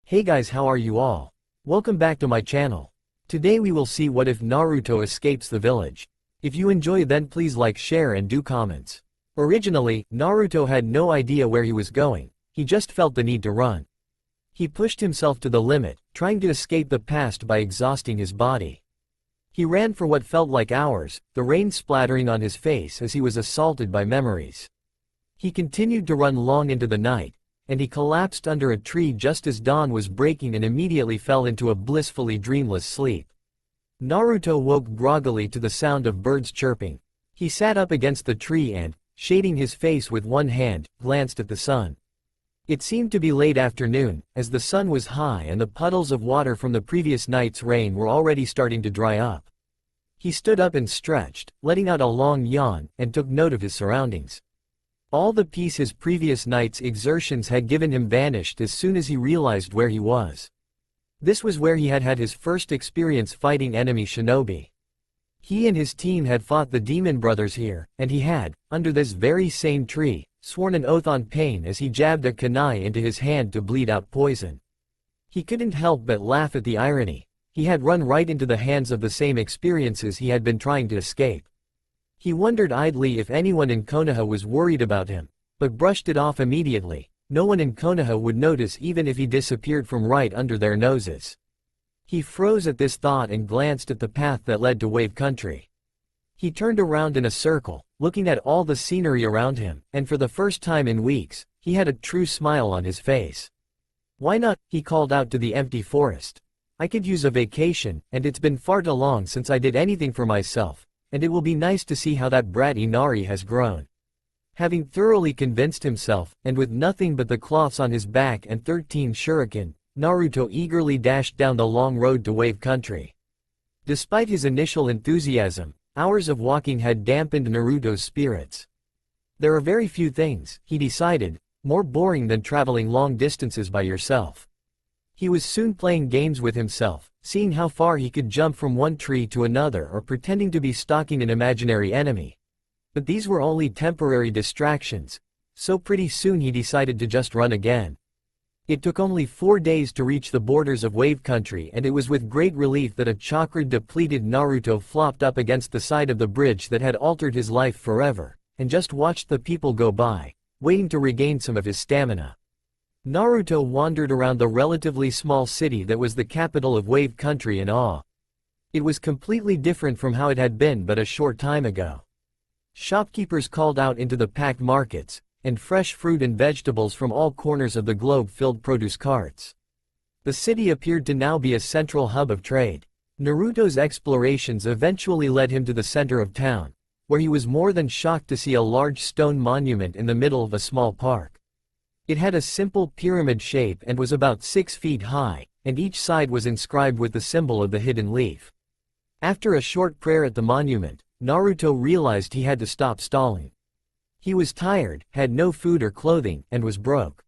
Hey guys, how are you all? Welcome back to my channel. Today we will see what if Naruto escapes the village. If you enjoy, then please like, share and do comments. Originally, Naruto had no idea where he was going, he just felt the need to run. He pushed himself to the limit, trying to escape the past by exhausting his body. He ran for what felt like hours, the rain splattering on his face as he was assaulted by memories. He continued to run long into the night, and he collapsed under a tree just as dawn was breaking and immediately fell into a blissfully dreamless sleep. Naruto woke groggily to the sound of birds chirping. He sat up against the tree and, shading his face with one hand, glanced at the sun. It seemed to be late afternoon, as the sun was high and the puddles of water from the previous night's rain were already starting to dry up. He stood up and stretched, letting out a long yawn, and took note of his surroundings. All the peace his previous night's exertions had given him vanished as soon as he realized where he was. This was where he had had his first experience fighting enemy shinobi. He and his team had fought the demon brothers here, and he had, under this very same tree, sworn an oath on pain as he jabbed a kunai into his hand to bleed out poison. He couldn't help but laugh at the irony. He had run right into the hands of the same experiences he had been trying to escape. He wondered idly if anyone in Konoha was worried about him, but brushed it off immediately. No one in Konoha would notice even if he disappeared from right under their noses. He froze at this thought and glanced at the path that led to Wave Country. He turned around in a circle, looking at all the scenery around him, and for the first time in weeks, he had a true smile on his face. "Why not?" he called out to the empty forest. "I could use a vacation, and it's been far too long since I did anything for myself. And it will be nice to see how that brat Inari has grown." Having thoroughly convinced himself, and with nothing but the cloths on his back and 13 shuriken, Naruto eagerly dashed down the long road to Wave Country. Despite his initial enthusiasm, hours of walking had dampened Naruto's spirits. There are very few things, he decided, more boring than traveling long distances by yourself. He was soon playing games with himself, seeing how far he could jump from one tree to another or pretending to be stalking an imaginary enemy. But these were only temporary distractions, so pretty soon he decided to just run again. It took only 4 days to reach the borders of Wave Country, and it was with great relief that a chakra-depleted Naruto flopped up against the side of the bridge that had altered his life forever, and just watched the people go by, waiting to regain some of his stamina. Naruto wandered around the relatively small city that was the capital of Wave Country in awe. It was completely different from how it had been but a short time ago. Shopkeepers called out into the packed markets, and fresh fruit and vegetables from all corners of the globe filled produce carts. The city appeared to now be a central hub of trade. Naruto's explorations eventually led him to the center of town, where he was more than shocked to see a large stone monument in the middle of a small park. It had a simple pyramid shape and was about 6 feet high, and each side was inscribed with the symbol of the hidden leaf. After a short prayer at the monument, Naruto realized he had to stop stalling. He was tired, had no food or clothing, and was broke.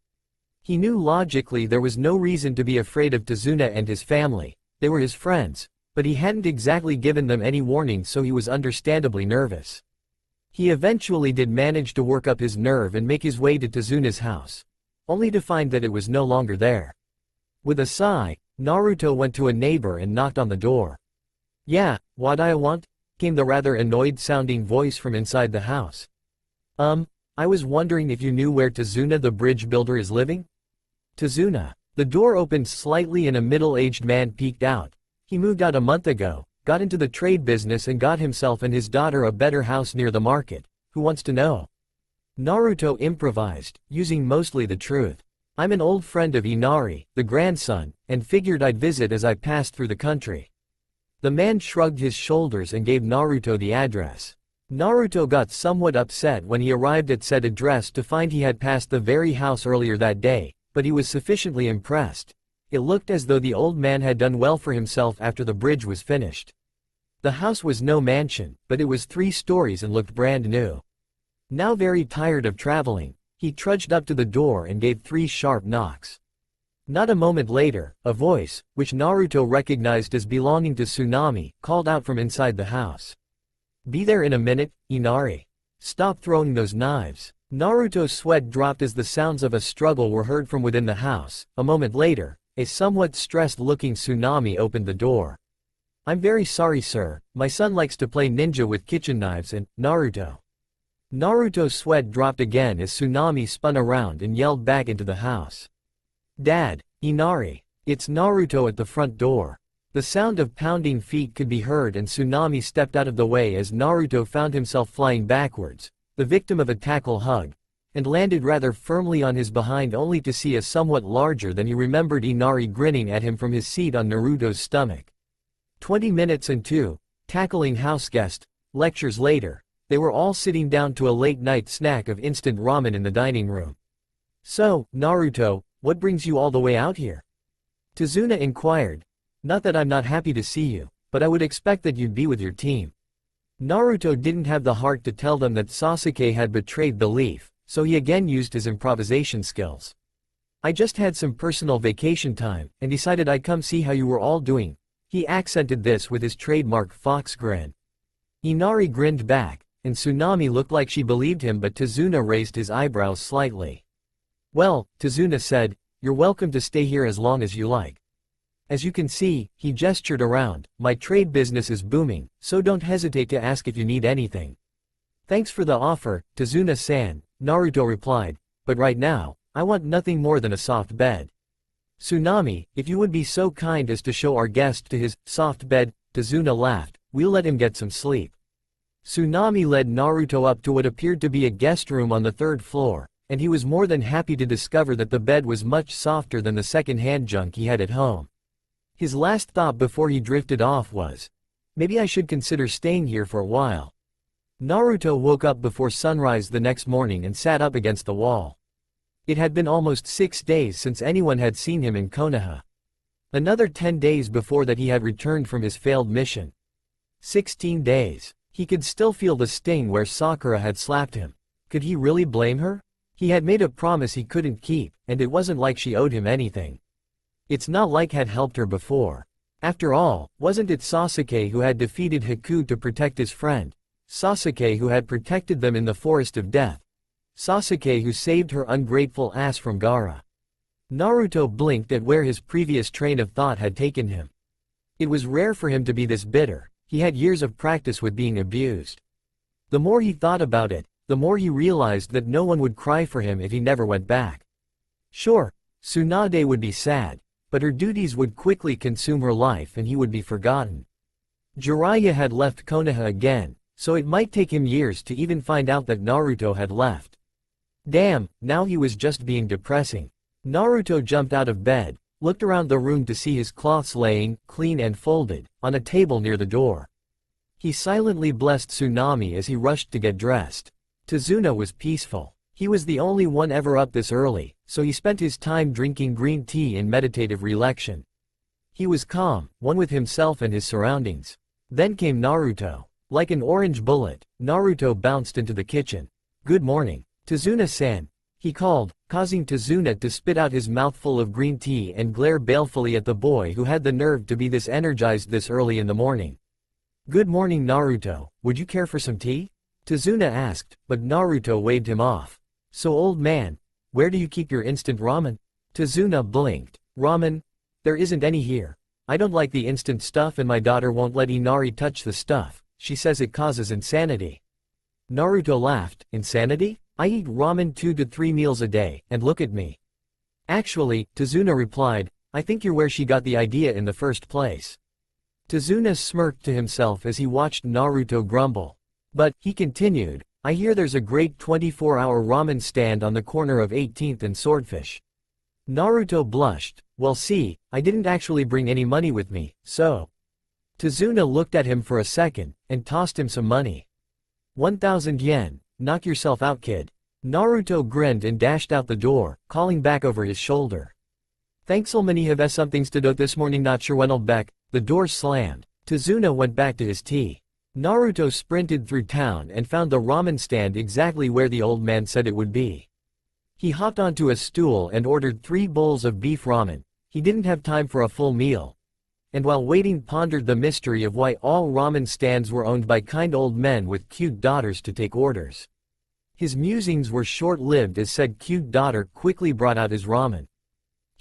He knew logically there was no reason to be afraid of Tazuna and his family. They were his friends, but he hadn't exactly given them any warning, so he was understandably nervous. He eventually did manage to work up his nerve and make his way to Tazuna's house, only to find that it was no longer there. With a sigh, Naruto went to a neighbor and knocked on the door. "Yeah, what I want?" came the rather annoyed-sounding voice from inside the house. I was wondering if you knew where Tazuna the bridge builder is living?" "Tazuna?" The door opened slightly and a middle-aged man peeked out. "He moved out a month ago, got into the trade business and got himself and his daughter a better house near the market. Who wants to know?" Naruto improvised, using mostly the truth. "I'm an old friend of Inari, the grandson, and figured I'd visit as I passed through the country." The man shrugged his shoulders and gave Naruto the address. Naruto got somewhat upset when he arrived at said address to find he had passed the very house earlier that day, but he was sufficiently impressed. It looked as though the old man had done well for himself after the bridge was finished. The house was no mansion, but it was 3 stories and looked brand new. Now very tired of traveling, he trudged up to the door and gave 3 sharp knocks. Not a moment later, a voice, which Naruto recognized as belonging to Tsunami, called out from inside the house. "Be there in a minute, Inari. Stop throwing those knives." Naruto's sweat dropped as the sounds of a struggle were heard from within the house. A moment later, a somewhat stressed-looking Tsunami opened the door. "I'm very sorry, sir. My son likes to play ninja with kitchen knives and Naruto." Naruto's sweat dropped again as Tsunami spun around and yelled back into the house. "Dad, Inari, it's Naruto at the front door." The sound of pounding feet could be heard and Tsunami stepped out of the way as Naruto found himself flying backwards, the victim of a tackle hug, and landed rather firmly on his behind only to see a somewhat larger than he remembered Inari grinning at him from his seat on Naruto's stomach. 20 minutes and tackling houseguest, lectures later, they were all sitting down to a late-night snack of instant ramen in the dining room. "So, Naruto, what brings you all the way out here?" Tazuna inquired. "Not that I'm not happy to see you, but I would expect that you'd be with your team." Naruto didn't have the heart to tell them that Sasuke had betrayed belief, so he again used his improvisation skills. "I just had some personal vacation time, and decided I'd come see how you were all doing." He accented this with his trademark fox grin. Inari grinned back, and Tsunami looked like she believed him, but Tazuna raised his eyebrows slightly. "Well," Tazuna said, "you're welcome to stay here as long as you like. As you can see," he gestured around, "my trade business is booming, so don't hesitate to ask if you need anything." "Thanks for the offer, Tazuna-san," Naruto replied, "but right now, I want nothing more than a soft bed." "Tsunami, if you would be so kind as to show our guest to his soft bed," Tazuna laughed, "we'll let him get some sleep." Tsunami led Naruto up to what appeared to be a guest room on the third floor, and he was more than happy to discover that the bed was much softer than the second-hand junk he had at home. His last thought before he drifted off was, "Maybe I should consider staying here for a while." Naruto woke up before sunrise the next morning and sat up against the wall. It had been almost 6 days since anyone had seen him in Konoha. Another 10 days before that he had returned from his failed mission. 16 days. He could still feel the sting where Sakura had slapped him. Could he really blame her? He had made a promise he couldn't keep, and it wasn't like she owed him anything. It's not like had helped her before. After all, wasn't it Sasuke who had defeated Haku to protect his friend? Sasuke who had protected them in the Forest of Death? Sasuke who saved her ungrateful ass from Gaara? Naruto blinked at where his previous train of thought had taken him. It was rare for him to be this bitter. He had years of practice with being abused. The more he thought about it, the more he realized that no one would cry for him if he never went back. Sure, Tsunade would be sad, but her duties would quickly consume her life and he would be forgotten. Jiraiya had left Konoha again, so it might take him years to even find out that Naruto had left. Damn, now he was just being depressing. Naruto jumped out of bed, looked around the room to see his cloths laying, clean and folded, on a table near the door. He silently blessed Tsunami as he rushed to get dressed. Tazuna was peaceful. He was the only one ever up this early, so he spent his time drinking green tea in meditative relaxation. He was calm, one with himself and his surroundings. Then came Naruto. Like an orange bullet, Naruto bounced into the kitchen. "Good morning, Tazuna-san," he called, causing Tazuna to spit out his mouthful of green tea and glare balefully at the boy who had the nerve to be this energized this early in the morning. "Good morning, Naruto, would you care for some tea?" Tazuna asked, but Naruto waved him off. "So old man, where do you keep your instant ramen?" Tazuna blinked. "Ramen? There isn't any here. I don't like the instant stuff and my daughter won't let Inari touch the stuff. She says it causes insanity." Naruto laughed. "Insanity? I eat ramen 2 to 3 meals a day, and look at me." "Actually," Tazuna replied, "I think you're where she got the idea in the first place." Tazuna smirked to himself as he watched Naruto grumble. "But," he continued, "I hear there's a great 24-hour ramen stand on the corner of 18th and Swordfish." Naruto blushed. "Well see, I didn't actually bring any money with me, so." Tazuna looked at him for a second, and tossed him some money. 1,000 yen, knock yourself out kid. Naruto grinned and dashed out the door, calling back over his shoulder. "Thanks'll many have somethings to do this morning, not sure when'll back." The door slammed. Tazuna went back to his tea. Naruto sprinted through town and found the ramen stand exactly where the old man said it would be. He hopped onto a stool and ordered 3 bowls of beef ramen. He didn't have time for a full meal. And while waiting pondered the mystery of why all ramen stands were owned by kind old men with cute daughters to take orders. His musings were short-lived as said cute daughter quickly brought out his ramen.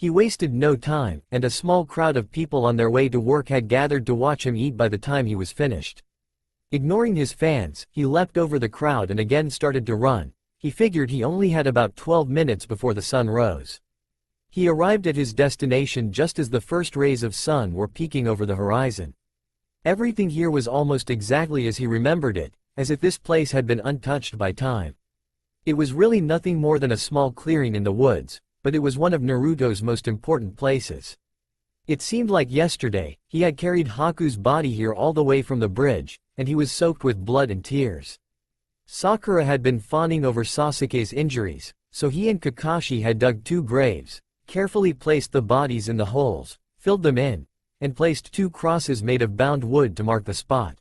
He wasted no time, and a small crowd of people on their way to work had gathered to watch him eat by the time he was finished. Ignoring his fans, he leapt over the crowd and again started to run. He figured he only had about 12 minutes before the sun rose. He arrived at his destination just as the first rays of sun were peeking over the horizon. Everything here was almost exactly as he remembered it, as if this place had been untouched by time. It was really nothing more than a small clearing in the woods, but it was one of Naruto's most important places. It seemed like yesterday, he had carried Haku's body here all the way from the bridge, and he was soaked with blood and tears. Sakura had been fawning over Sasuke's injuries, so he and Kakashi had dug 2 graves, carefully placed the bodies in the holes, filled them in, and placed 2 crosses made of bound wood to mark the spot.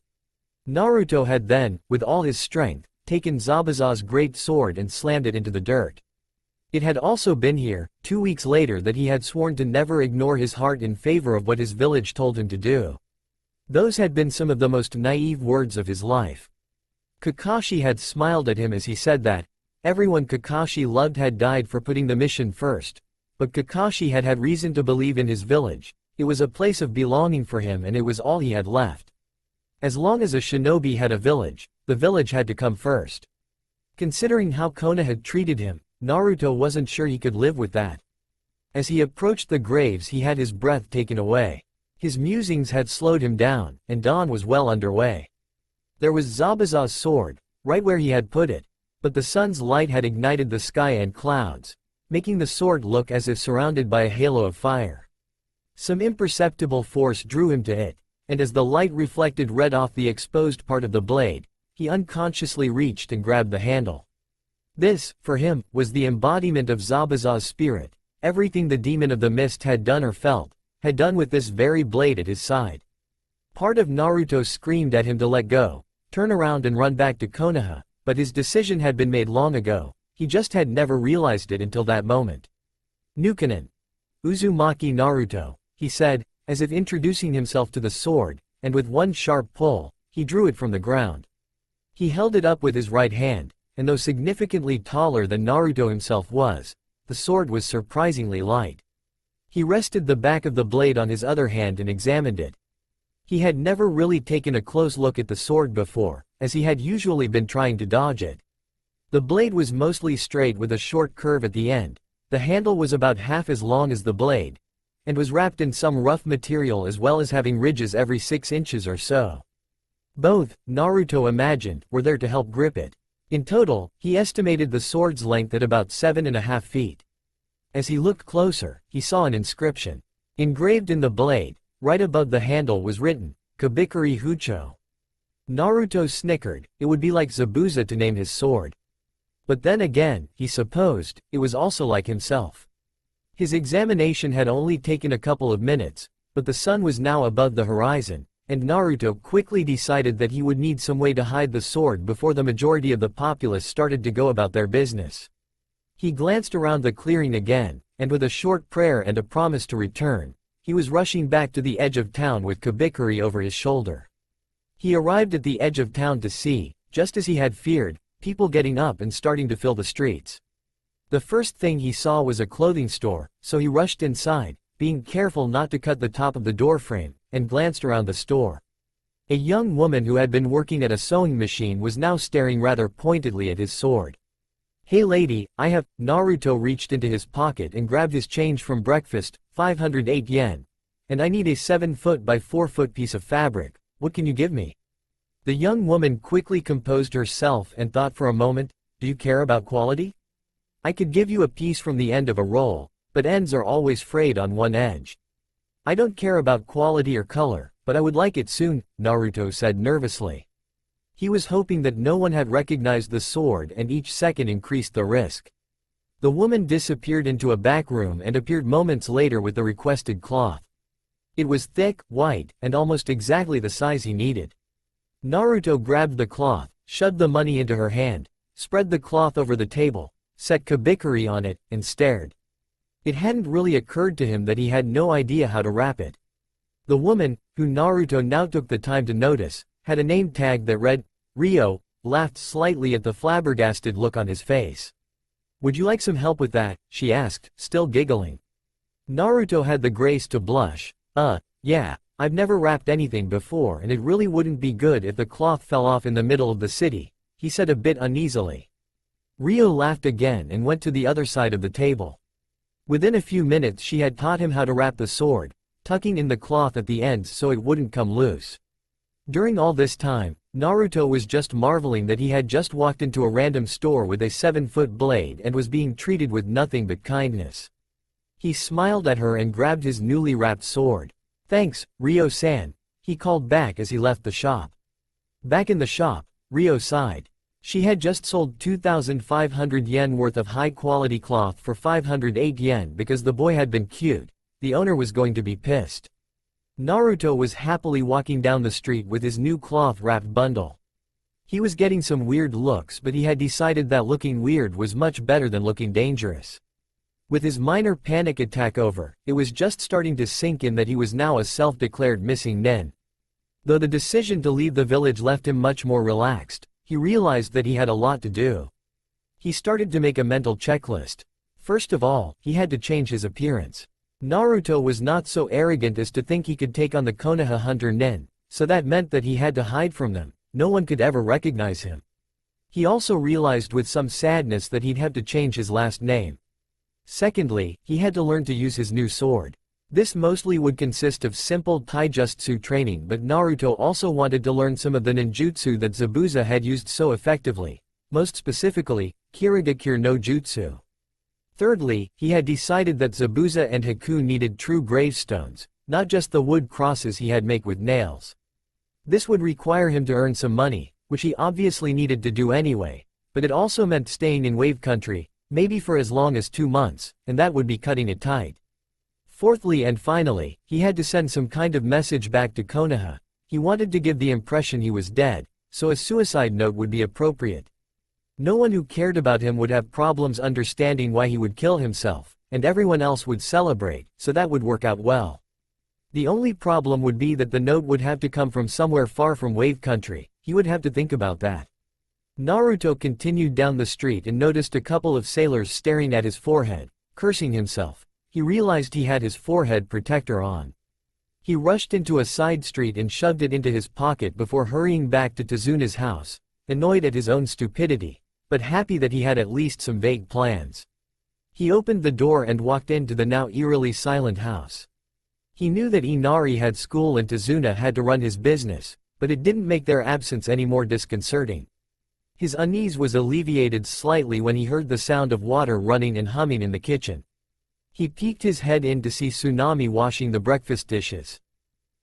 Naruto had then, with all his strength, taken Zabuza's great sword and slammed it into the dirt. It had also been here, 2 weeks later, that he had sworn to never ignore his heart in favor of what his village told him to do. Those had been some of the most naive words of his life. Kakashi had smiled at him as he said that. Everyone Kakashi loved had died for putting the mission first, but Kakashi had had reason to believe in his village. It was a place of belonging for him and it was all he had left. As long as a shinobi had a village, the village had to come first. Considering how Konoha had treated him, Naruto wasn't sure he could live with that. As he approached the graves he had his breath taken away. His musings had slowed him down, and dawn was well underway. There was Zabuza's sword, right where he had put it, but the sun's light had ignited the sky and clouds, making the sword look as if surrounded by a halo of fire. Some imperceptible force drew him to it, and as the light reflected red off the exposed part of the blade, he unconsciously reached and grabbed the handle. This, for him, was the embodiment of Zabuza's spirit. Everything the demon of the mist had done or felt, had done with this very blade at his side. Part of Naruto screamed at him to let go, turn around and run back to Konoha, but his decision had been made long ago, he just had never realized it until that moment. Nukenin. Uzumaki Naruto, he said, as if introducing himself to the sword, and with one sharp pull, he drew it from the ground. He held it up with his right hand, and though significantly taller than Naruto himself was, the sword was surprisingly light. He rested the back of the blade on his other hand and examined it. He had never really taken a close look at the sword before, as he had usually been trying to dodge it. The blade was mostly straight with a short curve at the end, the handle was about half as long as the blade, and was wrapped in some rough material as well as having ridges every 6 inches or so. Both, Naruto imagined, were there to help grip it. In total, he estimated the sword's length at about 7.5 feet. As he looked closer, he saw an inscription. Engraved in the blade, right above the handle was written, Kabikuri Hucho. Naruto snickered. It would be like Zabuza to name his sword. But then again, he supposed, it was also like himself. His examination had only taken a couple of minutes, but the sun was now above the horizon, and Naruto quickly decided that he would need some way to hide the sword before the majority of the populace started to go about their business. He glanced around the clearing again, and with a short prayer and a promise to return, he was rushing back to the edge of town with Kabikuri over his shoulder. He arrived at the edge of town to see, just as he had feared, people getting up and starting to fill the streets. The first thing he saw was a clothing store, so he rushed inside, being careful not to cut the top of the doorframe, and glanced around the store. A young woman who had been working at a sewing machine was now staring rather pointedly at his sword. "Hey lady, I have..." Naruto reached into his pocket and grabbed his change from breakfast, 508 yen. "And I need a 7-foot by 4-foot piece of fabric, what can you give me?" The young woman quickly composed herself and thought for a moment, "Do you care about quality? I could give you a piece from the end of a roll, but ends are always frayed on one edge. I don't care about quality or color, but I would like it soon," Naruto said nervously. He was hoping that no one had recognized the sword and each second increased the risk. The woman disappeared into a back room and appeared moments later with the requested cloth. It was thick, white, and almost exactly the size he needed. Naruto grabbed the cloth, shoved the money into her hand, spread the cloth over the table, set Kabikuri on it, and stared. It hadn't really occurred to him that he had no idea how to wrap it. The woman, who Naruto now took the time to notice, had a name tag that read, Ryo, laughed slightly at the flabbergasted look on his face. "Would you like some help with that?" she asked, still giggling. Naruto had the grace to blush. Yeah, I've never wrapped anything before and it really wouldn't be good if the cloth fell off in the middle of the city, he said a bit uneasily. Rio laughed again and went to the other side of the table. Within a few minutes she had taught him how to wrap the sword, tucking in the cloth at the ends so it wouldn't come loose. During all this time, Naruto was just marveling that he had just walked into a random store with a 7-foot blade and was being treated with nothing but kindness. He smiled at her and grabbed his newly wrapped sword. "Thanks, Rio-san," he called back as he left the shop. Back in the shop, Rio sighed. She had just sold 2,500 yen worth of high-quality cloth for 508 yen because the boy had been cute. The owner was going to be pissed. Naruto was happily walking down the street with his new cloth-wrapped bundle. He was getting some weird looks, but he had decided that looking weird was much better than looking dangerous. With his minor panic attack over, it was just starting to sink in that he was now a self-declared missing nen. Though the decision to leave the village left him much more relaxed, he realized that he had a lot to do. He started to make a mental checklist. First of all, he had to change his appearance. Naruto was not so arrogant as to think he could take on the Konoha hunter nen, so that meant that he had to hide from them. No one could ever recognize him. He also realized with some sadness that he'd have to change his last name. Secondly, he had to learn to use his new sword. This mostly would consist of simple taijutsu training, but Naruto also wanted to learn some of the ninjutsu that Zabuza had used so effectively, most specifically, Kirigakure no Jutsu. Thirdly, he had decided that Zabuza and Haku needed true gravestones, not just the wood crosses he had made with nails. This would require him to earn some money, which he obviously needed to do anyway, but it also meant staying in Wave Country, maybe for as long as 2 months, and that would be cutting it tight. Fourthly and finally, he had to send some kind of message back to Konoha. He wanted to give the impression he was dead, so a suicide note would be appropriate. No one who cared about him would have problems understanding why he would kill himself, and everyone else would celebrate, so that would work out well. The only problem would be that the note would have to come from somewhere far from Wave Country. He would have to think about that. Naruto continued down the street and noticed a couple of sailors staring at his forehead, cursing himself. He realized he had his forehead protector on. He rushed into a side street and shoved it into his pocket before hurrying back to Tezuna's house, annoyed at his own stupidity, but happy that he had at least some vague plans. He opened the door and walked into the now eerily silent house. He knew that Inari had school and Tezuna had to run his business, but it didn't make their absence any more disconcerting. His unease was alleviated slightly when he heard the sound of water running and humming in the kitchen. He peeked his head in to see Tsunami washing the breakfast dishes.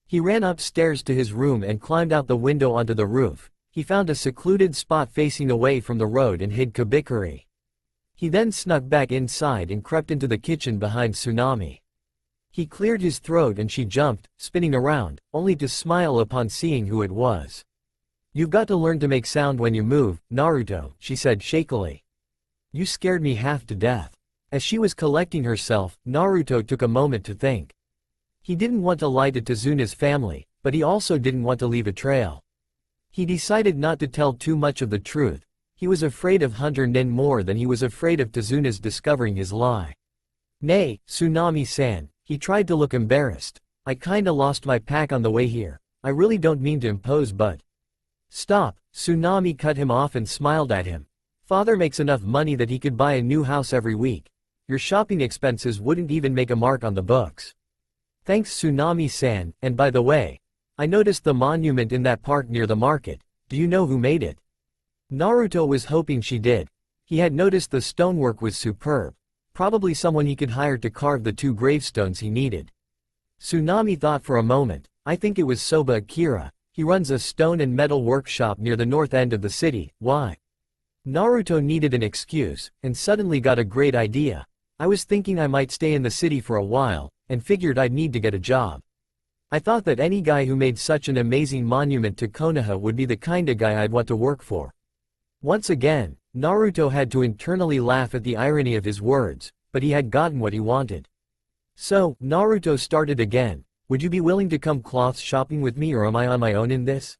He ran upstairs to his room and climbed out the window onto the roof. He found a secluded spot facing away from the road and hid Kabikuri. He then snuck back inside and crept into the kitchen behind Tsunami. He cleared his throat and she jumped, spinning around, only to smile upon seeing who it was. "You've got to learn to make sound when you move, Naruto," she said shakily. "You scared me half to death." As she was collecting herself, Naruto took a moment to think. He didn't want to lie to Tezuna's family, but he also didn't want to leave a trail. He decided not to tell too much of the truth. He was afraid of Hunter Nin more than he was afraid of Tezuna's discovering his lie. "Nay, Tsunami-san," he tried to look embarrassed. "I kinda lost my pack on the way here. I really don't mean to impose but—" "Stop," Tsunami cut him off and smiled at him. "Father makes enough money that he could buy a new house every week. Your shopping expenses wouldn't even make a mark on the books." "Thanks Tsunami-san, and by the way, I noticed the monument in that park near the market. Do you know who made it?" Naruto was hoping she did. He had noticed the stonework was superb. Probably someone he could hire to carve the 2 gravestones he needed. Tsunami thought for a moment. "I think it was Soba Akira. He runs a stone and metal workshop near the north end of the city. Why?" Naruto needed an excuse, and suddenly got a great idea. "I was thinking I might stay in the city for a while, and figured I'd need to get a job. I thought that any guy who made such an amazing monument to Konoha would be the kinda guy I'd want to work for." Once again, Naruto had to internally laugh at the irony of his words, but he had gotten what he wanted. So, Naruto started again. "Would you be willing to come cloth shopping with me or am I on my own in this?"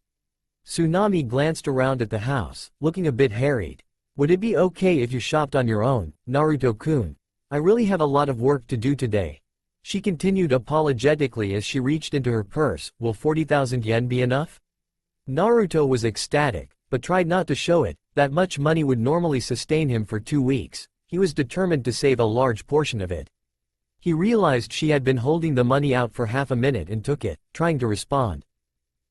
Tsunami glanced around at the house, looking a bit harried. "Would it be okay if you shopped on your own, Naruto-kun? I really have a lot of work to do today." She continued apologetically as she reached into her purse. Will 40,000 yen be enough? Naruto was ecstatic, but tried not to show it. That much money would normally sustain him for 2 weeks. He was determined to save a large portion of it. He realized she had been holding the money out for half a minute and took it, trying to respond.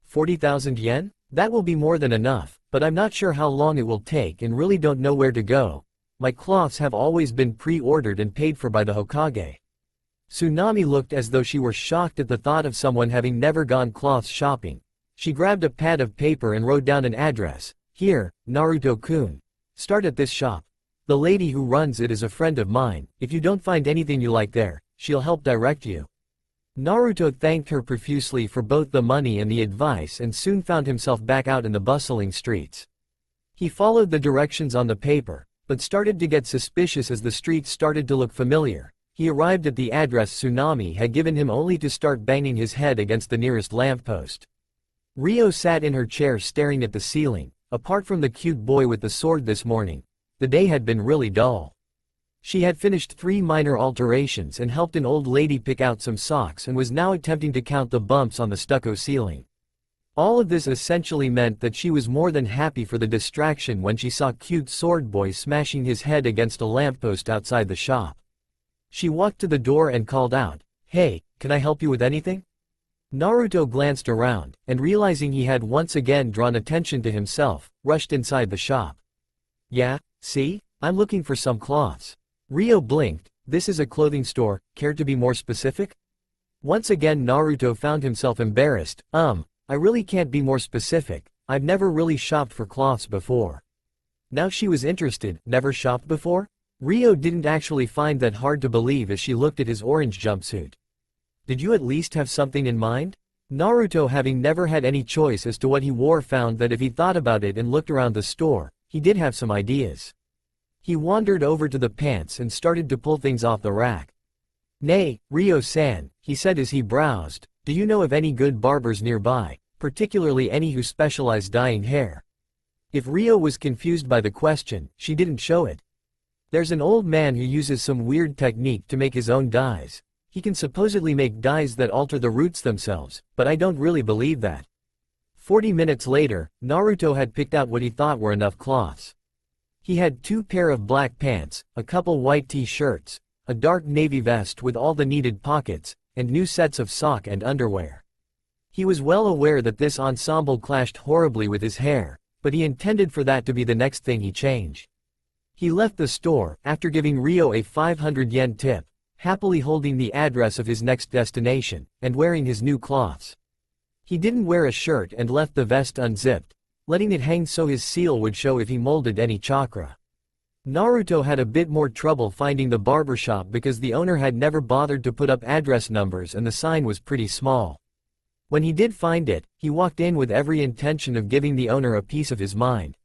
40,000 yen? That will be more than enough, but I'm not sure how long it will take and really don't know where to go. My cloths have always been pre-ordered and paid for by the Hokage. Tsunami looked as though she were shocked at the thought of someone having never gone cloth shopping. She grabbed a pad of paper and wrote down an address. Here, Naruto-kun. Start at this shop. The lady who runs it is a friend of mine. If you don't find anything you like there, she'll help direct you. Naruto thanked her profusely for both the money and the advice and soon found himself back out in the bustling streets. He followed the directions on the paper, but started to get suspicious as the streets started to look familiar. He arrived at the address Tsunami had given him only to start banging his head against the nearest lamppost. Rio sat in her chair staring at the ceiling. Apart from the cute boy with the sword this morning, the day had been really dull. She had finished 3 minor alterations and helped an old lady pick out some socks and was now attempting to count the bumps on the stucco ceiling. All of this essentially meant that she was more than happy for the distraction when she saw cute sword boy smashing his head against a lamppost outside the shop. She walked to the door and called out, "Hey, can I help you with anything?" Naruto glanced around, and realizing he had once again drawn attention to himself, rushed inside the shop. "Yeah, see? I'm looking for some cloths." Rio blinked. "This is a clothing store, care to be more specific?" Once again Naruto found himself embarrassed. I really can't be more specific, I've never really shopped for cloths before." Now she was interested. Never shopped before? Rio didn't actually find that hard to believe as she looked at his orange jumpsuit. "Did you at least have something in mind?" Naruto, having never had any choice as to what he wore, found that if he thought about it and looked around the store, he did have some ideas. He wandered over to the pants and started to pull things off the rack. "Nay, Rio-san," he said as he browsed, "do you know of any good barbers nearby, particularly any who specialize dyeing hair?" If Rio was confused by the question, she didn't show it. "There's an old man who uses some weird technique to make his own dyes. He can supposedly make dyes that alter the roots themselves, but I don't really believe that." 40 minutes later, Naruto had picked out what he thought were enough cloths. He had 2 pair of black pants, a couple white t-shirts, a dark navy vest with all the needed pockets, and new sets of sock and underwear. He was well aware that this ensemble clashed horribly with his hair, but he intended for that to be the next thing he changed. He left the store, after giving Rio a 500 yen tip, happily holding the address of his next destination, and wearing his new cloths. He didn't wear a shirt and left the vest unzipped, letting it hang so his seal would show if he molded any chakra. Naruto had a bit more trouble finding the barbershop because the owner had never bothered to put up address numbers and the sign was pretty small. When he did find it, he walked in with every intention of giving the owner a piece of his mind.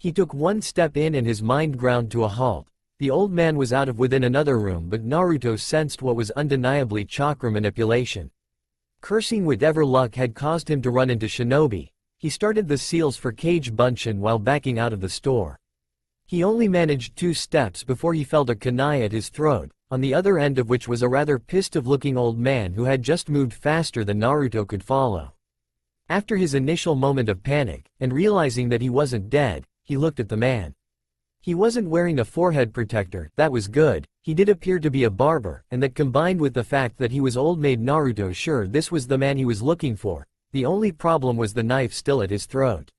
He took one step in and his mind ground to a halt. The old man was out of within another room, but Naruto sensed what was undeniably chakra manipulation. Cursing whatever luck had caused him to run into Shinobi, he started the seals for Kage Bunshin while backing out of the store. He only managed 2 steps before he felt a kunai at his throat, on the other end of which was a rather pissed-off-looking old man who had just moved faster than Naruto could follow. After his initial moment of panic, and realizing that he wasn't dead, he looked at the man. He wasn't wearing a forehead protector, that was good. He did appear to be a barber, and that combined with the fact that he was old made Naruto sure this was the man he was looking for. The only problem was the knife still at his throat.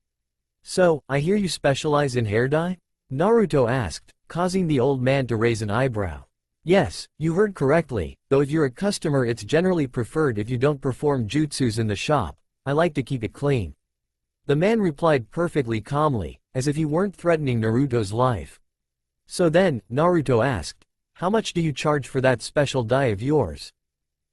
"So, I hear you specialize in hair dye?" Naruto asked, causing the old man to raise an eyebrow. "Yes, you heard correctly, though if you're a customer it's generally preferred if you don't perform jutsus in the shop. I like to keep it clean." The man replied perfectly calmly, as if he weren't threatening Naruto's life. So then, Naruto asked, "How much do you charge for that special dye of yours?"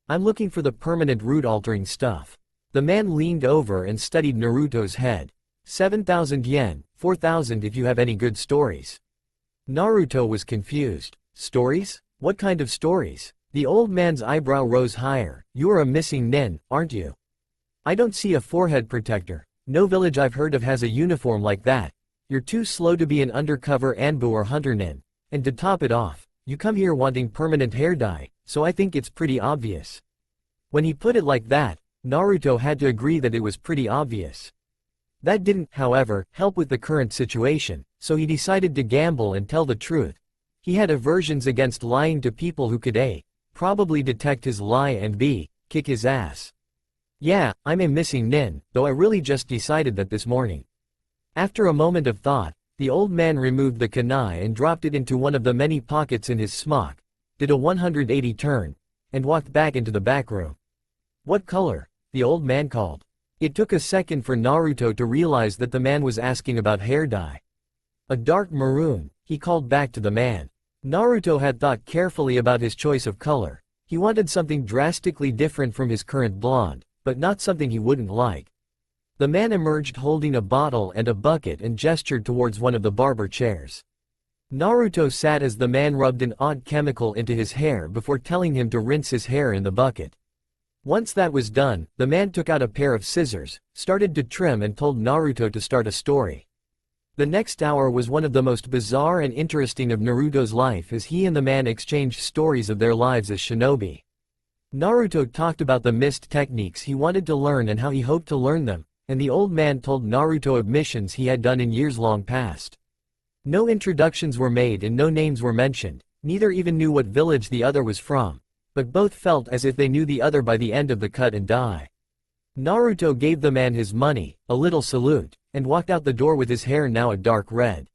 "I'm looking for the permanent root-altering stuff." The man leaned over and studied Naruto's head. 7,000 yen, 4,000 if you have any good stories." Naruto was confused. "Stories? What kind of stories?" The old man's eyebrow rose higher. "You're a missing nin, aren't you?" "I don't see a forehead protector. No village I've heard of has a uniform like that. You're too slow to be an undercover Anbu or hunter nin. And to top it off, you come here wanting permanent hair dye, so I think it's pretty obvious. When he put it like that, Naruto had to agree that it was pretty obvious. That didn't, however, help with the current situation, so he decided to gamble and tell the truth. He had aversions against lying to people who could A. Probably detect his lie and B. Kick his ass. Yeah, I'm a missing nin, though I really just decided that this morning. After a moment of thought, the old man removed the kunai and dropped it into one of the many pockets in his smock, did a 180 turn, and walked back into the back room. What color? The old man called. It took a second for Naruto to realize that the man was asking about hair dye. A dark maroon, he called back to the man. Naruto had thought carefully about his choice of color. He wanted something drastically different from his current blonde, but not something he wouldn't like. The man emerged holding a bottle and a bucket and gestured towards one of the barber chairs. Naruto sat as the man rubbed an odd chemical into his hair before telling him to rinse his hair in the bucket. Once that was done, the man took out a pair of scissors, started to trim and told Naruto to start a story. The next hour was one of the most bizarre and interesting of Naruto's life as he and the man exchanged stories of their lives as shinobi. Naruto talked about the mist techniques he wanted to learn and how he hoped to learn them, and the old man told Naruto of missions he had done in years long past. No introductions were made and no names were mentioned, neither even knew what village the other was from, but both felt as if they knew the other by the end of the cut and dye. Naruto gave the man his money, a little salute, and walked out the door with his hair now a dark red.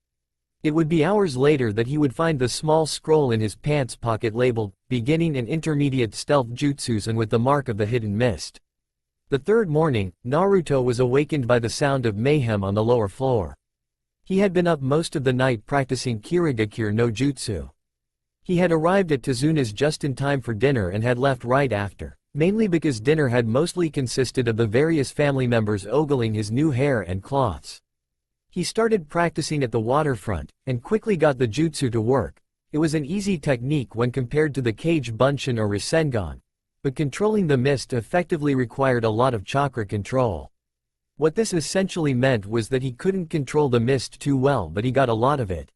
It would be hours later that he would find the small scroll in his pants pocket labeled, Beginning and Intermediate Stealth Jutsus and with the mark of the hidden mist. The third morning, Naruto was awakened by the sound of mayhem on the lower floor. He had been up most of the night practicing Kirigakure no Jutsu. He had arrived at Tezuna's just in time for dinner and had left right after, mainly because dinner had mostly consisted of the various family members ogling his new hair and cloths. He started practicing at the waterfront, and quickly got the jutsu to work. It was an easy technique when compared to the Kage Bunshin or Rasengan, but controlling the mist effectively required a lot of chakra control. What this essentially meant was that he couldn't control the mist too well, but he got a lot of it.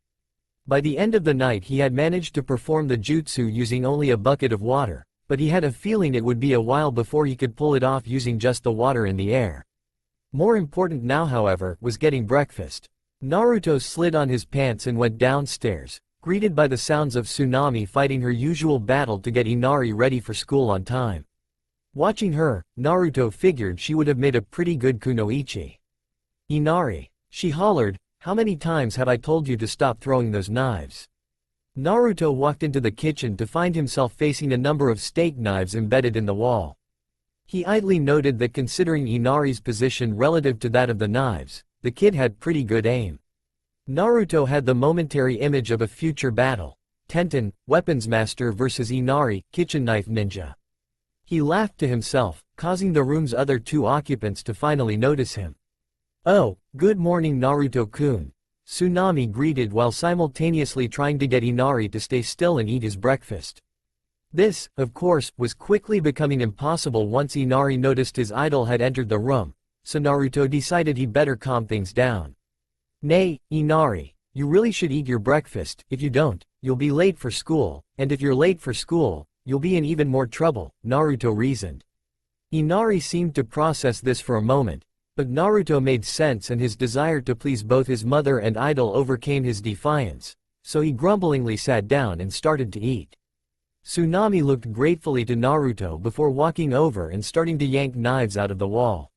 By the end of the night he had managed to perform the jutsu using only a bucket of water, but he had a feeling it would be a while before he could pull it off using just the water in the air. More important now, however, was getting breakfast. Naruto slid on his pants and went downstairs, greeted by the sounds of Tsunami fighting her usual battle to get Inari ready for school on time. Watching her, Naruto figured she would have made a pretty good kunoichi. Inari, she hollered, how many times have I told you to stop throwing those knives? Naruto walked into the kitchen to find himself facing a number of steak knives embedded in the wall. He idly noted that considering Inari's position relative to that of the knives, the kid had pretty good aim. Naruto had the momentary image of a future battle, Tenten, weapons master versus Inari, kitchen knife ninja. He laughed to himself, causing the room's other two occupants to finally notice him. Oh, good morning Naruto-kun, Tsunami greeted while simultaneously trying to get Inari to stay still and eat his breakfast. This, of course, was quickly becoming impossible once Inari noticed his idol had entered the room, so Naruto decided he'd better calm things down. Nay, Inari, you really should eat your breakfast. If you don't, you'll be late for school, and if you're late for school, you'll be in even more trouble, Naruto reasoned. Inari seemed to process this for a moment, but Naruto made sense and his desire to please both his mother and idol overcame his defiance, so he grumblingly sat down and started to eat. Tsunami looked gratefully to Naruto before walking over and starting to yank knives out of the wall.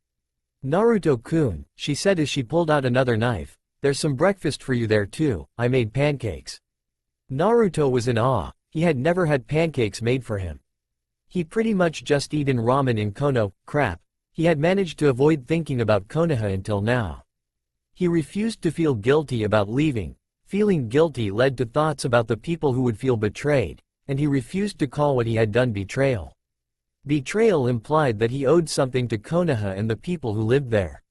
Naruto-kun, she said as she pulled out another knife, there's some breakfast for you there too, I made pancakes. Naruto was in awe, he had never had pancakes made for him. He pretty much just eaten ramen in Kono, crap. He had managed to avoid thinking about Konoha until now. He refused to feel guilty about leaving. Feeling guilty led to thoughts about the people who would feel betrayed, and he refused to call what he had done betrayal. Betrayal implied that he owed something to Konoha and the people who lived there.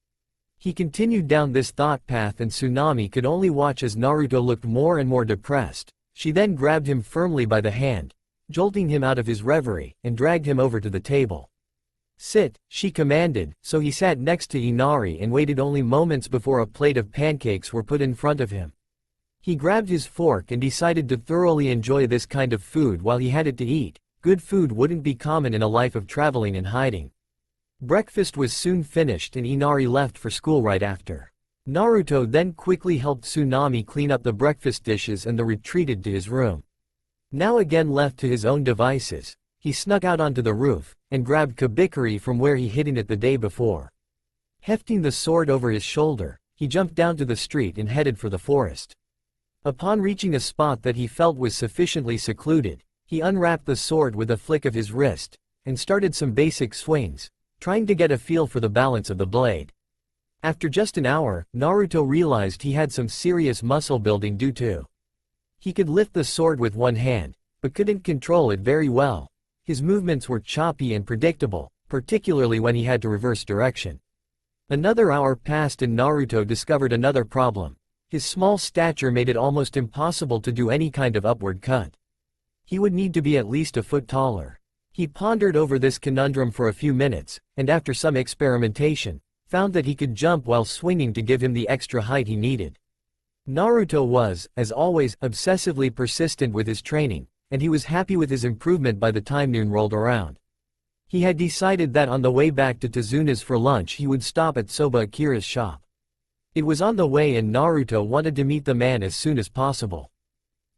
He continued down this thought path and Tsunami could only watch as Naruto looked more and more depressed. She then grabbed him firmly by the hand, jolting him out of his reverie, and dragged him over to the table. Sit, she commanded, so he sat next to Inari and waited only moments before a plate of pancakes were put in front of him. He grabbed his fork and decided to thoroughly enjoy this kind of food while he had it to eat, good food wouldn't be common in a life of traveling and hiding. Breakfast was soon finished and Inari left for school right after. Naruto then quickly helped Tsunami clean up the breakfast dishes and retreated to his room. Now again left to his own devices, he snuck out onto the roof, and grabbed Kabikari from where he hidden it the day before. Hefting the sword over his shoulder, he jumped down to the street and headed for the forest. Upon reaching a spot that he felt was sufficiently secluded, he unwrapped the sword with a flick of his wrist, and started some basic swings, trying to get a feel for the balance of the blade. After just an hour, Naruto realized he had some serious muscle building due to. He could lift the sword with one hand, but couldn't control it very well. His movements were choppy and predictable, particularly when he had to reverse direction. Another hour passed and Naruto discovered another problem. His small stature made it almost impossible to do any kind of upward cut. He would need to be at least a foot taller. He pondered over this conundrum for a few minutes, and after some experimentation, found that he could jump while swinging to give him the extra height he needed. Naruto was, as always, obsessively persistent with his training, and he was happy with his improvement by the time noon rolled around. He had decided that on the way back to Tezuna's for lunch he would stop at Soba Akira's shop. It was on the way and Naruto wanted to meet the man as soon as possible.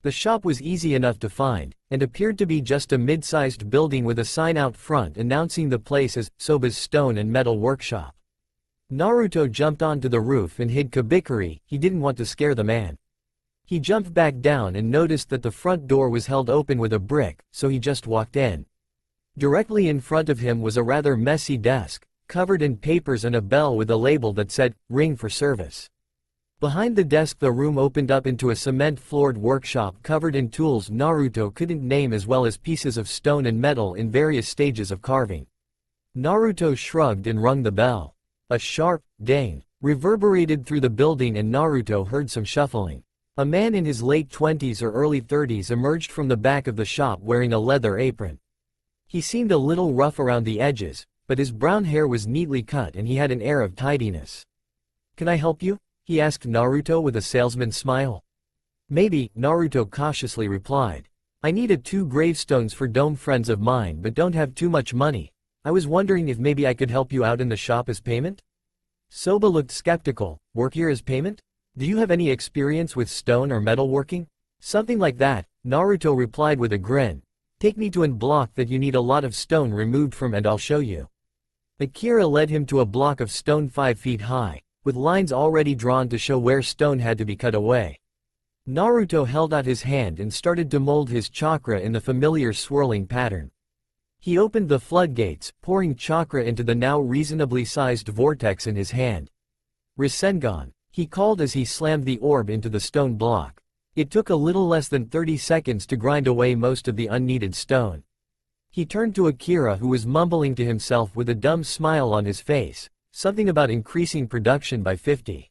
The shop was easy enough to find, and appeared to be just a mid-sized building with a sign out front announcing the place as Soba's Stone and Metal Workshop. Naruto jumped onto the roof and hid Kabikari. He didn't want to scare the man. He jumped back down and noticed that the front door was held open with a brick, so he just walked in. Directly in front of him was a rather messy desk, covered in papers and a bell with a label that said, "Ring for service." Behind the desk the room opened up into a cement-floored workshop covered in tools Naruto couldn't name as well as pieces of stone and metal in various stages of carving. Naruto shrugged and rung the bell. A sharp ding reverberated through the building and Naruto heard some shuffling. A man in his late 20s or early 30s emerged from the back of the shop wearing a leather apron. He seemed a little rough around the edges, but his brown hair was neatly cut and he had an air of tidiness. "Can I help you?" he asked Naruto with a salesman's smile. "Maybe," Naruto cautiously replied. "I needed 2 gravestones for dome friends of mine but don't have too much money. I was wondering if maybe I could help you out in the shop as payment?" Soba looked skeptical. "Work here as payment? Do you have any experience with stone or metal working?" "Something like that," Naruto replied with a grin. "Take me to an block that you need a lot of stone removed from and I'll show you." Akira led him to a block of stone 5 feet high, with lines already drawn to show where stone had to be cut away. Naruto held out his hand and started to mold his chakra in the familiar swirling pattern. He opened the floodgates, pouring chakra into the now reasonably sized vortex in his hand. "Rasengan," he called as he slammed the orb into the stone block. It took a little less than 30 seconds to grind away most of the unneeded stone. He turned to Akira who was mumbling to himself with a dumb smile on his face, something about increasing production by 50.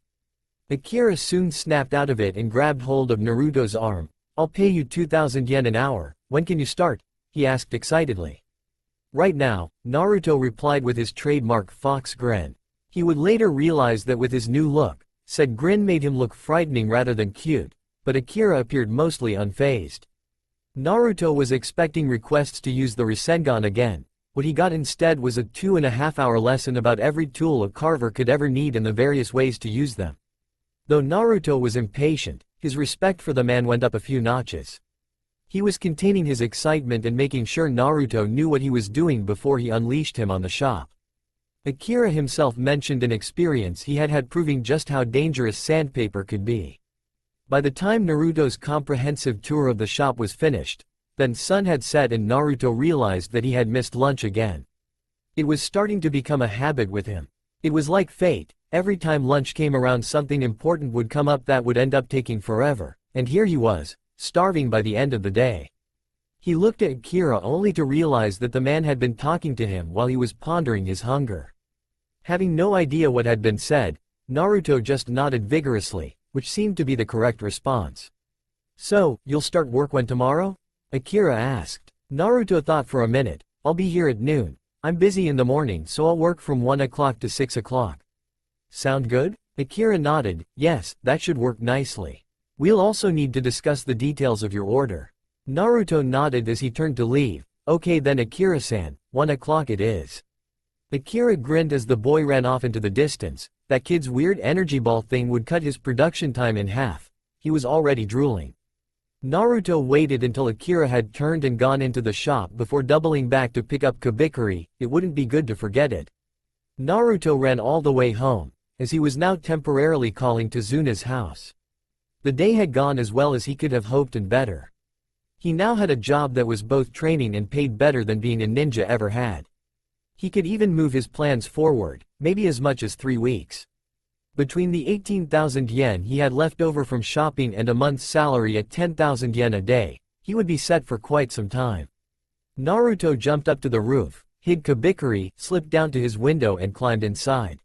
Akira soon snapped out of it and grabbed hold of Naruto's arm. "I'll pay you 2,000 yen an hour, when can you start?" he asked excitedly. "Right now," Naruto replied with his trademark fox grin. He would later realize that with his new look, said grin made him look frightening rather than cute, but Akira appeared mostly unfazed. Naruto was expecting requests to use the Rasengan again. What he got instead was a 2.5-hour lesson about every tool a carver could ever need and the various ways to use them. Though Naruto was impatient, his respect for the man went up a few notches. He was containing his excitement and making sure Naruto knew what he was doing before he unleashed him on the shop. Akira himself mentioned an experience he had had proving just how dangerous sandpaper could be. By the time Naruto's comprehensive tour of the shop was finished, then sun had set and Naruto realized that he had missed lunch again. It was starting to become a habit with him. It was like fate, every time lunch came around something important would come up that would end up taking forever, and here he was, starving by the end of the day. He looked at Akira only to realize that the man had been talking to him while he was pondering his hunger. Having no idea what had been said, Naruto just nodded vigorously, which seemed to be the correct response. "So, you'll start work when tomorrow?" Akira asked. Naruto thought for a minute. "I'll be here at noon. I'm busy in the morning so I'll work from 1 o'clock to 6 o'clock. "Sound good?" Akira nodded. "Yes, that should work nicely. We'll also need to discuss the details of your order." Naruto nodded as he turned to leave, "Okay then Akira-san, 1 o'clock it is." Akira grinned as the boy ran off into the distance. That kid's weird energy ball thing would cut his production time in half. He was already drooling. Naruto waited until Akira had turned and gone into the shop before doubling back to pick up Kabikari. It wouldn't be good to forget it. Naruto ran all the way home, as he was now temporarily calling to Zuna's house. The day had gone as well as he could have hoped and better. He now had a job that was both training and paid better than being a ninja ever had. He could even move his plans forward, maybe as much as 3 weeks. Between the 18,000 yen he had left over from shopping and a month's salary at 10,000 yen a day, he would be set for quite some time. Naruto jumped up to the roof, hid Kabikari, slipped down to his window and climbed inside.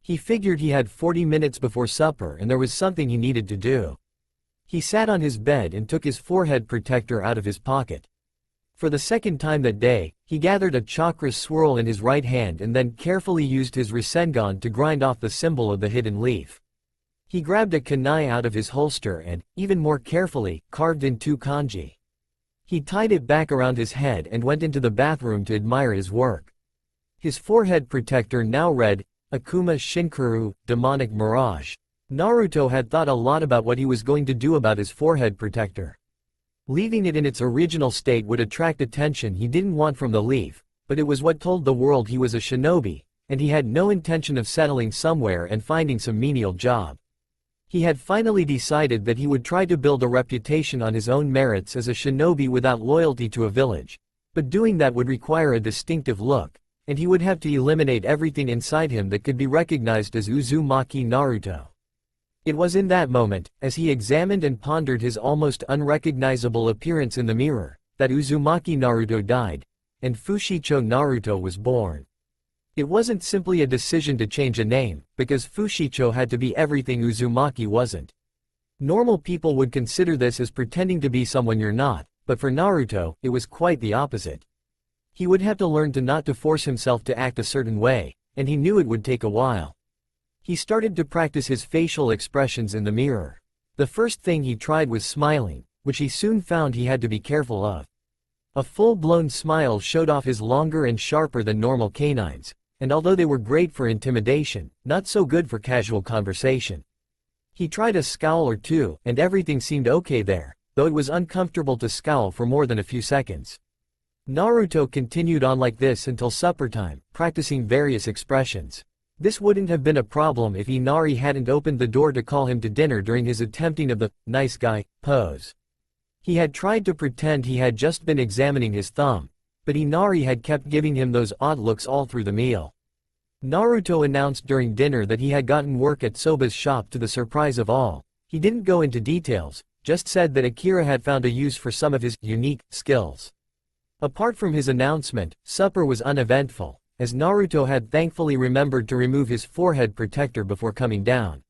He figured he had 40 minutes before supper and there was something he needed to do. He sat on his bed and took his forehead protector out of his pocket. For the second time that day, he gathered a chakra swirl in his right hand and then carefully used his Rasengan to grind off the symbol of the hidden leaf. He grabbed a kunai out of his holster and, even more carefully, carved in 2 kanji. He tied it back around his head and went into the bathroom to admire his work. His forehead protector now read, Akuma Shinkuru, Demonic Mirage. Naruto had thought a lot about what he was going to do about his forehead protector. Leaving it in its original state would attract attention he didn't want from the leaf, but it was what told the world he was a shinobi, and he had no intention of settling somewhere and finding some menial job. He had finally decided that he would try to build a reputation on his own merits as a shinobi without loyalty to a village, but doing that would require a distinctive look, and he would have to eliminate everything inside him that could be recognized as Uzumaki Naruto. It was in that moment, as he examined and pondered his almost unrecognizable appearance in the mirror, that Uzumaki Naruto died, and Fushicho Naruto was born. It wasn't simply a decision to change a name, because Fushicho had to be everything Uzumaki wasn't. Normal people would consider this as pretending to be someone you're not, but for Naruto, it was quite the opposite. He would have to learn not to force himself to act a certain way, and he knew it would take a while. He started to practice his facial expressions in the mirror. The first thing he tried was smiling, which he soon found he had to be careful of. A full-blown smile showed off his longer and sharper than normal canines, and although they were great for intimidation, not so good for casual conversation. He tried a scowl or two, and everything seemed okay there, though it was uncomfortable to scowl for more than a few seconds. Naruto continued on like this until supper time, practicing various expressions. This wouldn't have been a problem if Inari hadn't opened the door to call him to dinner during his attempting of the nice guy pose. He had tried to pretend he had just been examining his thumb, but Inari had kept giving him those odd looks all through the meal. Naruto announced during dinner that he had gotten work at Soba's shop to the surprise of all. He didn't go into details, just said that Akira had found a use for some of his unique skills. Apart from his announcement, supper was uneventful, as Naruto had thankfully remembered to remove his forehead protector before coming down.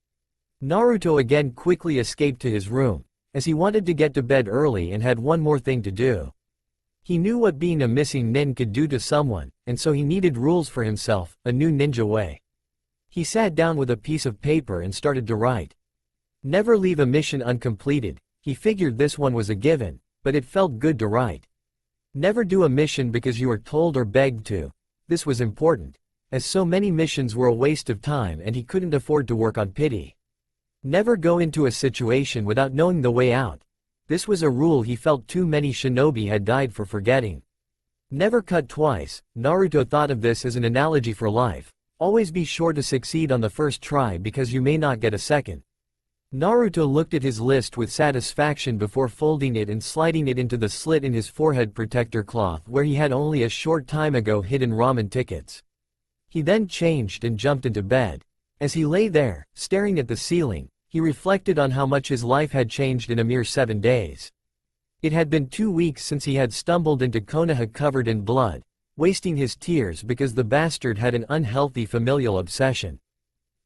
Naruto again quickly escaped to his room, as he wanted to get to bed early and had one more thing to do. He knew what being a missing nin could do to someone, and so he needed rules for himself, a new ninja way. He sat down with a piece of paper and started to write. Never leave a mission uncompleted. He figured this one was a given, but it felt good to write. Never do a mission because you are told or begged to. This was important, as so many missions were a waste of time and he couldn't afford to work on pity. Never go into a situation without knowing the way out. This was a rule he felt too many shinobi had died for forgetting. Never cut twice. Naruto thought of this as an analogy for life. Always be sure to succeed on the first try because you may not get a second. Naruto looked at his list with satisfaction before folding it and sliding it into the slit in his forehead protector cloth where he had only a short time ago hidden ramen tickets. He then changed and jumped into bed. As he lay there, staring at the ceiling, he reflected on how much his life had changed in a mere 7 days. It had been 2 weeks since he had stumbled into Konoha covered in blood, wasting his tears because the bastard had an unhealthy familial obsession.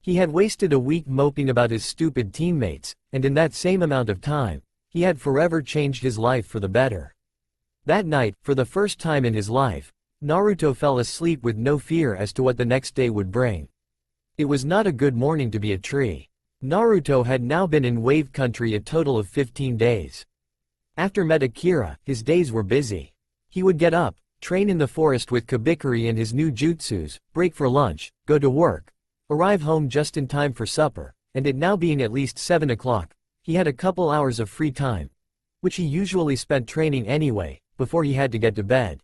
He had wasted a week moping about his stupid teammates, and in that same amount of time, he had forever changed his life for the better. That night, for the first time in his life, Naruto fell asleep with no fear as to what the next day would bring. It was not a good morning to be a tree. Naruto had now been in wave country a total of 15 days. After met Akira, his days were busy. He would get up, train in the forest with Kabikari and his new jutsus, break for lunch, go to work, arrive home just in time for supper, and it now being at least 7 o'clock, he had a couple hours of free time, which he usually spent training anyway, before he had to get to bed.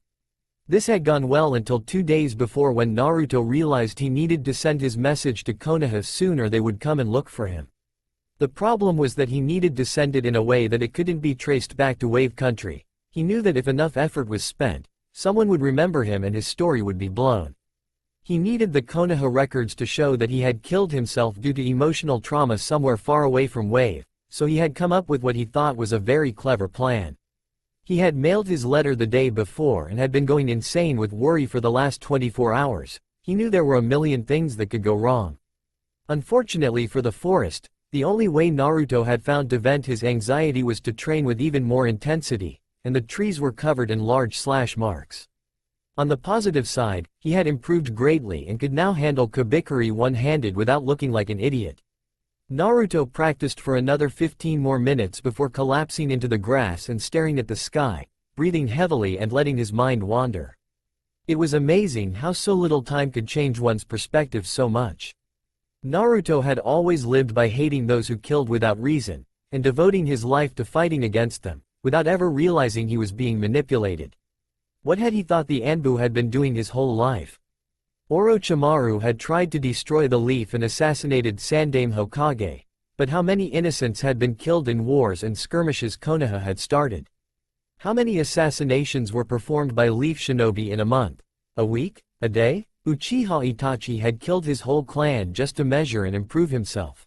This had gone well until 2 days before, when Naruto realized he needed to send his message to Konoha soon or they would come and look for him. The problem was that he needed to send it in a way that it couldn't be traced back to Wave Country. He knew that if enough effort was spent, someone would remember him and his story would be blown. He needed the Konoha records to show that he had killed himself due to emotional trauma somewhere far away from Wave, so he had come up with what he thought was a very clever plan. He had mailed his letter the day before and had been going insane with worry for the last 24 hours. He knew there were a million things that could go wrong. Unfortunately for the forest, the only way Naruto had found to vent his anxiety was to train with even more intensity, and the trees were covered in large slash marks. On the positive side, he had improved greatly and could now handle Kabikari one-handed without looking like an idiot. Naruto practiced for another 15 more minutes before collapsing into the grass and staring at the sky, breathing heavily and letting his mind wander. It was amazing how so little time could change one's perspective so much. Naruto had always lived by hating those who killed without reason, and devoting his life to fighting against them, without ever realizing he was being manipulated. What had he thought the Anbu had been doing his whole life? Orochimaru had tried to destroy the leaf and assassinated Sandaime Hokage, but how many innocents had been killed in wars and skirmishes Konoha had started? How many assassinations were performed by leaf shinobi in a month? A week? A day? Uchiha Itachi had killed his whole clan just to measure and improve himself.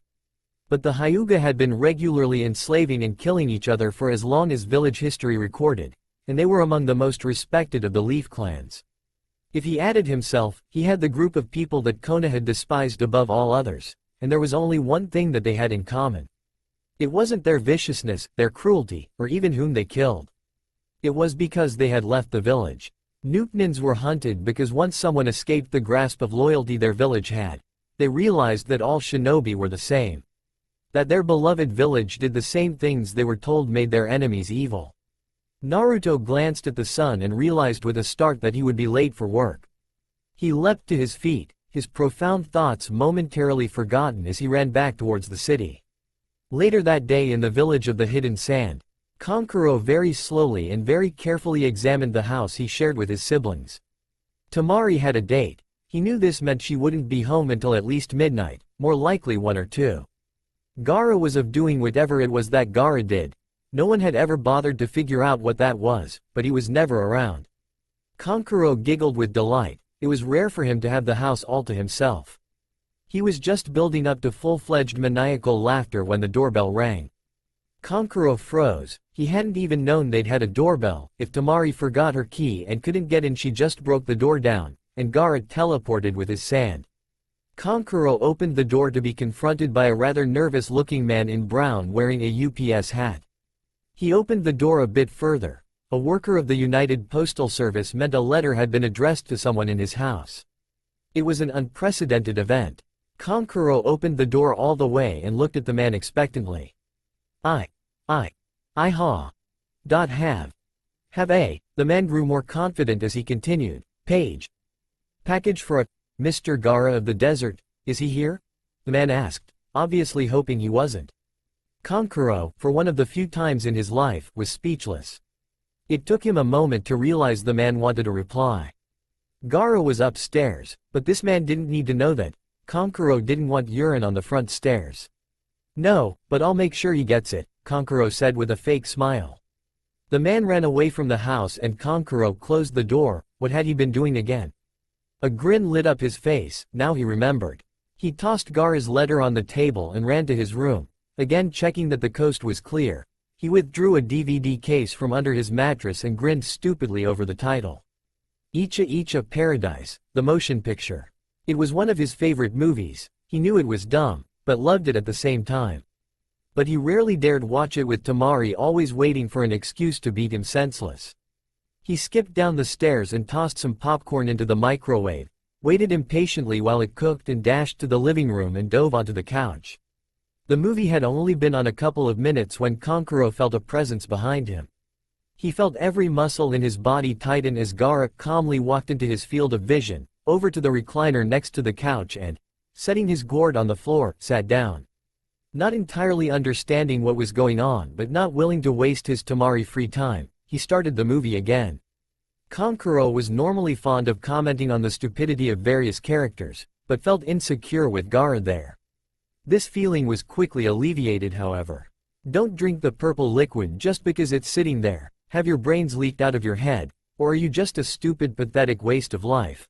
But the Hyuga had been regularly enslaving and killing each other for as long as village history recorded, and they were among the most respected of the leaf clans. If he added himself, he had the group of people that Konoha despised above all others, and there was only one thing that they had in common. It wasn't their viciousness, their cruelty, or even whom they killed. It was because they had left the village. Noopnins were hunted because once someone escaped the grasp of loyalty their village had, they realized that all shinobi were the same. That their beloved village did the same things they were told made their enemies evil. Naruto glanced at the sun and realized with a start that he would be late for work. He leapt to his feet, his profound thoughts momentarily forgotten as he ran back towards the city. Later that day in the village of the Hidden Sand, Kankuro very slowly and very carefully examined the house he shared with his siblings. Tamari had a date. He knew this meant she wouldn't be home until at least midnight, more likely 1 or 2. Gaara was of doing whatever it was that Gaara did. No one had ever bothered to figure out what that was, but he was never around. Kankuro giggled with delight. It was rare for him to have the house all to himself. He was just building up to full-fledged maniacal laughter when the doorbell rang. Kankuro froze. He hadn't even known they'd had a doorbell. If Tamari forgot her key and couldn't get in, she just broke the door down, and Gaara teleported with his sand. Kankuro opened the door to be confronted by a rather nervous-looking man in brown wearing a UPS hat. He opened the door a bit further. A worker of the United Postal Service meant a letter had been addressed to someone in his house. It was an unprecedented event. Kankuro opened the door all the way and looked at the man expectantly. I have a. The man grew more confident as he continued. Package for a Mr. Gaara of the desert, is he here? The man asked, obviously hoping he wasn't. Kankuro, for one of the few times in his life, was speechless. It took him a moment to realize the man wanted a reply. Gaara was upstairs, but this man didn't need to know that. Kankuro didn't want urine on the front stairs. No, but I'll make sure he gets it, Kankuro said with a fake smile. The man ran away from the house and Kankuro closed the door. What had he been doing again? A grin lit up his face. Now he remembered. He tossed Gaara's letter on the table and ran to his room. Again checking that the coast was clear, he withdrew a DVD case from under his mattress and grinned stupidly over the title. Icha Icha Paradise, the motion picture. It was one of his favorite movies. He knew it was dumb, but loved it at the same time. But he rarely dared watch it with Tamari always waiting for an excuse to beat him senseless. He skipped down the stairs and tossed some popcorn into the microwave, waited impatiently while it cooked and dashed to the living room and dove onto the couch. The movie had only been on a couple of minutes when Kankuro felt a presence behind him. He felt every muscle in his body tighten as Gaara calmly walked into his field of vision, over to the recliner next to the couch and, setting his gourd on the floor, sat down. Not entirely understanding what was going on but not willing to waste his Tamari free time, he started the movie again. Kankuro was normally fond of commenting on the stupidity of various characters, but felt insecure with Gaara there. This feeling was quickly alleviated, however. Don't drink the purple liquid just because it's sitting there. Have your brains leaked out of your head, or are you just a stupid, pathetic waste of life?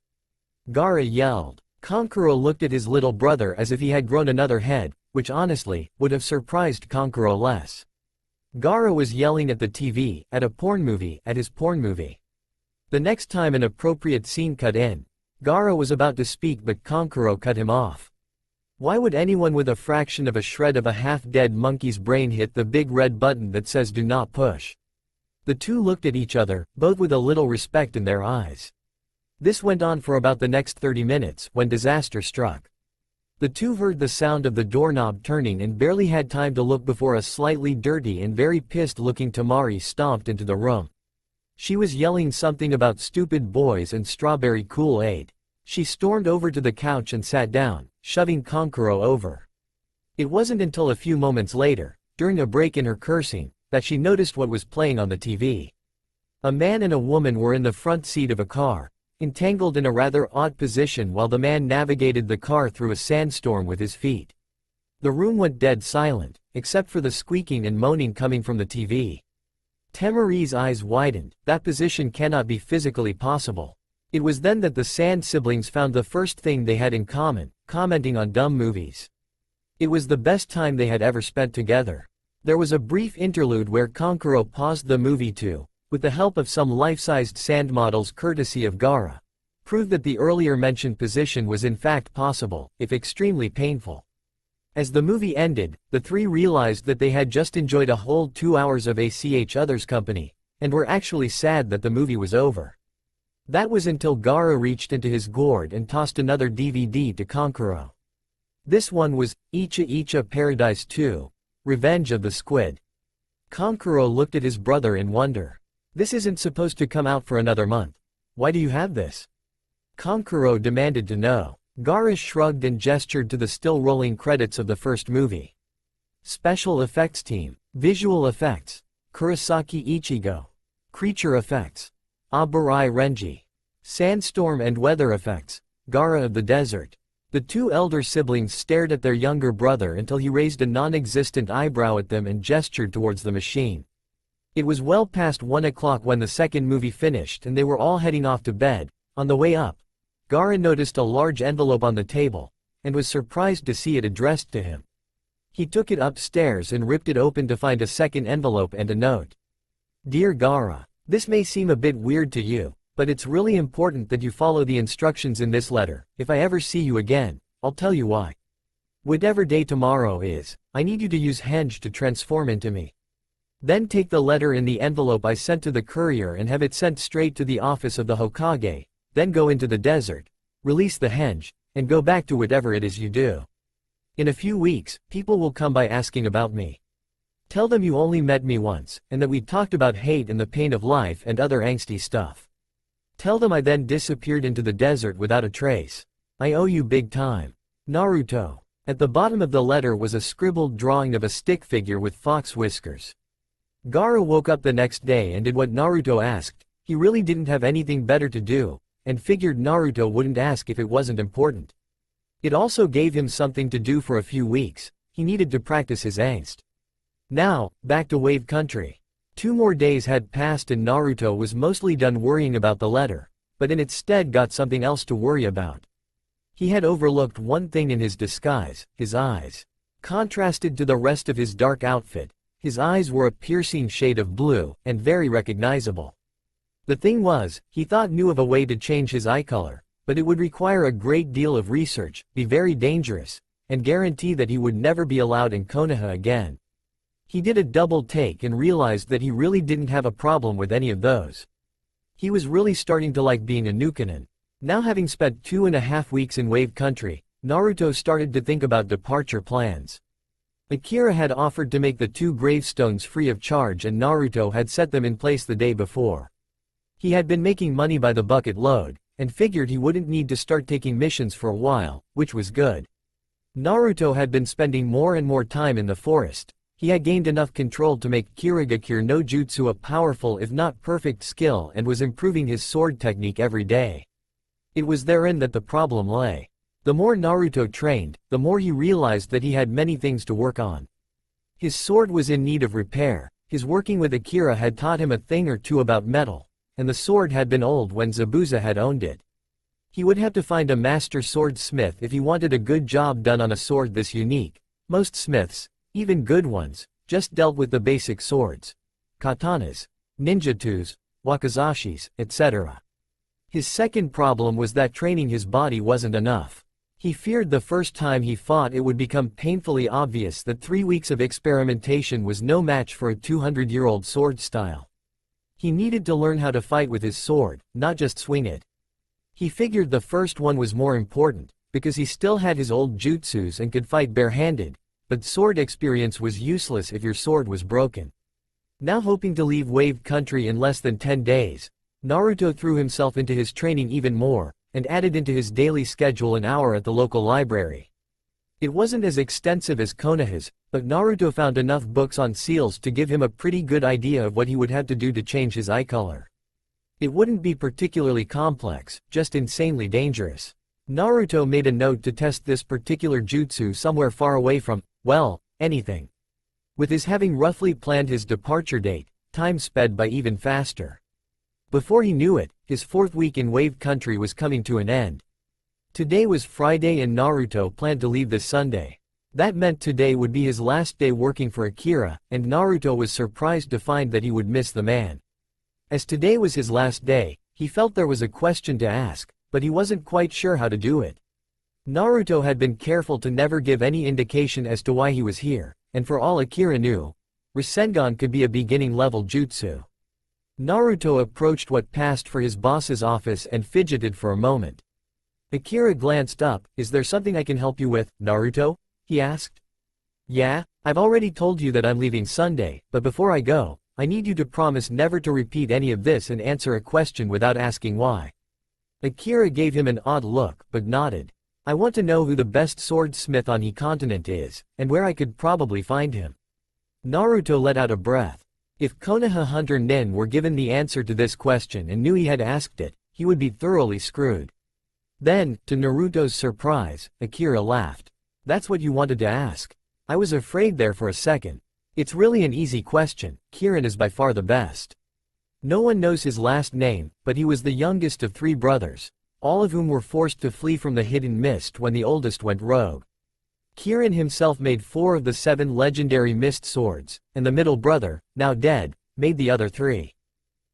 Gaara yelled. Kankuro looked at his little brother as if he had grown another head, which honestly, would have surprised Kankuro less. Gaara was yelling at the TV, at a porn movie, at his porn movie. The next time an appropriate scene cut in, Gaara was about to speak but Kankuro cut him off. Why would anyone with a fraction of a shred of a half-dead monkey's brain hit the big red button that says do not push? The two looked at each other, both with a little respect in their eyes. This went on for about the next 30 minutes, when disaster struck. The two heard the sound of the doorknob turning and barely had time to look before a slightly dirty and very pissed-looking Tamari stomped into the room. She was yelling something about stupid boys and strawberry Kool-Aid. She stormed over to the couch and sat down, shoving Kankuro over. It wasn't until a few moments later, during a break in her cursing, that she noticed what was playing on the TV. A man and a woman were in the front seat of a car, entangled in a rather odd position while the man navigated the car through a sandstorm with his feet. The room went dead silent, except for the squeaking and moaning coming from the TV. Tamari's eyes widened. That position cannot be physically possible. It was then that the Sand siblings found the first thing they had in common, commenting on dumb movies. It was the best time they had ever spent together. There was a brief interlude where Kankuro paused the movie to, with the help of some life-sized sand models courtesy of Gaara, prove that the earlier mentioned position was in fact possible, if extremely painful. As the movie ended, the three realized that they had just enjoyed a whole 2 hours of each other's company, and were actually sad that the movie was over. That was until Gaara reached into his gourd and tossed another DVD to Kankuro. This one was, Icha Icha Paradise 2, Revenge of the Squid. Kankuro looked at his brother in wonder. This isn't supposed to come out for another month. Why do you have this? Kankuro demanded to know. Gaara shrugged and gestured to the still rolling credits of the first movie. Special Effects Team. Visual Effects. Kurosaki Ichigo. Creature Effects. Aburai Renji. Sandstorm and Weather Effects. Gaara of the Desert. The two elder siblings stared at their younger brother until he raised a non-existent eyebrow at them and gestured towards the machine. It was well past 1 o'clock when the second movie finished and they were all heading off to bed. On the way up, Gaara noticed a large envelope on the table, and was surprised to see it addressed to him. He took it upstairs and ripped it open to find a second envelope and a note. Dear Gaara, this may seem a bit weird to you, but it's really important that you follow the instructions in this letter. If I ever see you again, I'll tell you why. Whatever day tomorrow is, I need you to use henge to transform into me. Then take the letter in the envelope I sent to the courier and have it sent straight to the office of the Hokage. Then go into the desert, release the henge, and go back to whatever it is you do. In a few weeks, people will come by asking about me. Tell them you only met me once, and that we talked about hate and the pain of life and other angsty stuff. Tell them I then disappeared into the desert without a trace. I owe you big time. Naruto. At the bottom of the letter was a scribbled drawing of a stick figure with fox whiskers. Gaara woke up the next day and did what Naruto asked. He really didn't have anything better to do, and figured Naruto wouldn't ask if it wasn't important. It also gave him something to do for a few weeks. He needed to practice his angst. Now, back to Wave Country. 2 more days had passed and Naruto was mostly done worrying about the letter, but in its stead got something else to worry about. He had overlooked one thing in his disguise: his eyes. Contrasted to the rest of his dark outfit, his eyes were a piercing shade of blue, and very recognizable. The thing was, he knew of a way to change his eye color, but it would require a great deal of research, be very dangerous, and guarantee that he would never be allowed in Konoha again. He did a double take and realized that he really didn't have a problem with any of those. He was really starting to like being a Nukenin. Now having spent 2.5 weeks in Wave Country, Naruto started to think about departure plans. Akira had offered to make the 2 gravestones free of charge and Naruto had set them in place the day before. He had been making money by the bucket load, and figured he wouldn't need to start taking missions for a while, which was good. Naruto had been spending more and more time in the forest. He had gained enough control to make Kirigakure no Jutsu a powerful if not perfect skill and was improving his sword technique every day. It was therein that the problem lay. The more Naruto trained, the more he realized that he had many things to work on. His sword was in need of repair, his working with Akira had taught him a thing or two about metal, and the sword had been old when Zabuza had owned it. He would have to find a master swordsmith if he wanted a good job done on a sword this unique. Most smiths, even good ones, just dealt with the basic swords. Katanas, ninjatus, wakizashis, etc. His second problem was that training his body wasn't enough. He feared the first time he fought it would become painfully obvious that 3 weeks of experimentation was no match for a 200-year-old sword style. He needed to learn how to fight with his sword, not just swing it. He figured the first one was more important, because he still had his old jutsus and could fight barehanded, but sword experience was useless if your sword was broken. Now hoping to leave Wave Country in less than 10 days, Naruto threw himself into his training even more, and added into his daily schedule an hour at the local library. It wasn't as extensive as Konoha's, but Naruto found enough books on seals to give him a pretty good idea of what he would have to do to change his eye color. It wouldn't be particularly complex, just insanely dangerous. Naruto made a note to test this particular jutsu somewhere far away from, well, anything. With his having roughly planned his departure date, time sped by even faster. Before he knew it, his 4th week in Wave Country was coming to an end. Today was Friday and Naruto planned to leave this Sunday. That meant today would be his last day working for Akira, and Naruto was surprised to find that he would miss the man. As today was his last day, he felt there was a question to ask, but he wasn't quite sure how to do it. Naruto had been careful to never give any indication as to why he was here, and for all Akira knew, Rasengan could be a beginning-level jutsu. Naruto approached what passed for his boss's office and fidgeted for a moment. Akira glanced up. "Is there something I can help you with, Naruto?" he asked. "Yeah, I've already told you that I'm leaving Sunday, but before I go, I need you to promise never to repeat any of this and answer a question without asking why." Akira gave him an odd look, but nodded. "I want to know who the best swordsmith on the continent is, and where I could probably find him." Naruto let out a breath. If Konoha Hunter Nin were given the answer to this question and knew he had asked it, he would be thoroughly screwed. Then, to Naruto's surprise, Akira laughed. "That's what you wanted to ask. I was afraid there for a second. It's really an easy question. Kirin is by far the best. No one knows his last name, but he was the youngest of 3 brothers, all of whom were forced to flee from the hidden mist when the oldest went rogue. Kirin himself made 4 of the 7 legendary mist swords, and the middle brother, now dead, made the other 3.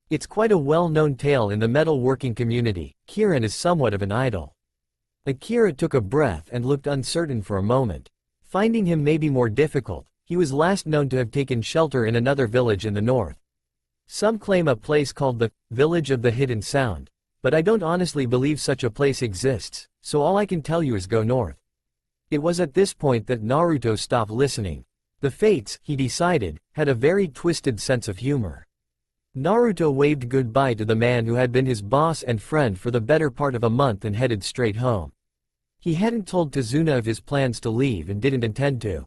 It's quite a well-known tale in the metalworking community. Kirin is somewhat of an idol." Akira took a breath and looked uncertain for a moment. Finding him may be more difficult. He was last known to have taken shelter in another village in the north. Some claim a place called the Village of the Hidden Sound, but I don't honestly believe such a place exists, so all I can tell you is go north. It was at this point that Naruto stopped listening. The fates, he decided, had a very twisted sense of humor. Naruto waved goodbye to the man who had been his boss and friend for the better part of a month and headed straight home. He hadn't told Tazuna of his plans to leave and didn't intend to.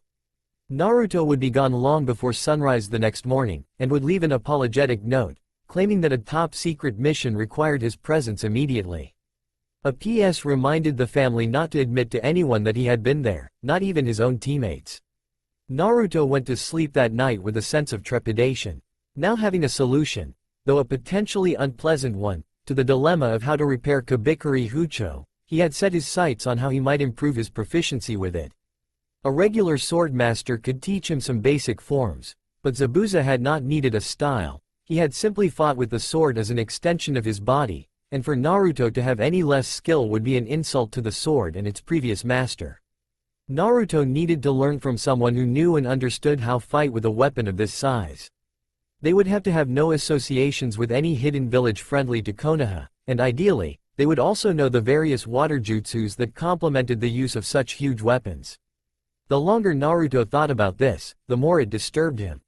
Naruto would be gone long before sunrise the next morning, and would leave an apologetic note, claiming that a top-secret mission required his presence immediately. A PS reminded the family not to admit to anyone that he had been there, not even his own teammates. Naruto went to sleep that night with a sense of trepidation. Now having a solution, though a potentially unpleasant one, to the dilemma of how to repair Kabikuri Hucho, he had set his sights on how he might improve his proficiency with it. A regular swordmaster could teach him some basic forms, but Zabuza had not needed a style. He had simply fought with the sword as an extension of his body, and for Naruto to have any less skill would be an insult to the sword and its previous master. Naruto needed to learn from someone who knew and understood how to fight with a weapon of this size. They would have to have no associations with any hidden village friendly to Konoha, and ideally, they would also know the various water jutsus that complemented the use of such huge weapons. The longer Naruto thought about this, the more it disturbed him.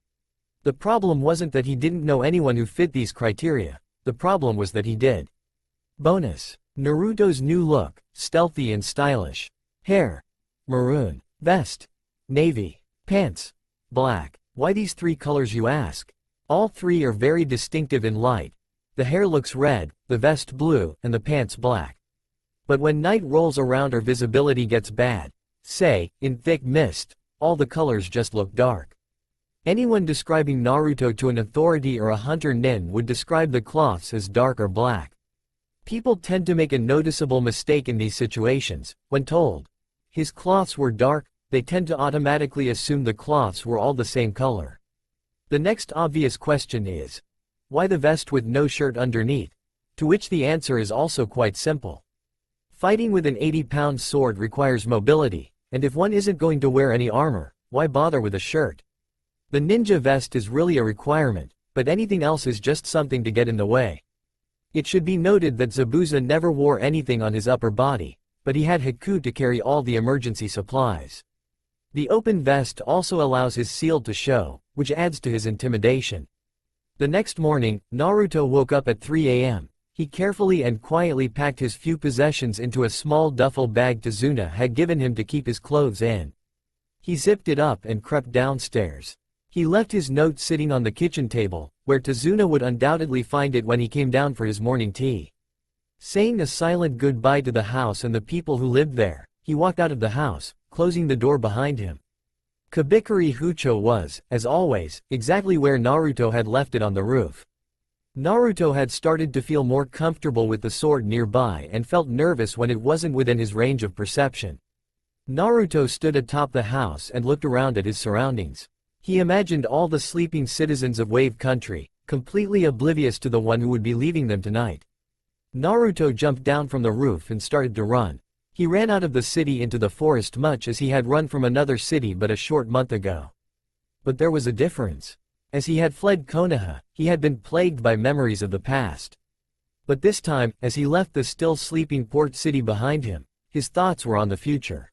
The problem wasn't that he didn't know anyone who fit these criteria, the problem was that he did. Bonus: Naruto's new look, stealthy and stylish. Hair: maroon. Vest: navy. Pants: black. Why these three colors, you ask? All three are very distinctive in light. The hair looks red, the vest blue, and the pants black. But when night rolls around or visibility gets bad, say, in thick mist, all the colors just look dark. Anyone describing Naruto to an authority or a hunter nin would describe the cloths as dark or black. People tend to make a noticeable mistake in these situations. When told his cloths were dark, they tend to automatically assume the cloths were all the same color. The next obvious question is, why the vest with no shirt underneath? To which the answer is also quite simple. Fighting with an 80-pound sword requires mobility, and if one isn't going to wear any armor, why bother with a shirt? The ninja vest is really a requirement, but anything else is just something to get in the way. It should be noted that Zabuza never wore anything on his upper body, but he had Haku to carry all the emergency supplies. The open vest also allows his seal to show, which adds to his intimidation. The next morning, Naruto woke up at 3 a.m. He carefully and quietly packed his few possessions into a small duffel bag Tazuna had given him to keep his clothes in. He zipped it up and crept downstairs. He left his note sitting on the kitchen table, where Tazuna would undoubtedly find it when he came down for his morning tea. Saying a silent goodbye to the house and the people who lived there, he walked out of the house, closing the door behind him. Kabikari Hucho was, as always, exactly where Naruto had left it, on the roof. Naruto had started to feel more comfortable with the sword nearby and felt nervous when it wasn't within his range of perception. Naruto stood atop the house and looked around at his surroundings. He imagined all the sleeping citizens of Wave Country, completely oblivious to the one who would be leaving them tonight. Naruto jumped down from the roof and started to run. He ran out of the city into the forest much as he had run from another city but a short month ago. But there was a difference. As he had fled Konoha, he had been plagued by memories of the past. But this time, as he left the still sleeping port city behind him, his thoughts were on the future.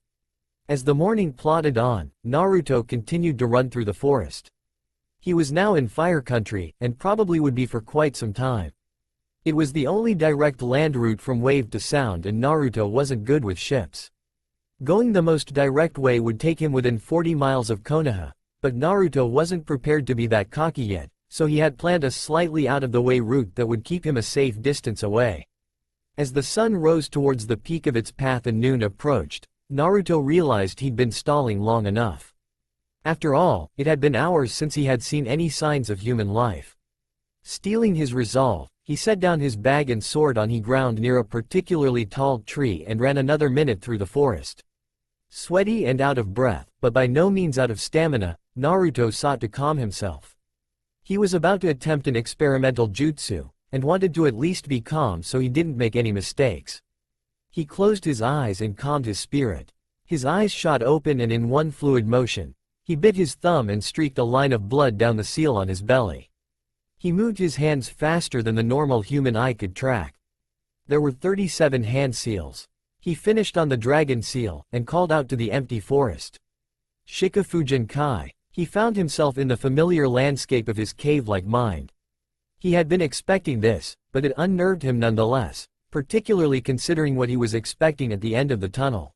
As the morning plodded on, Naruto continued to run through the forest. He was now in Fire Country, and probably would be for quite some time. It was the only direct land route from Wave to Sound, and Naruto wasn't good with ships. Going the most direct way would take him within 40 miles of Konoha, but Naruto wasn't prepared to be that cocky yet, so he had planned a slightly out-of-the-way route that would keep him a safe distance away. As the sun rose towards the peak of its path and noon approached, Naruto realized he'd been stalling long enough. After all, it had been hours since he had seen any signs of human life. Steeling his resolve, he set down his bag and sword on the ground near a particularly tall tree and ran another minute through the forest. Sweaty and out of breath, but by no means out of stamina, Naruto sought to calm himself. He was about to attempt an experimental jutsu, and wanted to at least be calm so he didn't make any mistakes. He closed his eyes and calmed his spirit. His eyes shot open, and in one fluid motion, he bit his thumb and streaked a line of blood down the seal on his belly. He moved his hands faster than the normal human eye could track. There were 37 hand seals. He finished on the dragon seal, and called out to the empty forest. Shikafujin Kai. He found himself in the familiar landscape of his cave-like mind. He had been expecting this, but it unnerved him nonetheless, particularly considering what he was expecting at the end of the tunnel.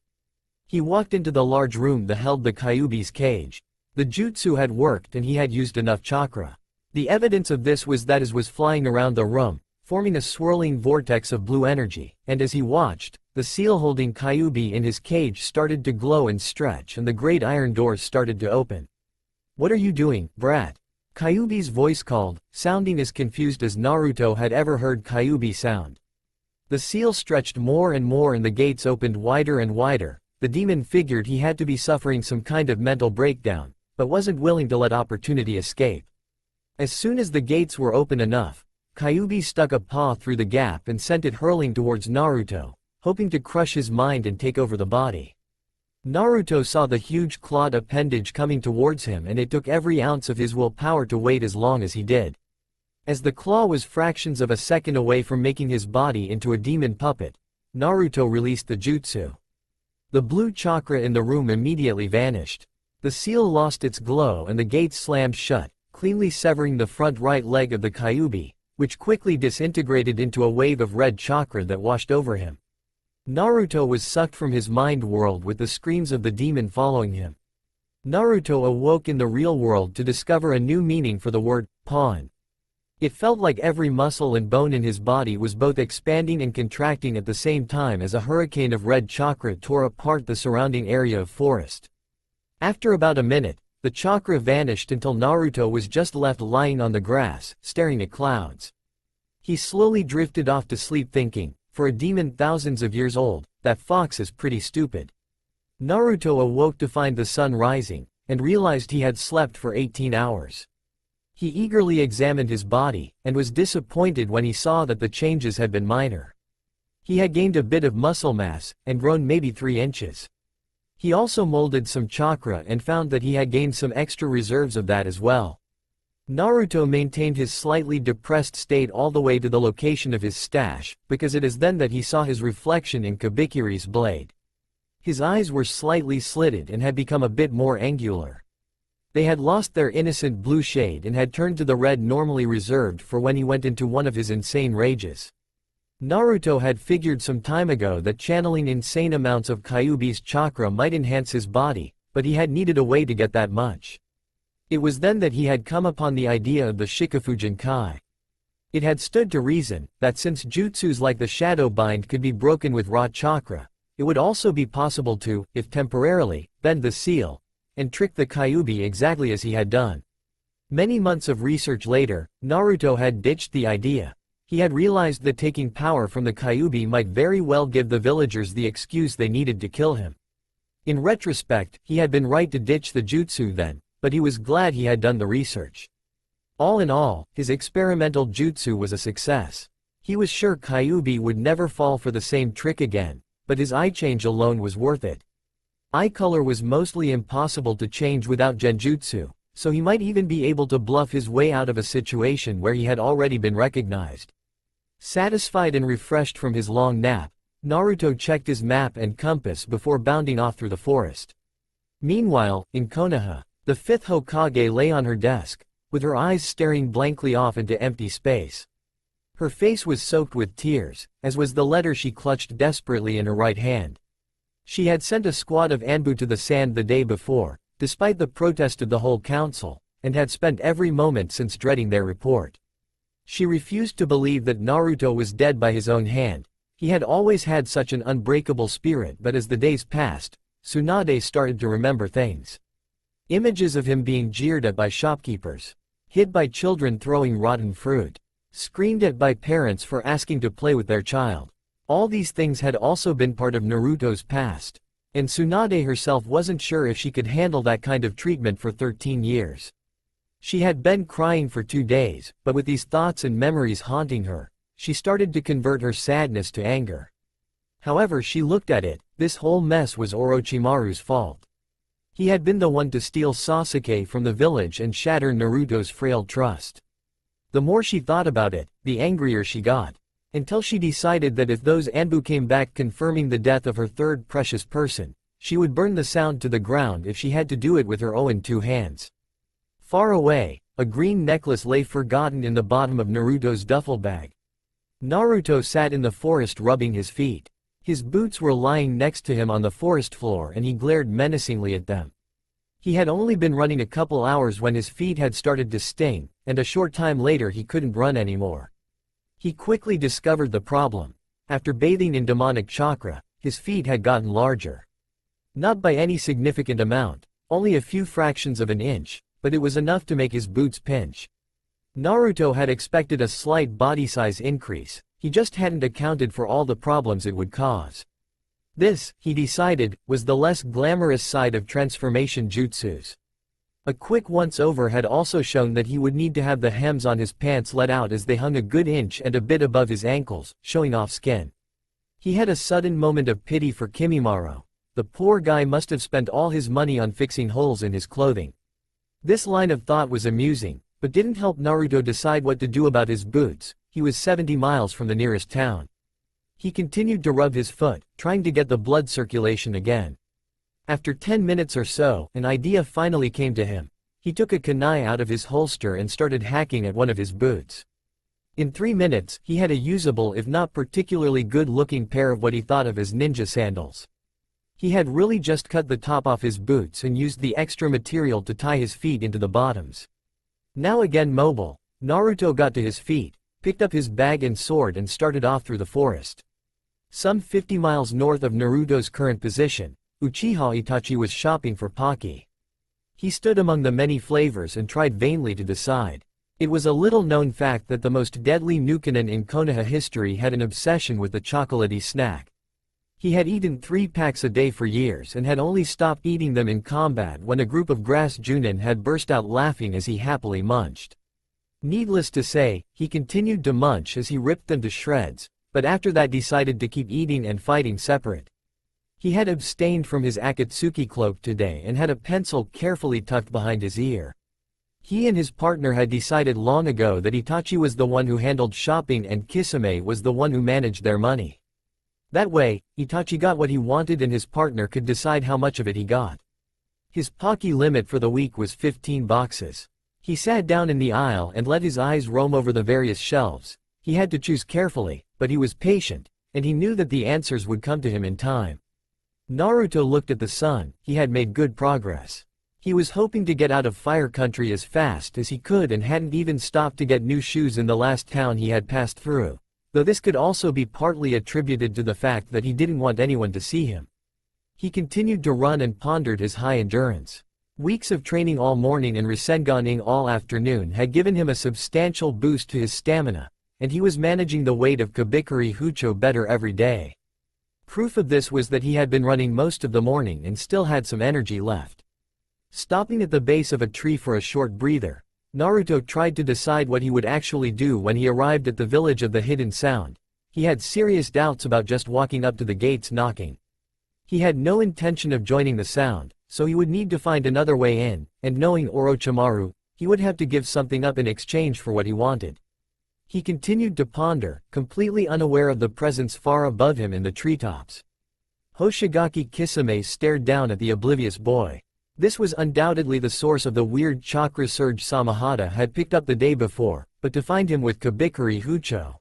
He walked into the large room that held the Kyuubi's cage. The jutsu had worked and he had used enough chakra. The evidence of this was that it was flying around the room, forming a swirling vortex of blue energy, and as he watched, the seal holding Kyuubi in his cage started to glow and stretch, and the great iron doors started to open. "What are you doing, brat?" Kyuubi's voice called, sounding as confused as Naruto had ever heard Kyuubi sound. The seal stretched more and more and the gates opened wider and wider. The demon figured he had to be suffering some kind of mental breakdown, but wasn't willing to let opportunity escape. As soon as the gates were open enough, Kyuubi stuck a paw through the gap and sent it hurling towards Naruto, hoping to crush his mind and take over the body. Naruto saw the huge clawed appendage coming towards him, and it took every ounce of his willpower to wait as long as he did. As the claw was fractions of a second away from making his body into a demon puppet, Naruto released the jutsu. The blue chakra in the room immediately vanished. The seal lost its glow and the gates slammed shut, cleanly severing the front right leg of the Kyuubi, which quickly disintegrated into a wave of red chakra that washed over him. Naruto was sucked from his mind world with the screams of the demon following him. Naruto awoke in the real world to discover a new meaning for the word, pawn. It felt like every muscle and bone in his body was both expanding and contracting at the same time as a hurricane of red chakra tore apart the surrounding area of forest. After about a minute, the chakra vanished until Naruto was just left lying on the grass, staring at clouds. He slowly drifted off to sleep thinking, for a demon thousands of years old, that fox is pretty stupid. Naruto awoke to find the sun rising, and realized he had slept for 18 hours. He eagerly examined his body, and was disappointed when he saw that the changes had been minor. He had gained a bit of muscle mass, and grown maybe 3 inches. He also molded some chakra and found that he had gained some extra reserves of that as well. Naruto maintained his slightly depressed state all the way to the location of his stash, because it is then that he saw his reflection in Kabikiri's blade. His eyes were slightly slitted and had become a bit more angular. They had lost their innocent blue shade and had turned to the red normally reserved for when he went into one of his insane rages. Naruto had figured some time ago that channeling insane amounts of Kyuubi's chakra might enhance his body, but he had needed a way to get that much. It was then that he had come upon the idea of the Shikafujin Kai. It had stood to reason that since jutsus like the Shadow Bind could be broken with raw chakra, it would also be possible to, if temporarily, bend the seal, and trick the Kyuubi exactly as he had done. Many months of research later, Naruto had ditched the idea. He had realized that taking power from the Kyuubi might very well give the villagers the excuse they needed to kill him. In retrospect, he had been right to ditch the jutsu then, but he was glad he had done the research. All in all, his experimental jutsu was a success. He was sure Kyuubi would never fall for the same trick again, but his eye change alone was worth it. Eye color was mostly impossible to change without genjutsu, so he might even be able to bluff his way out of a situation where he had already been recognized. Satisfied and refreshed from his long nap, Naruto checked his map and compass before bounding off through the forest. Meanwhile, in Konoha, the 5th Hokage lay on her desk, with her eyes staring blankly off into empty space. Her face was soaked with tears, as was the letter she clutched desperately in her right hand. She had sent a squad of Anbu to the sand the day before, despite the protest of the whole council, and had spent every moment since dreading their report. She refused to believe that Naruto was dead by his own hand. He had always had such an unbreakable spirit, but as the days passed, Tsunade started to remember things. Images of him being jeered at by shopkeepers, hit by children throwing rotten fruit, screamed at by parents for asking to play with their child. All these things had also been part of Naruto's past, and Tsunade herself wasn't sure if she could handle that kind of treatment for 13 years. She had been crying for 2 days, but with these thoughts and memories haunting her, she started to convert her sadness to anger. However she looked at it, this whole mess was Orochimaru's fault. He had been the one to steal Sasuke from the village and shatter Naruto's frail trust. The more she thought about it, the angrier she got, until she decided that if those Anbu came back confirming the death of her third precious person, she would burn the sound to the ground if she had to do it with her own 2 hands. Far away, a green necklace lay forgotten in the bottom of Naruto's duffel bag. Naruto sat in the forest rubbing his feet. His boots were lying next to him on the forest floor and he glared menacingly at them. He had only been running a couple hours when his feet had started to sting, and a short time later he couldn't run anymore. He quickly discovered the problem. After bathing in demonic chakra, his feet had gotten larger. Not by any significant amount, only a few fractions of an inch, but it was enough to make his boots pinch. Naruto had expected a slight body size increase, he just hadn't accounted for all the problems it would cause. This, he decided, was the less glamorous side of transformation jutsus. A quick once-over had also shown that he would need to have the hems on his pants let out as they hung a good inch and a bit above his ankles, showing off skin. He had a sudden moment of pity for Kimimaro. The poor guy must have spent all his money on fixing holes in his clothing. This line of thought was amusing, but didn't help Naruto decide what to do about his boots. He was 70 miles from the nearest town. He continued to rub his foot, trying to get the blood circulation again. After 10 minutes or so, an idea finally came to him. He took a kunai out of his holster and started hacking at one of his boots. In 3 minutes, he had a usable if not particularly good-looking pair of what he thought of as ninja sandals. He had really just cut the top off his boots and used the extra material to tie his feet into the bottoms. Now again mobile, Naruto got to his feet, picked up his bag and sword and started off through the forest. Some 50 miles north of Naruto's current position, Uchiha Itachi was shopping for Pocky. He stood among the many flavors and tried vainly to decide. It was a little-known fact that the most deadly Nukenin in Konoha history had an obsession with the chocolatey snack. He had eaten 3 packs a day for years and had only stopped eating them in combat when a group of grass Junin had burst out laughing as he happily munched. Needless to say, he continued to munch as he ripped them to shreds, but after that decided to keep eating and fighting separate. He had abstained from his Akatsuki cloak today and had a pencil carefully tucked behind his ear. He and his partner had decided long ago that Itachi was the one who handled shopping and Kisame was the one who managed their money. That way, Itachi got what he wanted and his partner could decide how much of it he got. His Pocky limit for the week was 15 boxes. He sat down in the aisle and let his eyes roam over the various shelves. He had to choose carefully, but he was patient, and he knew that the answers would come to him in time. Naruto looked at the sun. He had made good progress. He was hoping to get out of Fire Country as fast as he could and hadn't even stopped to get new shoes in the last town he had passed through, though this could also be partly attributed to the fact that he didn't want anyone to see him. He continued to run and pondered his high endurance. Weeks of training all morning and Rasenganing all afternoon had given him a substantial boost to his stamina, and he was managing the weight of Kabikari Hucho better every day. Proof of this was that he had been running most of the morning and still had some energy left. Stopping at the base of a tree for a short breather, Naruto tried to decide what he would actually do when he arrived at the village of the hidden sound. He had serious doubts about just walking up to the gates knocking. He had no intention of joining the sound, so he would need to find another way in, and knowing Orochimaru, he would have to give something up in exchange for what he wanted. He continued to ponder, completely unaware of the presence far above him in the treetops. Hoshigaki Kisame stared down at the oblivious boy. This was undoubtedly the source of the weird chakra surge Samahata had picked up the day before, but to find him with Kabikari Hucho.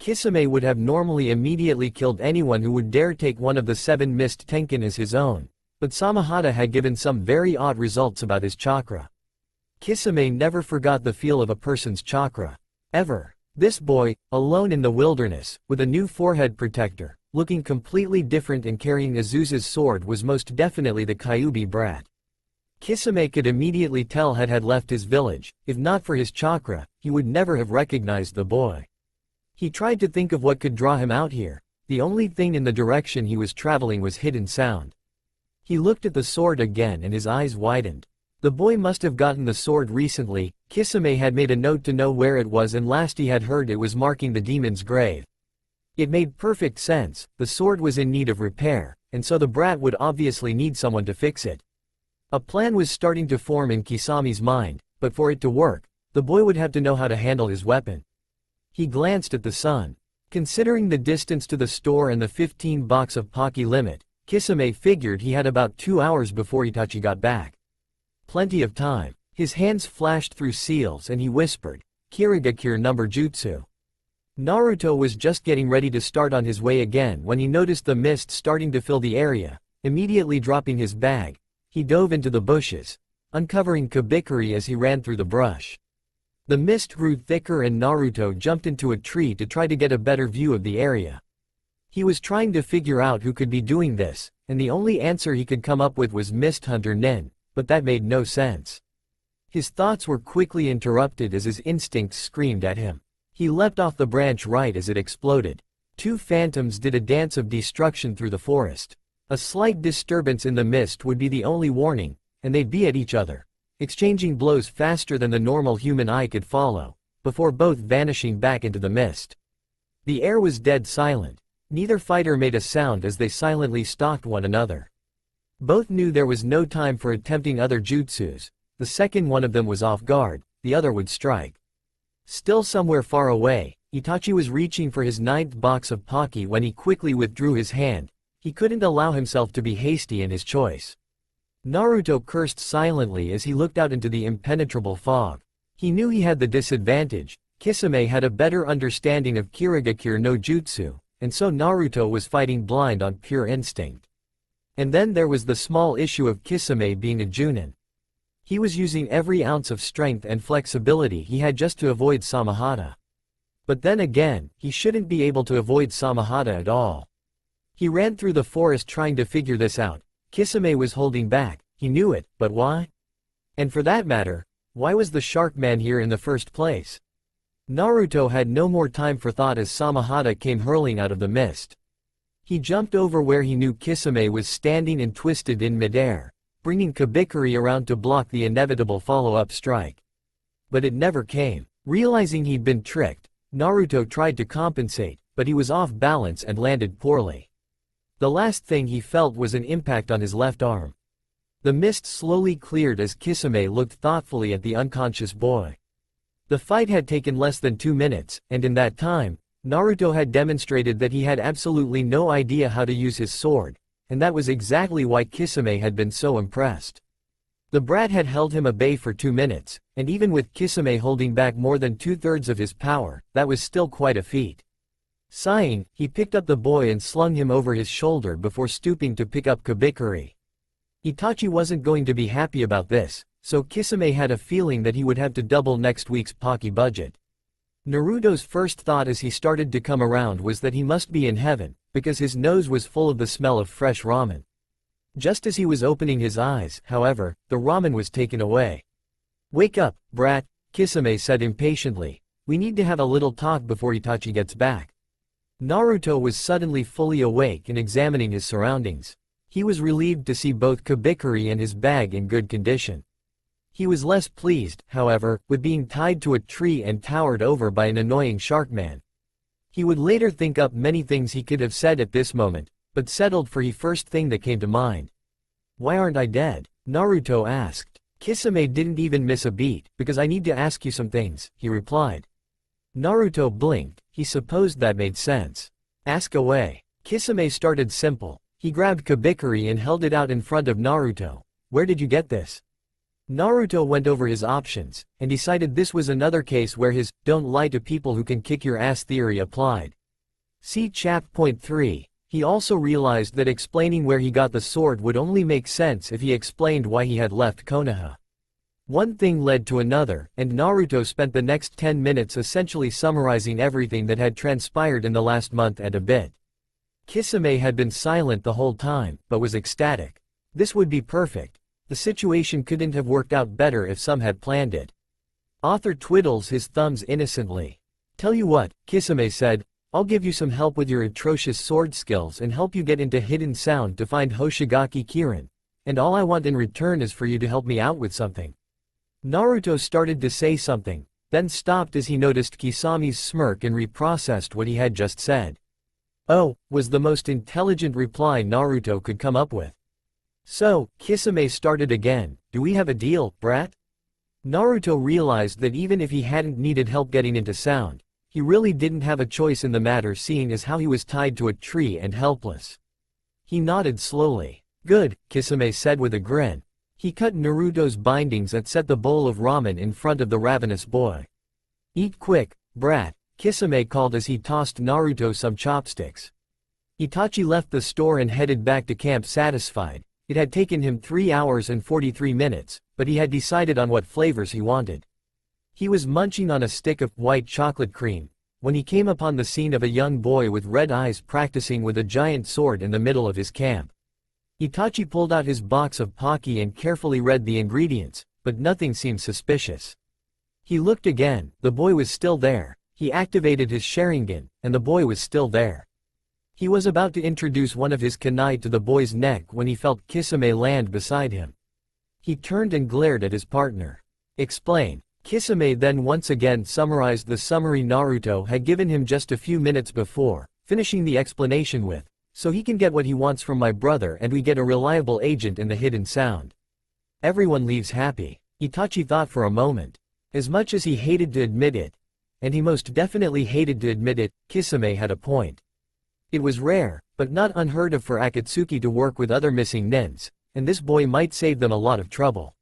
Kisame would have normally immediately killed anyone who would dare take one of the 7 mist Tenkin as his own, but Samahata had given some very odd results about his chakra. Kisame never forgot the feel of a person's chakra. Ever. This boy, alone in the wilderness, with a new forehead protector, looking completely different and carrying Azusa's sword was most definitely the Kyuubi brat. Kisame could immediately tell had left his village. If not for his chakra, he would never have recognized the boy. He tried to think of what could draw him out here. The only thing in the direction he was traveling was hidden sound. He looked at the sword again and his eyes widened. The boy must have gotten the sword recently. Kisame had made a note to know where it was and last he had heard it was marking the demon's grave. It made perfect sense. The sword was in need of repair, and so the brat would obviously need someone to fix it. A plan was starting to form in Kisami's mind, but for it to work, the boy would have to know how to handle his weapon. He glanced at the sun. Considering the distance to the store and the 15 box of Pocky limit, Kisame figured he had about 2 hours before Itachi got back. Plenty of time. His hands flashed through seals and he whispered, "Kirigakure number jutsu." Naruto was just getting ready to start on his way again when he noticed the mist starting to fill the area. Immediately dropping his bag, he dove into the bushes, uncovering Kabikari as he ran through the brush. The mist grew thicker and Naruto jumped into a tree to try to get a better view of the area. He was trying to figure out who could be doing this, and the only answer he could come up with was Mist Hunter Nen, but that made no sense. His thoughts were quickly interrupted as his instincts screamed at him. He leapt off the branch right as it exploded. 2 phantoms did a dance of destruction through the forest. A slight disturbance in the mist would be the only warning, and they'd be at each other, exchanging blows faster than the normal human eye could follow, before both vanishing back into the mist. The air was dead silent. Neither fighter made a sound as they silently stalked one another. Both knew there was no time for attempting other jutsus. The second one of them was off guard, the other would strike. Still somewhere far away, Itachi was reaching for his ninth box of Pocky when he quickly withdrew his hand. He couldn't allow himself to be hasty in his choice. Naruto cursed silently as he looked out into the impenetrable fog. He knew he had the disadvantage. Kisame had a better understanding of Kirigakure no Jutsu, and so Naruto was fighting blind on pure instinct. And then there was the small issue of Kisame being a Junin. He was using every ounce of strength and flexibility he had just to avoid Samahata. But then again, he shouldn't be able to avoid Samahata at all. He ran through the forest trying to figure this out. Kisame was holding back, he knew it, but why? And for that matter, why was the shark man here in the first place? Naruto had no more time for thought as Samahata came hurling out of the mist. He jumped over where he knew Kisame was standing and twisted in midair, bringing Kabikuri around to block the inevitable follow-up strike. But it never came. Realizing he'd been tricked, Naruto tried to compensate, but he was off balance and landed poorly. The last thing he felt was an impact on his left arm. The mist slowly cleared as Kisame looked thoughtfully at the unconscious boy. The fight had taken less than 2 minutes, and in that time, Naruto had demonstrated that he had absolutely no idea how to use his sword, and that was exactly why Kisame had been so impressed. The brat had held him at bay for 2 minutes, and even with Kisame holding back more than 2/3 of his power, that was still quite a feat. Sighing, he picked up the boy and slung him over his shoulder before stooping to pick up Kabikuri. Itachi wasn't going to be happy about this, so Kisame had a feeling that he would have to double next week's Pocky budget. Naruto's first thought as he started to come around was that he must be in heaven, because his nose was full of the smell of fresh ramen. Just as he was opening his eyes, however, the ramen was taken away. "Wake up, brat," Kisame said impatiently. "We need to have a little talk before Itachi gets back." Naruto was suddenly fully awake and examining his surroundings. He was relieved to see both Kabikuri and his bag in good condition. He was less pleased, however, with being tied to a tree and towered over by an annoying shark man. He would later think up many things he could have said at this moment, but settled for the first thing that came to mind. "Why aren't I dead?" Naruto asked. "Kisame didn't even miss a beat, because I need to ask you some things," he replied. Naruto blinked. He supposed that made sense. "Ask away." Kisame started simple. He grabbed Kabikuri and held it out in front of Naruto. "Where did you get this?" Naruto went over his options, and decided this was another case where his "don't lie to people who can kick your ass" theory applied. See Chap.3. He also realized that explaining where he got the sword would only make sense if he explained why he had left Konoha. One thing led to another, and Naruto spent the next 10 minutes essentially summarizing everything that had transpired in the last month and a bit. Kisame had been silent the whole time, but was ecstatic. This would be perfect. The situation couldn't have worked out better if some had planned it. Author twiddles his thumbs innocently. "Tell you what," Kisame said, "I'll give you some help with your atrocious sword skills and help you get into Hidden Sound to find Hoshigaki Kirin. And all I want in return is for you to help me out with something." Naruto started to say something, then stopped as he noticed Kisame's smirk and reprocessed what he had just said. "Oh," was the most intelligent reply Naruto could come up with. "So," Kisame started again, "do we have a deal, brat?" Naruto realized that even if he hadn't needed help getting into sound, he really didn't have a choice in the matter seeing as how he was tied to a tree and helpless. He nodded slowly. "Good," Kisame said with a grin. He cut Naruto's bindings and set the bowl of ramen in front of the ravenous boy. "Eat quick, brat," Kisame called as he tossed Naruto some chopsticks. Itachi left the store and headed back to camp satisfied. It had taken him 3 hours and 43 minutes, but he had decided on what flavors he wanted. He was munching on a stick of white chocolate cream, when he came upon the scene of a young boy with red eyes practicing with a giant sword in the middle of his camp. Itachi pulled out his box of Pocky and carefully read the ingredients, but nothing seemed suspicious. He looked again, the boy was still there. He activated his Sharingan, and the boy was still there. He was about to introduce one of his kunai to the boy's neck when he felt Kisame land beside him. He turned and glared at his partner. "Explain." Kisame then once again summarized the summary Naruto had given him just a few minutes before, finishing the explanation with, "So he can get what he wants from my brother and we get a reliable agent in the Hidden Sound." Everyone leaves happy. Itachi thought for a moment. As much as he hated to admit it, and he most definitely hated to admit it. Kisame had a point. It was rare, but not unheard of for Akatsuki to work with other missing nins, and this boy might save them a lot of trouble.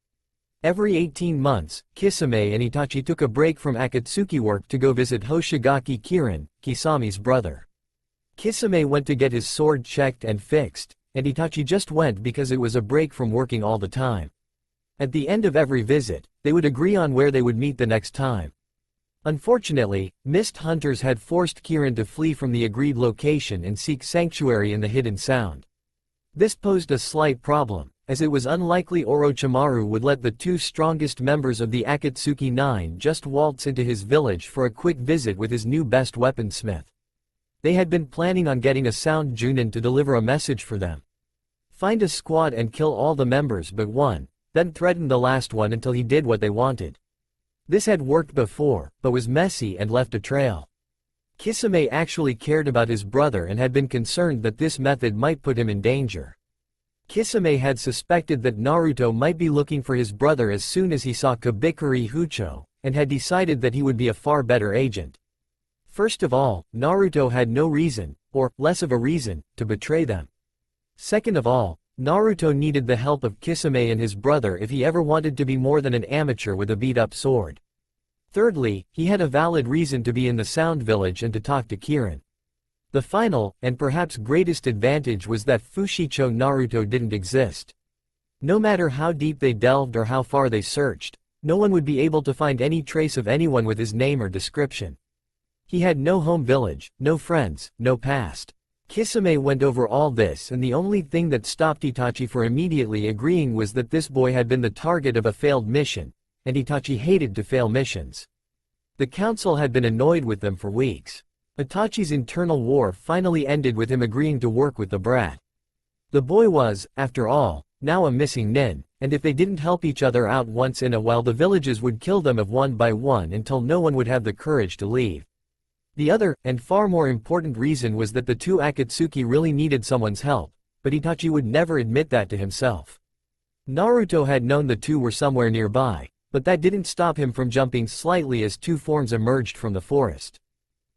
Every 18 months, Kisame and Itachi took a break from Akatsuki work to go visit Hoshigaki Kirin, Kisami's brother. Kisame went to get his sword checked and fixed, and Itachi just went because it was a break from working all the time. At the end of every visit, they would agree on where they would meet the next time. Unfortunately, mist hunters had forced Kirin to flee from the agreed location and seek sanctuary in the Hidden Sound. This posed a slight problem, as it was unlikely Orochimaru would let the two strongest members of the Akatsuki Nine just waltz into his village for a quick visit with his new best weaponsmith. They had been planning on getting a sound Junin to deliver a message for them. Find a squad and kill all the members but one, then threaten the last one until he did what they wanted. This had worked before, but was messy and left a trail. Kisame actually cared about his brother and had been concerned that this method might put him in danger. Kisame had suspected that Naruto might be looking for his brother as soon as he saw Kabikuri Hucho, and had decided that he would be a far better agent. First of all, Naruto had no reason, or less of a reason, to betray them. Second of all, Naruto needed the help of Kisame and his brother if he ever wanted to be more than an amateur with a beat-up sword. Thirdly, he had a valid reason to be in the Sound Village and to talk to Kirin. The final, and perhaps greatest advantage was that Fushicho Naruto didn't exist. No matter how deep they delved or how far they searched, no one would be able to find any trace of anyone with his name or description. He had no home village, no friends, no past. Kisame went over all this, and the only thing that stopped Itachi from immediately agreeing was that this boy had been the target of a failed mission, and Itachi hated to fail missions. The council had been annoyed with them for weeks. Itachi's internal war finally ended with him agreeing to work with the brat. The boy was, after all, now a missing nin, and if they didn't help each other out once in a while the villages would kill them of one by one until no one would have the courage to leave. The other, and far more important reason was that the two Akatsuki really needed someone's help, but Itachi would never admit that to himself. Naruto had known the two were somewhere nearby, but that didn't stop him from jumping slightly as two forms emerged from the forest.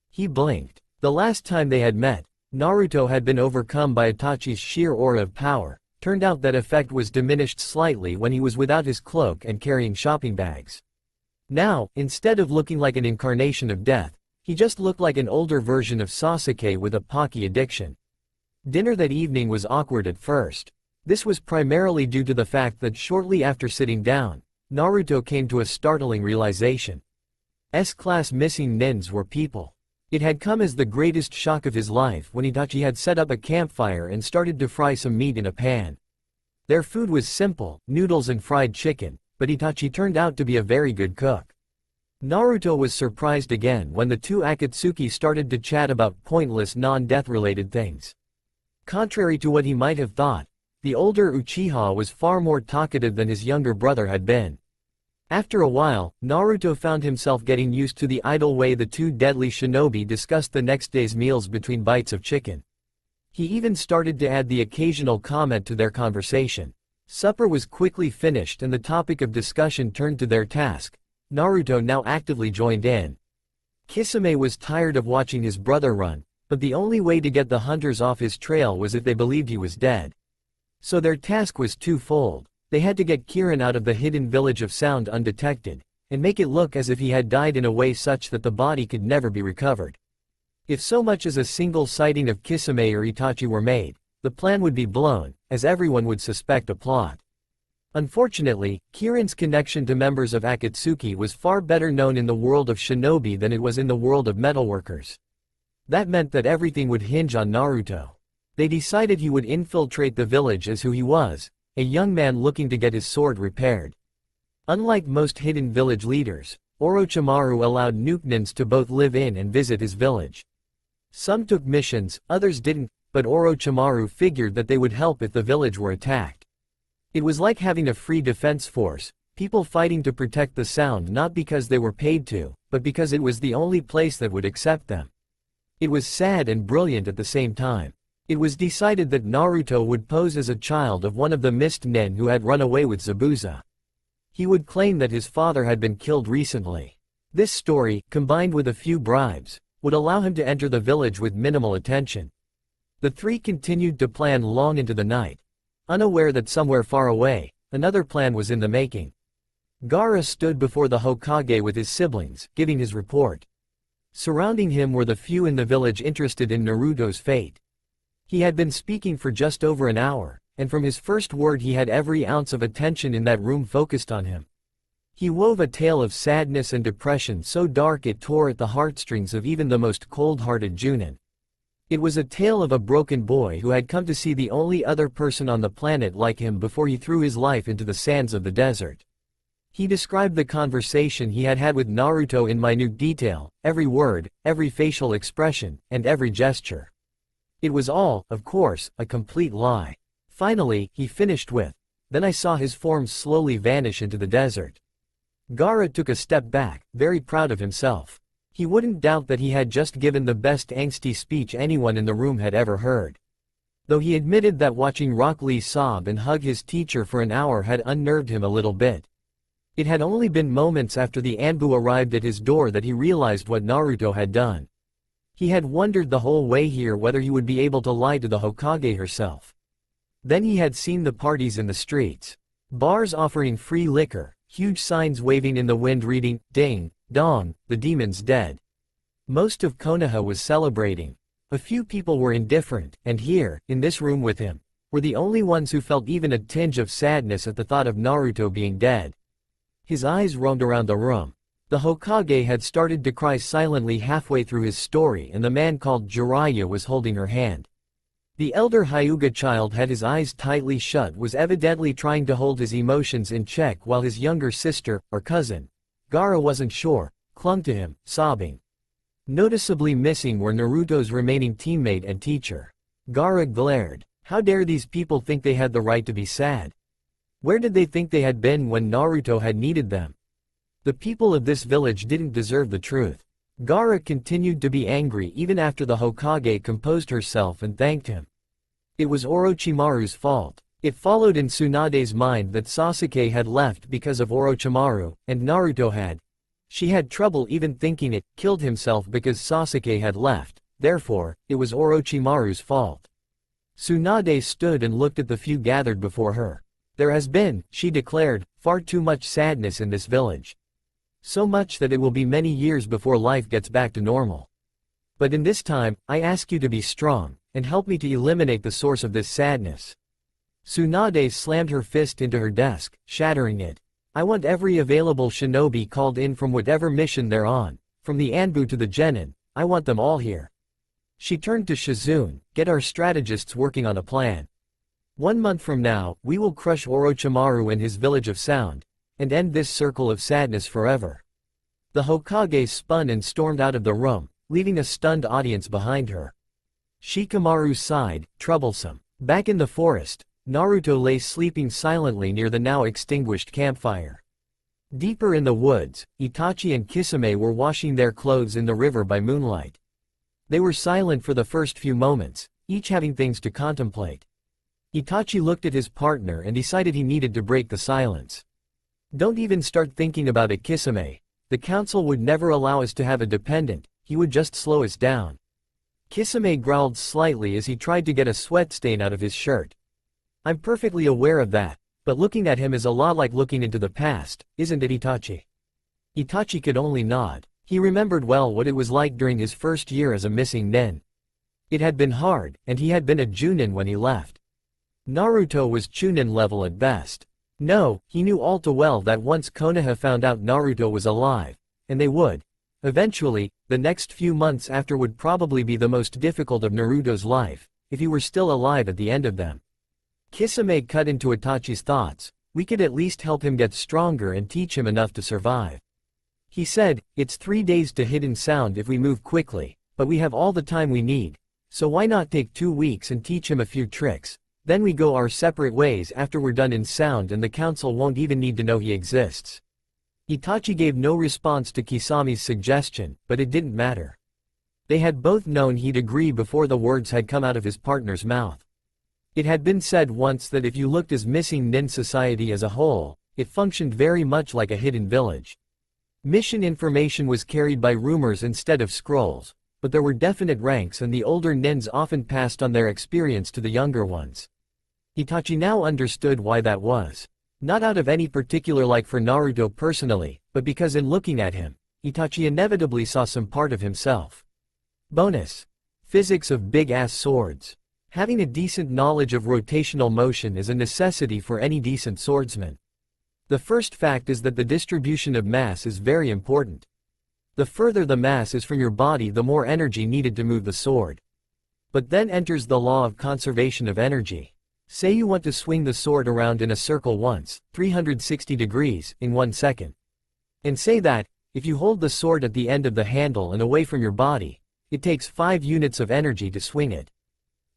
He blinked. The last time they had met, Naruto had been overcome by Itachi's sheer aura of power. Turned out that effect was diminished slightly when he was without his cloak and carrying shopping bags. Now, instead of looking like an incarnation of death, he just looked like an older version of Sasuke with a Pocky addiction. Dinner that evening was awkward at first. This was primarily due to the fact that shortly after sitting down, Naruto came to a startling realization. S-class missing nins were people. It had come as the greatest shock of his life when Itachi had set up a campfire and started to fry some meat in a pan. Their food was simple, noodles and fried chicken, but Itachi turned out to be a very good cook. Naruto was surprised again when the two Akatsuki started to chat about pointless non-death-related things. Contrary to what he might have thought, the older Uchiha was far more talkative than his younger brother had been. After a while, Naruto found himself getting used to the idle way the two deadly shinobi discussed the next day's meals between bites of chicken. He even started to add the occasional comment to their conversation. Supper was quickly finished and the topic of discussion turned to their task. Naruto now actively joined in. Kisame was tired of watching his brother run, but the only way to get the hunters off his trail was if they believed he was dead. So their task was twofold. They had to get Kirin out of the hidden village of Sound undetected, and make it look as if he had died in a way such that the body could never be recovered. If so much as a single sighting of Kisame or Itachi were made, the plan would be blown, as everyone would suspect a plot. Unfortunately, Kirin's connection to members of Akatsuki was far better known in the world of shinobi than it was in the world of metalworkers. That meant that everything would hinge on Naruto. They decided he would infiltrate the village as who he was, a young man looking to get his sword repaired. Unlike most hidden village leaders, Orochimaru allowed Nuknins to both live in and visit his village. Some took missions, others didn't, but Orochimaru figured that they would help if the village were attacked. It was like having a free defense force, people fighting to protect the Sound not because they were paid to, but because it was the only place that would accept them. It was sad and brilliant at the same time. It was decided that Naruto would pose as a child of one of the mist nen who had run away with Zabuza. He would claim that his father had been killed recently. This story, combined with a few bribes, would allow him to enter the village with minimal attention. The three continued to plan long into the night, unaware that somewhere far away, another plan was in the making. Gaara stood before the Hokage with his siblings, giving his report. Surrounding him were the few in the village interested in Naruto's fate. He had been speaking for just over an hour, and from his first word he had every ounce of attention in that room focused on him. He wove a tale of sadness and depression so dark it tore at the heartstrings of even the most cold-hearted Junin. It was a tale of a broken boy who had come to see the only other person on the planet like him before he threw his life into the sands of the desert. He described the conversation he had had with Naruto in minute detail, every word, every facial expression, and every gesture. It was all, of course, a complete lie. Finally, he finished with, "Then I saw his form slowly vanish into the desert." Gaara took a step back, very proud of himself. He wouldn't doubt that he had just given the best angsty speech anyone in the room had ever heard. Though he admitted that watching Rock Lee sob and hug his teacher for an hour had unnerved him a little bit. It had only been moments after the Anbu arrived at his door that he realized what Naruto had done. He had wondered the whole way here whether he would be able to lie to the Hokage herself. Then he had seen the parties in the streets. Bars offering free liquor, huge signs waving in the wind reading, "Ding, Dong, the demon's dead." Most of Konoha was celebrating. A few people were indifferent, and here, in this room with him, were the only ones who felt even a tinge of sadness at the thought of Naruto being dead. His eyes roamed around the room. The Hokage had started to cry silently halfway through his story and the man called Jiraiya was holding her hand. The elder Hyuga child had his eyes tightly shut, was evidently trying to hold his emotions in check, while his younger sister, or cousin, Gaara wasn't sure, clung to him, sobbing. Noticeably missing were Naruto's remaining teammate and teacher. Gaara glared. How dare these people think they had the right to be sad? Where did they think they had been when Naruto had needed them? The people of this village didn't deserve the truth. Gaara continued to be angry even after the Hokage composed herself and thanked him. It was Orochimaru's fault. It followed in Tsunade's mind that Sasuke had left because of Orochimaru, and Naruto had. She had trouble even thinking it, killed himself because Sasuke had left, therefore, it was Orochimaru's fault. Tsunade stood and looked at the few gathered before her. There has been, she declared, far too much sadness in this village. So much that it will be many years before life gets back to normal. But in this time, I ask you to be strong, and help me to eliminate the source of this sadness. Tsunade slammed her fist into her desk, shattering it. I want every available shinobi called in from whatever mission they're on, from the Anbu to the Genin, I want them all here. She turned to Shizune, get our strategists working on a plan. 1 month from now, we will crush Orochimaru and his village of sound, and end this circle of sadness forever. The Hokage spun and stormed out of the room, leaving a stunned audience behind her. Shikamaru sighed, troublesome. Back in the forest, Naruto lay sleeping silently near the now extinguished campfire. Deeper in the woods, Itachi and Kisame were washing their clothes in the river by moonlight. They were silent for the first few moments, each having things to contemplate. Itachi looked at his partner and decided he needed to break the silence. Don't even start thinking about it, Kisame. The council would never allow us to have a dependent, he would just slow us down. Kisame growled slightly as he tried to get a sweat stain out of his shirt. I'm perfectly aware of that, but looking at him is a lot like looking into the past, isn't it, Itachi? Itachi could only nod. He remembered well what it was like during his first year as a missing nin. It had been hard, and he had been a Junin when he left. Naruto was Chunin level at best. No, he knew all too well that once Konoha found out Naruto was alive, and they would. Eventually, the next few months after would probably be the most difficult of Naruto's life, if he were still alive at the end of them. Kisame cut into Itachi's thoughts. We could at least help him get stronger and teach him enough to survive. He said, it's 3 days to hidden sound if we move quickly, but we have all the time we need, so why not take 2 weeks and teach him a few tricks, then we go our separate ways after we're done in sound and the council won't even need to know he exists. Itachi gave no response to Kisame's suggestion, but it didn't matter. They had both known he'd agree before the words had come out of his partner's mouth. It had been said once that if you looked as missing nin society as a whole, it functioned very much like a hidden village. Mission information was carried by rumors instead of scrolls, but there were definite ranks and the older nins often passed on their experience to the younger ones. Itachi now understood why that was. Not out of any particular like for Naruto personally, but because in looking at him, Itachi inevitably saw some part of himself. Bonus. Physics of big-ass swords. Having a decent knowledge of rotational motion is a necessity for any decent swordsman. The first fact is that the distribution of mass is very important. The further the mass is from your body, the more energy needed to move the sword. But then enters the law of conservation of energy. Say you want to swing the sword around in a circle once, 360 degrees, in 1 second. And say that, if you hold the sword at the end of the handle and away from your body, it takes 5 units of energy to swing it.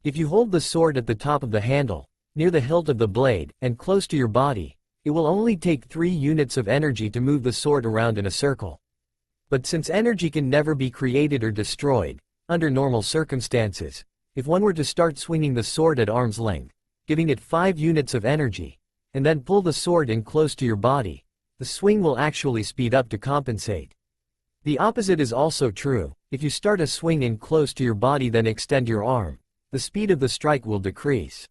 If you hold the sword at the top of the handle, near the hilt of the blade, and close to your body, it will only take 3 units of energy to move the sword around in a circle. But since energy can never be created or destroyed, under normal circumstances, if one were to start swinging the sword at arm's length, giving it 5 units of energy, and then pull the sword in close to your body, the swing will actually speed up to compensate. The opposite is also true. If you start a swing in close to your body then extend your arm, the speed of the strike will decrease.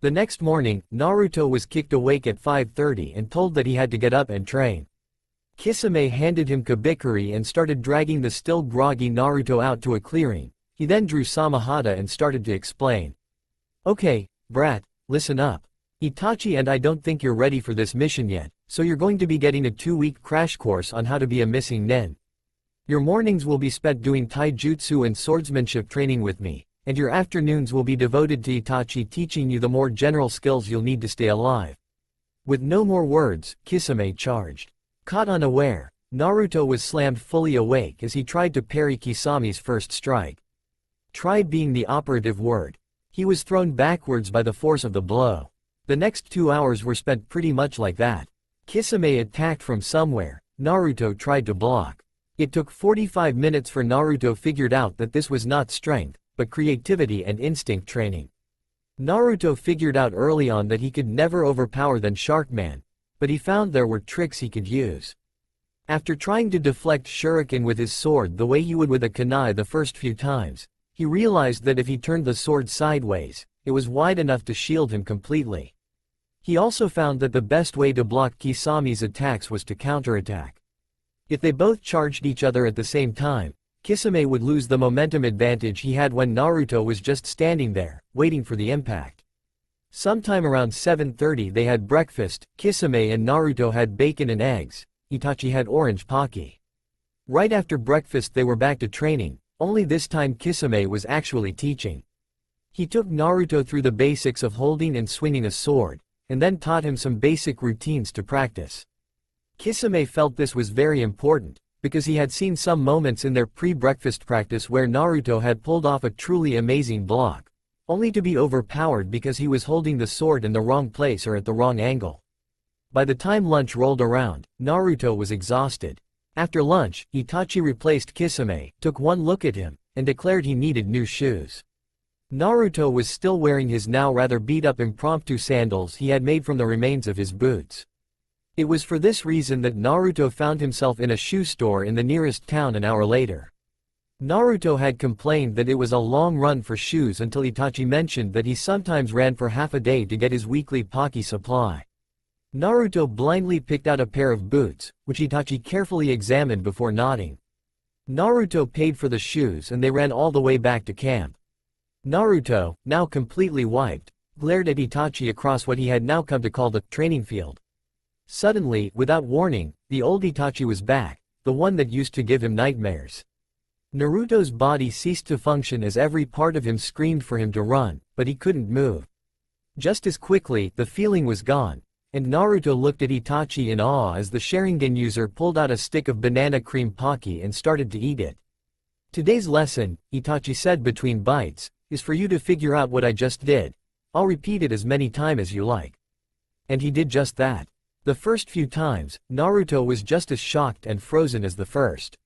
The next morning, Naruto was kicked awake at 5:30 and told that he had to get up and train. Kisame handed him kabikari and started dragging the still groggy Naruto out to a clearing. He then drew Samahata and started to explain. Okay, brat, listen up. Itachi and I don't think you're ready for this mission yet, so you're going to be getting a 2-week crash course on how to be a missing nin. Your mornings will be spent doing taijutsu and swordsmanship training with me, and your afternoons will be devoted to Itachi teaching you the more general skills you'll need to stay alive. With no more words, Kisame charged. Caught unaware, Naruto was slammed fully awake as he tried to parry Kisame's first strike. Tried being the operative word. He was thrown backwards by the force of the blow. The next 2 hours were spent pretty much like that. Kisame attacked from somewhere, Naruto tried to block. It took 45 minutes for Naruto figured out that this was not strength, but creativity and instinct training. Naruto figured out early on that he could never overpower than Sharkman, but he found there were tricks he could use. After trying to deflect shuriken with his sword the way he would with a kunai the first few times, he realized that if he turned the sword sideways, it was wide enough to shield him completely. He also found that the best way to block Kisame's attacks was to counterattack. If they both charged each other at the same time, Kisame would lose the momentum advantage he had when Naruto was just standing there, waiting for the impact. Sometime around 7:30 they had breakfast. Kisame and Naruto had bacon and eggs. Itachi had orange pocky. Right after breakfast they were back to training, only this time Kisame was actually teaching. He took Naruto through the basics of holding and swinging a sword, and then taught him some basic routines to practice. Kisame felt this was very important, because he had seen some moments in their pre-breakfast practice where Naruto had pulled off a truly amazing block, only to be overpowered because he was holding the sword in the wrong place or at the wrong angle. By the time lunch rolled around, Naruto was exhausted. After lunch, Itachi replaced Kisame, took one look at him, and declared he needed new shoes. Naruto was still wearing his now rather beat-up impromptu sandals he had made from the remains of his boots. It was for this reason that Naruto found himself in a shoe store in the nearest town an hour later. Naruto had complained that it was a long run for shoes until Itachi mentioned that he sometimes ran for half a day to get his weekly pocky supply. Naruto blindly picked out a pair of boots, which Itachi carefully examined before nodding. Naruto paid for the shoes and they ran all the way back to camp. Naruto, now completely wiped, glared at Itachi across what he had now come to call the training field. Suddenly, without warning, the old Itachi was back, the one that used to give him nightmares. Naruto's body ceased to function as every part of him screamed for him to run, but he couldn't move. Just as quickly, the feeling was gone, and Naruto looked at Itachi in awe as the Sharingan user pulled out a stick of banana cream pocky and started to eat it. Today's lesson, Itachi said between bites, is for you to figure out what I just did. I'll repeat it as many times as you like. And he did just that. The first few times, Naruto was just as shocked and frozen as the first.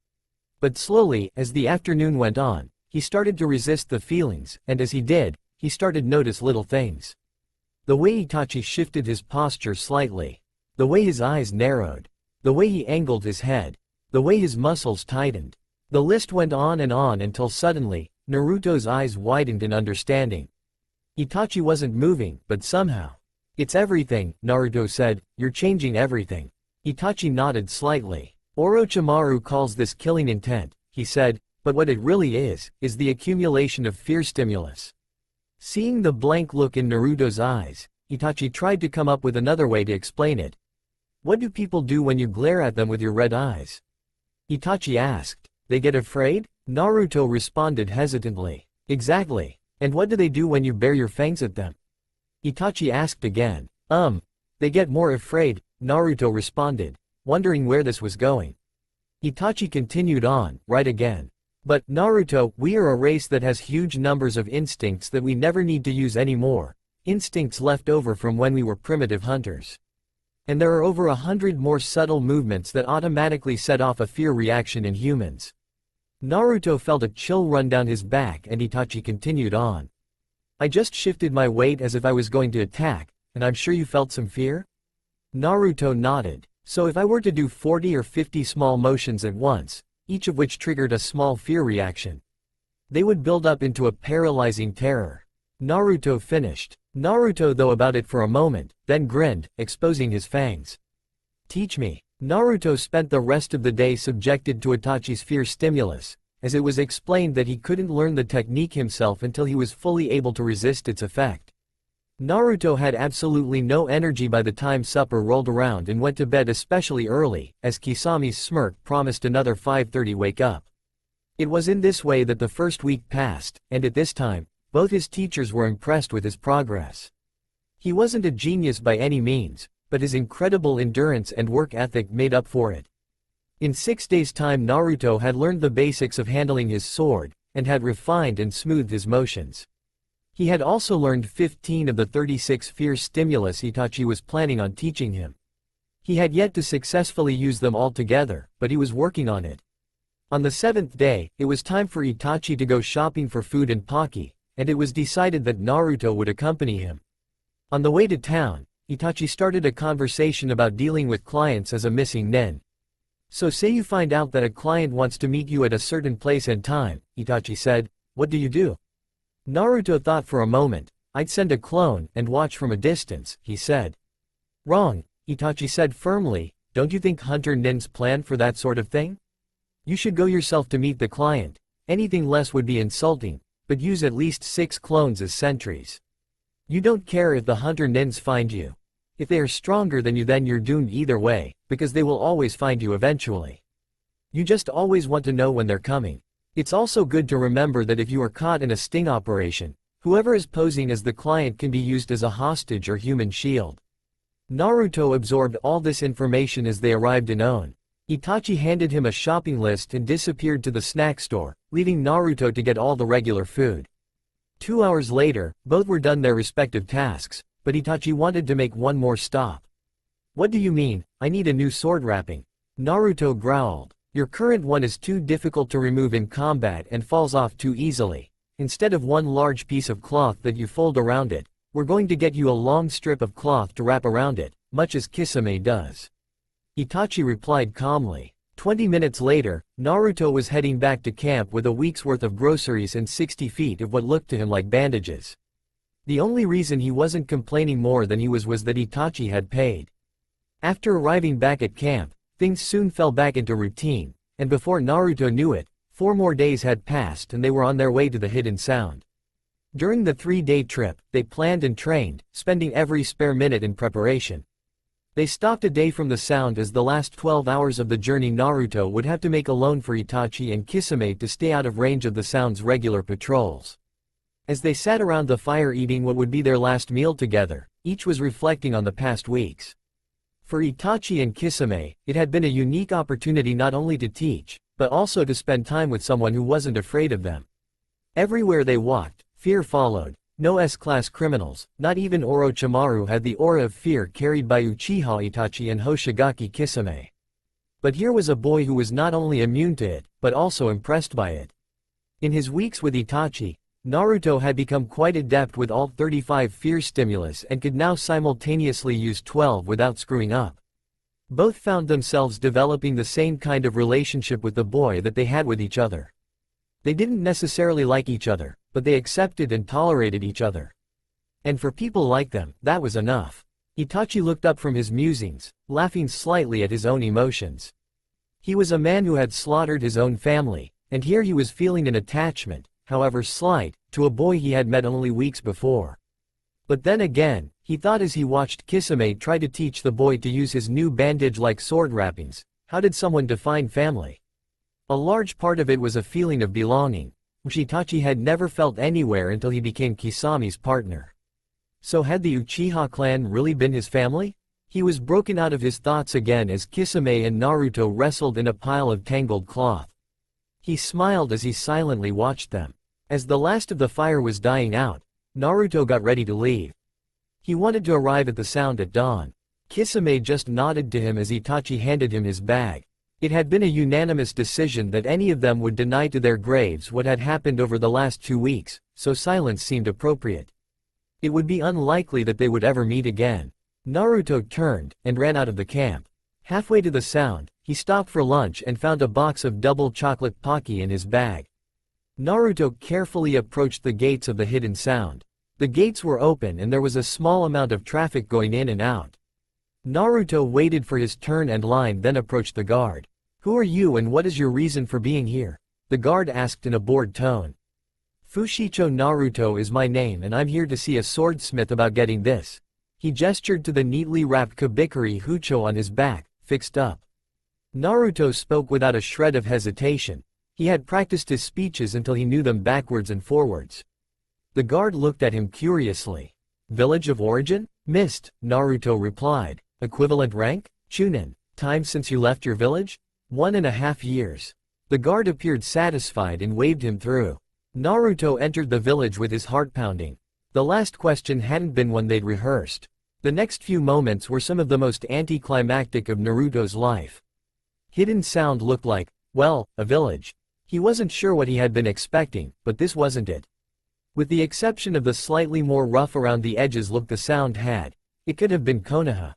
But slowly, as the afternoon went on, he started to resist the feelings, and as he did, he started to notice little things. The way Itachi shifted his posture slightly. The way his eyes narrowed. The way he angled his head. the way his muscles tightened. The list went on until suddenly, Naruto's eyes widened in understanding. Itachi wasn't moving, but somehow. "It's everything," Naruto said, "you're changing everything." Itachi nodded slightly. "Orochimaru calls this killing intent," he said, "but what it really is the accumulation of fear stimulus." Seeing the blank look in Naruto's eyes, Itachi tried to come up with another way to explain it. "What do people do when you glare at them with your red eyes?" Itachi asked. "They get afraid?" Naruto responded hesitantly. "Exactly. And what do they do when you bare your fangs at them?" Itachi asked again. They get more afraid," Naruto responded, wondering where this was going. Itachi continued on, "Right again. But, Naruto, we are a race that has huge numbers of instincts that we never need to use anymore, instincts left over from when we were primitive hunters. And there are over 100 more subtle movements that automatically set off a fear reaction in humans." Naruto felt a chill run down his back and Itachi continued on. "I just shifted my weight as if I was going to attack, and I'm sure you felt some fear?" Naruto nodded. "So if I were to do 40 or 50 small motions at once, each of which triggered a small fear reaction, they would build up into a paralyzing terror." Naruto finished. Naruto thought about it for a moment, then grinned, exposing his fangs. "Teach me." Naruto spent the rest of the day subjected to Itachi's fear stimulus, as it was explained that he couldn't learn the technique himself until he was fully able to resist its effect. Naruto had absolutely no energy by the time supper rolled around and went to bed especially early, as Kisami's smirk promised another 5:30 wake up. It was in this way that the first week passed, and at this time, both his teachers were impressed with his progress. He wasn't a genius by any means, but his incredible endurance and work ethic made up for it. In 6 days' time Naruto had learned the basics of handling his sword, and had refined and smoothed his motions. He had also learned 15 of the 36 fear stimulus Itachi was planning on teaching him. He had yet to successfully use them all together, but he was working on it. On the 7th day, it was time for Itachi to go shopping for food and Pocky, and it was decided that Naruto would accompany him. On the way to town, Itachi started a conversation about dealing with clients as a missing nin. "So say you find out that a client wants to meet you at a certain place and time," Itachi said, "what do you do?" Naruto thought for a moment. "I'd send a clone and watch from a distance," he said. "Wrong," Itachi said firmly, "don't you think hunter nins plan for that sort of thing? You should go yourself to meet the client. Anything less would be insulting, but use at least 6 clones as sentries. You don't care if the hunter nins find you. If they are stronger than you then you're doomed either way, because they will always find you eventually. You just always want to know when they're coming. It's also good to remember that if you are caught in a sting operation, whoever is posing as the client can be used as a hostage or human shield." Naruto absorbed all this information as they arrived in One. Itachi handed him a shopping list and disappeared to the snack store, leaving Naruto to get all the regular food. 2 hours later, both were done their respective tasks, but Itachi wanted to make one more stop. "What do you mean, I need a new sword wrapping?" Naruto growled. "Your current one is too difficult to remove in combat and falls off too easily. Instead of one large piece of cloth that you fold around it, we're going to get you a long strip of cloth to wrap around it, much as Kisame does." Itachi replied calmly. 20 minutes later, Naruto was heading back to camp with a week's worth of groceries and 60 feet of what looked to him like bandages. The only reason he wasn't complaining more than he was that Itachi had paid. After arriving back at camp, things soon fell back into routine, and before Naruto knew it, 4 more days had passed and they were on their way to the Hidden Sound. During the 3-day trip, they planned and trained, spending every spare minute in preparation. They stopped a day from the sound as the last 12 hours of the journey Naruto would have to make alone for Itachi and Kisame to stay out of range of the sound's regular patrols. As they sat around the fire eating what would be their last meal together, each was reflecting on the past weeks. For Itachi and Kisame, it had been a unique opportunity not only to teach, but also to spend time with someone who wasn't afraid of them. Everywhere they walked, fear followed. No S-class criminals, not even Orochimaru had the aura of fear carried by Uchiha Itachi and Hoshigaki Kisame. But here was a boy who was not only immune to it, but also impressed by it. In his weeks with Itachi, Naruto had become quite adept with all 35 fear stimulus and could now simultaneously use 12 without screwing up. Both found themselves developing the same kind of relationship with the boy that they had with each other. They didn't necessarily like each other, but they accepted and tolerated each other. And for people like them, that was enough. Itachi looked up from his musings, laughing slightly at his own emotions. He was a man who had slaughtered his own family, and here he was feeling an attachment, however slight, to a boy he had met only weeks before. But then again, he thought as he watched Kisame try to teach the boy to use his new bandage-like sword wrappings, how did someone define family? A large part of it was a feeling of belonging, which Itachi had never felt anywhere until he became Kisame's partner. So had the Uchiha clan really been his family? He was broken out of his thoughts again as Kisame and Naruto wrestled in a pile of tangled cloth. He smiled as he silently watched them. As the last of the fire was dying out, Naruto got ready to leave. He wanted to arrive at the sound at dawn. Kisame just nodded to him as Itachi handed him his bag. It had been a unanimous decision that any of them would deny to their graves what had happened over the last 2 weeks, so silence seemed appropriate. It would be unlikely that they would ever meet again. Naruto turned and ran out of the camp. Halfway to the sound, he stopped for lunch and found a box of double chocolate Pocky in his bag. Naruto carefully approached the gates of the hidden sound. The gates were open and there was a small amount of traffic going in and out. Naruto waited for his turn and line, then approached the guard. "Who are you and what is your reason for being here?" the guard asked in a bored tone. "Fushicho Naruto is my name and I'm here to see a swordsmith about getting this." He gestured to the neatly wrapped kabikiri hucho on his back, fixed up. Naruto spoke without a shred of hesitation. He had practiced his speeches until he knew them backwards and forwards. The guard looked at him curiously. "Village of origin? Mist," Naruto replied. "Equivalent rank? Chunin. Time since you left your village? 1.5 years. The guard appeared satisfied and waved him through. Naruto entered the village with his heart pounding. The last question hadn't been one they'd rehearsed. The next few moments were some of the most anticlimactic of Naruto's life. Hidden Sound looked like, well, a village. He wasn't sure what he had been expecting, but this wasn't it. With the exception of the slightly more rough around the edges look the sound had, it could have been Konoha.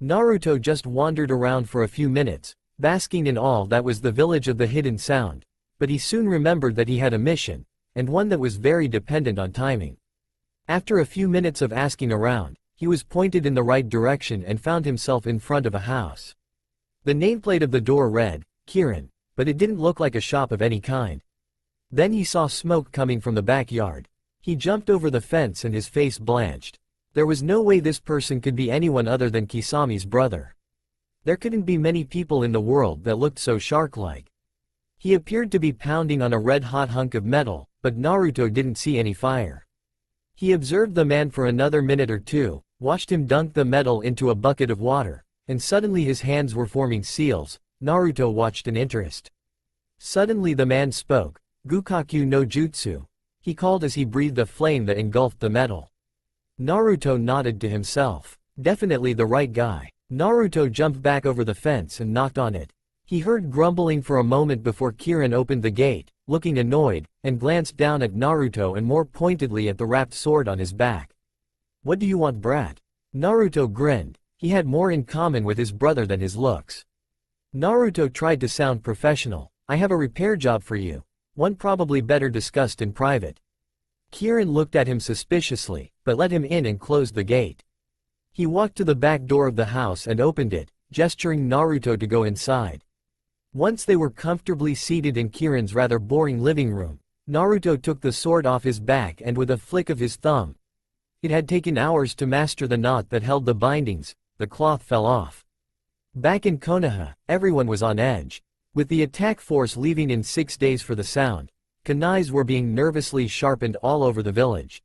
Naruto just wandered around for a few minutes, basking in all that was the village of the Hidden Sound, but he soon remembered that he had a mission, and one that was very dependent on timing. After a few minutes of asking around, he was pointed in the right direction and found himself in front of a house. The nameplate of the door read, Kirin, but it didn't look like a shop of any kind. Then he saw smoke coming from the backyard. He jumped over the fence and his face blanched. There was no way this person could be anyone other than Kisame's brother. There couldn't be many people in the world that looked so shark-like. He appeared to be pounding on a red-hot hunk of metal, but Naruto didn't see any fire. He observed the man for another minute or two, watched him dunk the metal into a bucket of water, and suddenly his hands were forming seals. Naruto watched in interest. Suddenly the man spoke, "Gukaku no Jutsu," he called as he breathed a flame that engulfed the metal. Naruto nodded to himself. Definitely the right guy. Naruto jumped back over the fence and knocked on it. He heard grumbling for a moment before Kirin opened the gate, looking annoyed, and glanced down at Naruto and more pointedly at the wrapped sword on his back. "What do you want, brat?" Naruto grinned. He had more in common with his brother than his looks. Naruto tried to sound professional. "I have a repair job for you. One probably better discussed in private." Kirin looked at him suspiciously, but let him in and closed the gate. He walked to the back door of the house and opened it, gesturing Naruto to go inside. Once they were comfortably seated in Kirin's rather boring living room, Naruto took the sword off his back and with a flick of his thumb. It had taken hours to master the knot that held the bindings, the cloth fell off. Back in Konoha, everyone was on edge. With the attack force leaving in 6 days for the sound, kunais were being nervously sharpened all over the village.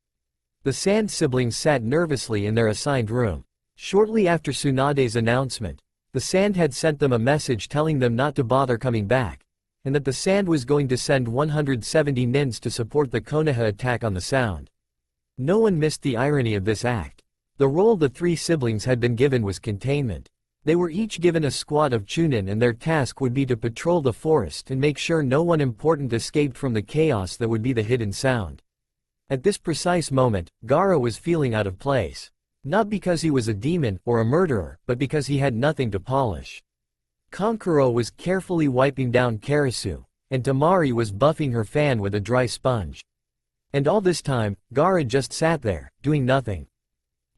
The Sand siblings sat nervously in their assigned room. Shortly after Tsunade's announcement, the Sand had sent them a message telling them not to bother coming back, and that the Sand was going to send 170 nins to support the Konoha attack on the Sound. No one missed the irony of this act. The role the 3 siblings had been given was containment. They were each given a squad of chunin and their task would be to patrol the forest and make sure no one important escaped from the chaos that would be the Hidden Sound. At this precise moment, Gaara was feeling out of place. Not because he was a demon or a murderer, but because he had nothing to polish. Kankuro was carefully wiping down Karasu, and Tamari was buffing her fan with a dry sponge. And all this time, Gaara just sat there, doing nothing.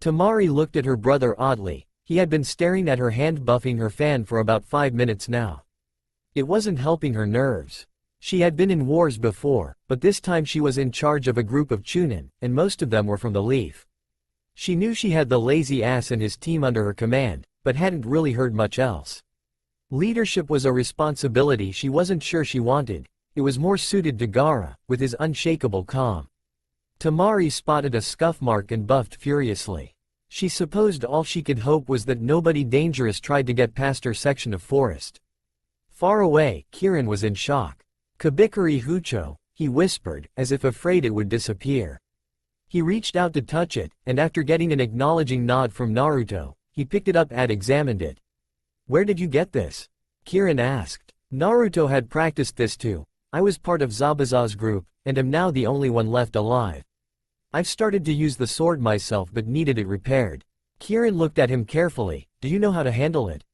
Tamari looked at her brother oddly. He had been staring at her hand buffing her fan for about 5 minutes now. It wasn't helping her nerves. She had been in wars before, but this time she was in charge of a group of Chunin, and most of them were from the Leaf. She knew she had the lazy ass and his team under her command, but hadn't really heard much else. Leadership was a responsibility she wasn't sure she wanted. It was more suited to Gaara, with his unshakable calm. Tamari spotted a scuff mark and buffed furiously. She supposed all she could hope was that nobody dangerous tried to get past her section of forest. Far away, Kirin was in shock. "Kabikari Hucho," he whispered, as if afraid it would disappear. He reached out to touch it, and after getting an acknowledging nod from Naruto, he picked it up and examined it. "Where did you get this?" Kirin asked. Naruto had practiced this too. "I was part of Zabuza's group, and am now the only one left alive. I've started to use the sword myself but needed it repaired." Kirin looked at him carefully. "Do you know how to handle it?"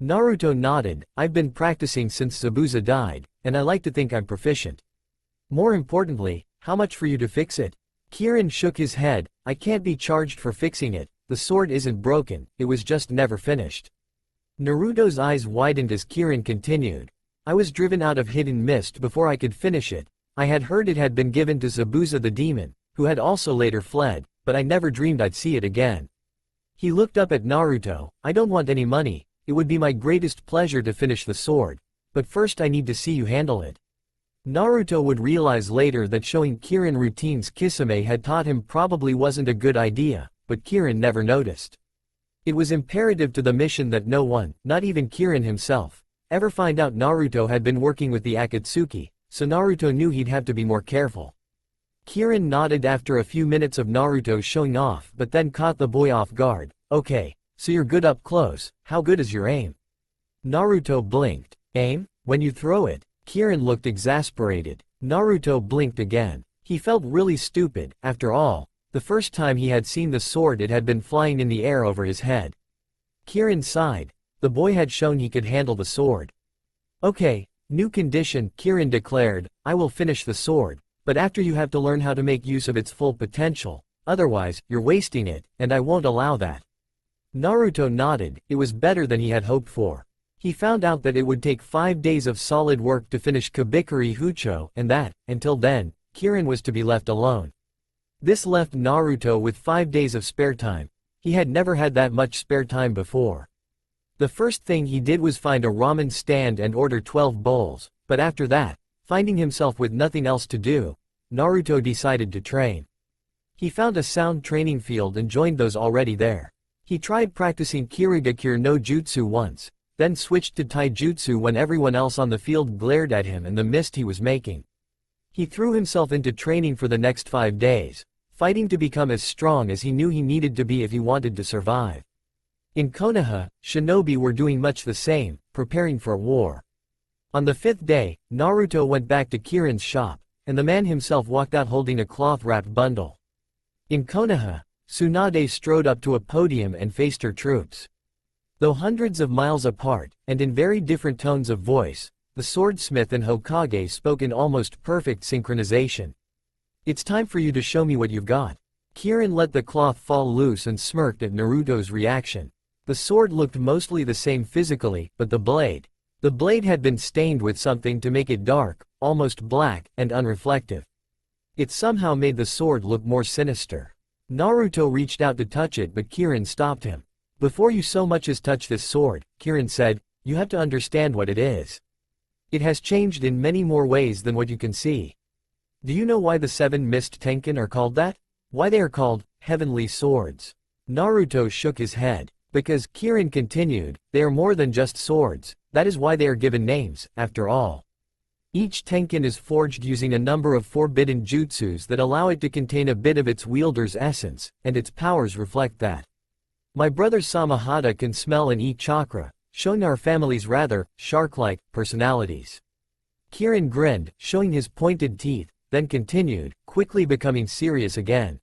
Naruto nodded. "I've been practicing since Zabuza died, and I like to think I'm proficient. More importantly, how much for you to fix it?" Kirin shook his head. "I can't be charged for fixing it. The sword isn't broken, it was just never finished." Naruto's eyes widened as Kirin continued. "I was driven out of Hidden Mist before I could finish it. I had heard it had been given to Zabuza the demon, who had also later fled, but I never dreamed I'd see it again." He looked up at Naruto. "I don't want any money. It would be my greatest pleasure to finish the sword. But first I need to see you handle it." Naruto would realize later that showing Kirin routines Kisame had taught him probably wasn't a good idea, but Kirin never noticed. It was imperative to the mission that no one, not even Kirin himself, ever find out Naruto had been working with the Akatsuki, so Naruto knew he'd have to be more careful. Kirin nodded after a few minutes of Naruto showing off but then caught the boy off guard. "Okay, so you're good up close. How good is your aim?" Naruto blinked. "Aim? When you throw it?" Kirin looked exasperated. Naruto blinked again. He felt really stupid. After all, the first time he had seen the sword it had been flying in the air over his head. Kirin sighed. The boy had shown he could handle the sword. "Okay, new condition," Kirin declared. "I will finish the sword, but after you have to learn how to make use of its full potential. Otherwise, you're wasting it, and I won't allow that." Naruto nodded. It was better than he had hoped for. He found out that it would take 5 days of solid work to finish Kabikari Hucho, and that, until then, Kirin was to be left alone. This left Naruto with 5 days of spare time. He had never had that much spare time before. The first thing he did was find a ramen stand and order 12 bowls, but after that, finding himself with nothing else to do, Naruto decided to train. He found a sound training field and joined those already there. He tried practicing Kirigakure no Jutsu once, then switched to Taijutsu when everyone else on the field glared at him and the mist he was making. He threw himself into training for the next 5 days, fighting to become as strong as he knew he needed to be if he wanted to survive. In Konoha, shinobi were doing much the same, preparing for war. On the 5th day, Naruto went back to Kirin's shop, and the man himself walked out holding a cloth-wrapped bundle. In Konoha, Tsunade strode up to a podium and faced her troops. Though hundreds of miles apart, and in very different tones of voice, the swordsmith and Hokage spoke in almost perfect synchronization. "It's time for you to show me what you've got." Kirin let the cloth fall loose and smirked at Naruto's reaction. The sword looked mostly the same physically, but the blade had been stained with something to make it dark, almost black, and unreflective. It somehow made the sword look more sinister. Naruto reached out to touch it but Kirin stopped him. "Before you so much as touch this sword," Kirin said, "you have to understand what it is. It has changed in many more ways than what you can see. Do you know why the 7 mist Tenkin are called that? Why they are called heavenly swords?" Naruto shook his head. "Because," Kirin continued, "they are more than just swords. That is why they are given names, after all. Each Tenkin is forged using a number of forbidden jutsus that allow it to contain a bit of its wielder's essence, and its powers reflect that. My brother Samahata can smell and eat chakra, showing our family's rather shark-like personalities." Kirin grinned, showing his pointed teeth, then continued, quickly becoming serious again.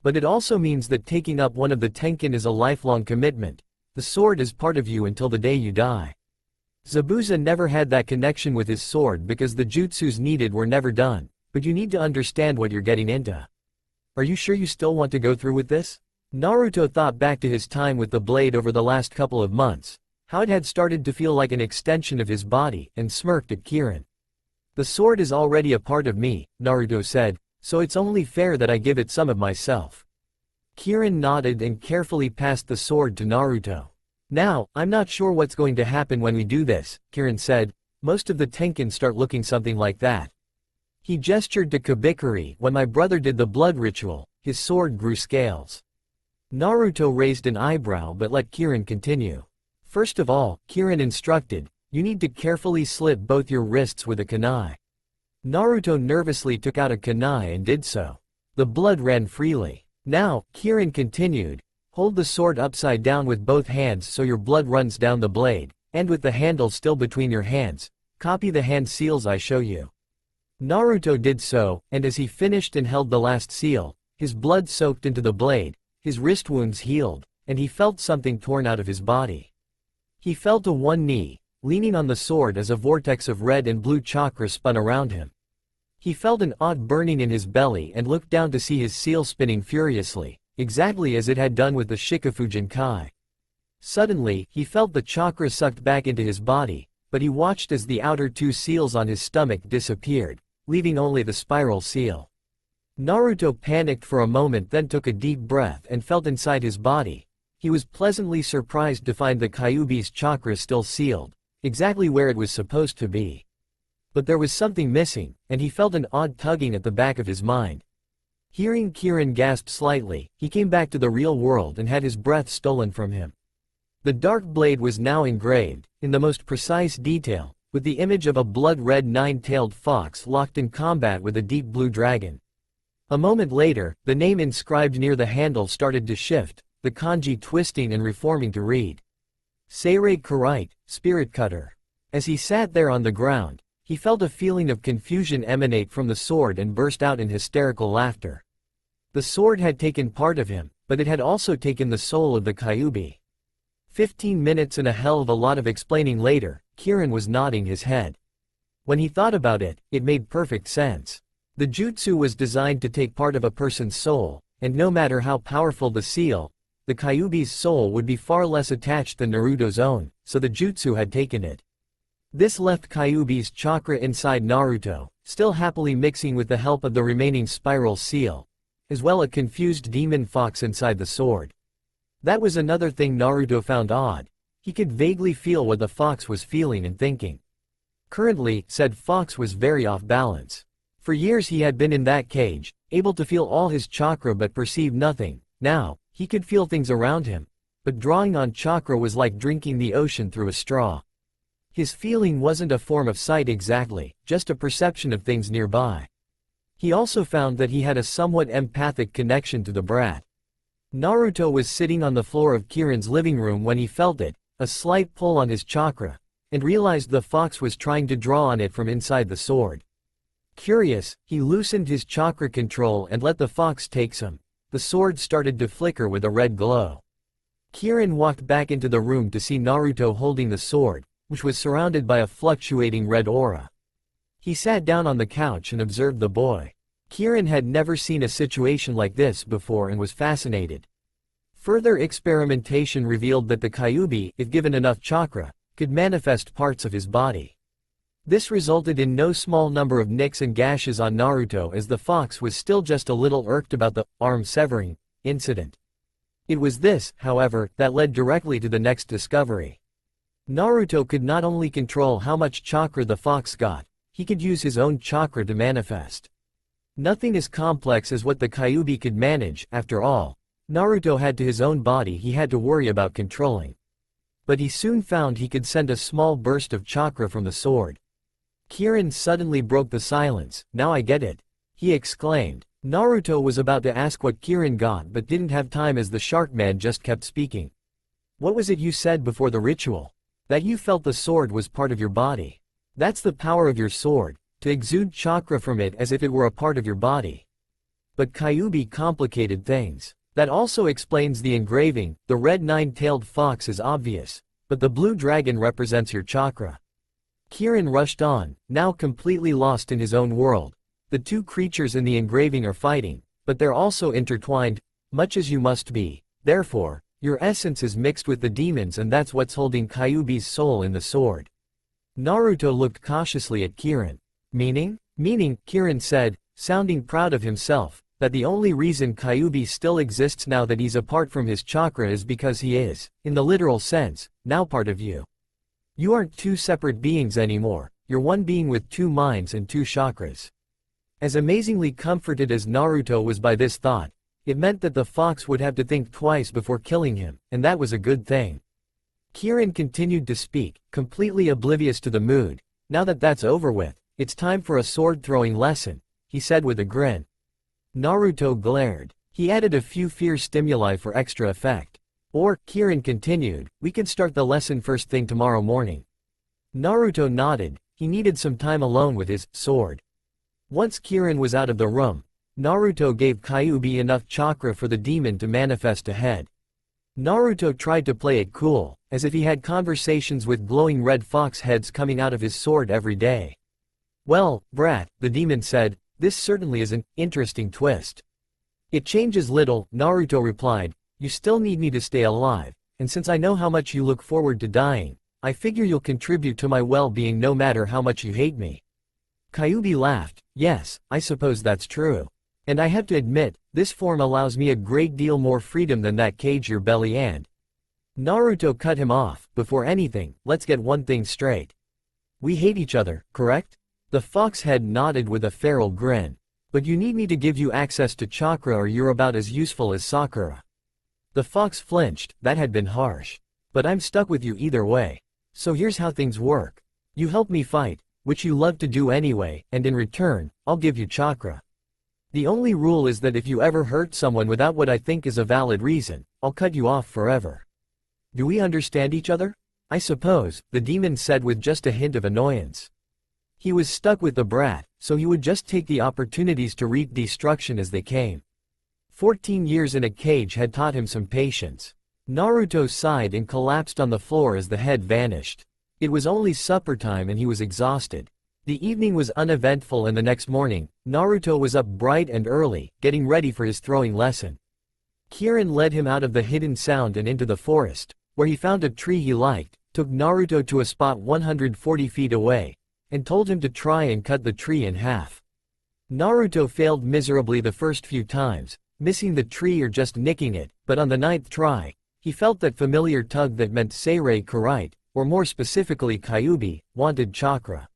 But it also means that taking up one of the Tenkin is a lifelong commitment. The sword is part of you until the day you die. Zabuza never had that connection with his sword because the jutsus needed were never done, but you need to understand what you're getting into. Are you sure you still want to go through with this? Naruto thought back to his time with the blade over the last couple of months, how it had started to feel like an extension of his body, and smirked at Kirin. The sword is already a part of me, Naruto said, so it's only fair that I give it some of myself. Kirin nodded and carefully passed the sword to Naruto. Now, I'm not sure what's going to happen when we do this, Kirin said. Most of the Tenkin start looking something like that. He gestured to Kabikari. When my brother did the blood ritual, his sword grew scales. Naruto raised an eyebrow but let Kirin continue. First of all, Kirin instructed, you need to carefully slit both your wrists with a kunai. Naruto nervously took out a kunai and did so. The blood ran freely. Now, Kirin continued, hold the sword upside down with both hands so your blood runs down the blade, and with the handle still between your hands, copy the hand seals I show you. Naruto did so, and as he finished and held the last seal, his blood soaked into the blade, his wrist wounds healed, and he felt something torn out of his body. He fell to one knee, leaning on the sword as a vortex of red and blue chakra spun around him. He felt an odd burning in his belly and looked down to see his seal spinning furiously, exactly as it had done with the Shikafujin Kai. Suddenly, he felt the chakra sucked back into his body, but he watched as the outer two seals on his stomach disappeared, leaving only the spiral seal. Naruto panicked for a moment, then took a deep breath and felt inside his body. He was pleasantly surprised to find the Kyuubi's chakra still sealed, exactly where it was supposed to be. But there was something missing, and he felt an odd tugging at the back of his mind. Hearing Kirin gasp slightly, he came back to the real world and had his breath stolen from him. The dark blade was now engraved, in the most precise detail, with the image of a blood-red nine-tailed fox locked in combat with a deep blue dragon. A moment later, the name inscribed near the handle started to shift, the kanji twisting and reforming to read. Seirei Kurite, Spirit Cutter. As he sat there on the ground, he felt a feeling of confusion emanate from the sword and burst out in hysterical laughter. The sword had taken part of him, but it had also taken the soul of the Kyuubi. 15 minutes and a hell of a lot of explaining later, Kirin was nodding his head. When he thought about it, it made perfect sense. The jutsu was designed to take part of a person's soul, and no matter how powerful the seal, the Kyuubi's soul would be far less attached than Naruto's own, so the jutsu had taken it. This left Kyuubi's chakra inside Naruto, still happily mixing with the help of the remaining spiral seal, as well as a confused demon fox inside the sword. That was another thing Naruto found odd. He could vaguely feel what the fox was feeling and thinking. Currently, said fox was very off balance. For years he had been in that cage, able to feel all his chakra but perceive nothing. Now, he could feel things around him, but drawing on chakra was like drinking the ocean through a straw. His feeling wasn't a form of sight exactly, just a perception of things nearby. He also found that he had a somewhat empathic connection to the brat. Naruto was sitting on the floor of Kirin's living room when he felt it, a slight pull on his chakra, and realized the fox was trying to draw on it from inside the sword. Curious, he loosened his chakra control and let the fox take some. The sword started to flicker with a red glow. Kirin walked back into the room to see Naruto holding the sword, which was surrounded by a fluctuating red aura. He sat down on the couch and observed the boy. Kirin had never seen a situation like this before and was fascinated. Further experimentation revealed that the Kyuubi, if given enough chakra, could manifest parts of his body. This resulted in no small number of nicks and gashes on Naruto, as the fox was still just a little irked about the arm severing incident. It was this, however, that led directly to the next discovery. Naruto could not only control how much chakra the fox got, he could use his own chakra to manifest. Nothing as complex as what the Kyuubi could manage. After all, Naruto had to his own body he had to worry about controlling. But he soon found he could send a small burst of chakra from the sword. Kirin suddenly broke the silence. Now I get it, he exclaimed. Naruto was about to ask what Kirin got but didn't have time as the shark man just kept speaking. What was it you said before the ritual? That you felt the sword was part of your body. That's the power of your sword, to exude chakra from it as if it were a part of your body. But Kyuubi complicated things. That also explains the engraving. The red nine-tailed fox is obvious, but the blue dragon represents your chakra. Kirin rushed on, now completely lost in his own world. The two creatures in the engraving are fighting, but they're also intertwined, much as you must be. Therefore, your essence is mixed with the demons, and that's what's holding Kyuubi's soul in the sword. Naruto looked cautiously at Kirin. Meaning? Meaning, Kirin said, sounding proud of himself, that the only reason Kyuubi still exists now that he's apart from his chakra is because he is, in the literal sense, now part of you. You aren't two separate beings anymore, you're one being with two minds and two chakras. As amazingly comforted as Naruto was by this thought, it meant that the fox would have to think twice before killing him, and that was a good thing. Kirin continued to speak, completely oblivious to the mood. Now that that's over with, it's time for a sword-throwing lesson, he said with a grin. Naruto glared. He added a few fear stimuli for extra effect. Or, Kirin continued, we can start the lesson first thing tomorrow morning. Naruto nodded. He needed some time alone with his sword. Once Kirin was out of the room, Naruto gave Kyuubi enough chakra for the demon to manifest ahead. Naruto tried to play it cool, as if he had conversations with glowing red fox heads coming out of his sword every day. Well, brat, the demon said, this certainly is an interesting twist. It changes little, Naruto replied, you still need me to stay alive, and since I know how much you look forward to dying, I figure you'll contribute to my well-being no matter how much you hate me. Kyuubi laughed. Yes, I suppose that's true. And I have to admit, this form allows me a great deal more freedom than that cage your belly and. Naruto cut him off. Before anything, let's get one thing straight. We hate each other, correct? The fox head nodded with a feral grin. But you need me to give you access to chakra or you're about as useful as Sakura. The fox flinched. That had been harsh. But I'm stuck with you either way. So here's how things work. You help me fight, which you love to do anyway, and in return, I'll give you chakra. The only rule is that if you ever hurt someone without what I think is a valid reason, I'll cut you off forever. Do we understand each other? I suppose, the demon said with just a hint of annoyance. He was stuck with the brat, so he would just take the opportunities to reap destruction as they came. 14 years in a cage had taught him some patience. Naruto sighed and collapsed on the floor as the head vanished. It was only supper time and he was exhausted. The evening was uneventful and the next morning, Naruto was up bright and early, getting ready for his throwing lesson. Kirin led him out of the hidden sound and into the forest, where he found a tree he liked, took Naruto to a spot 140 feet away, and told him to try and cut the tree in half. Naruto failed miserably the first few times, missing the tree or just nicking it, but on the 9th try, he felt that familiar tug that meant Seirei Kurite, or more specifically Kyuubi, wanted chakra.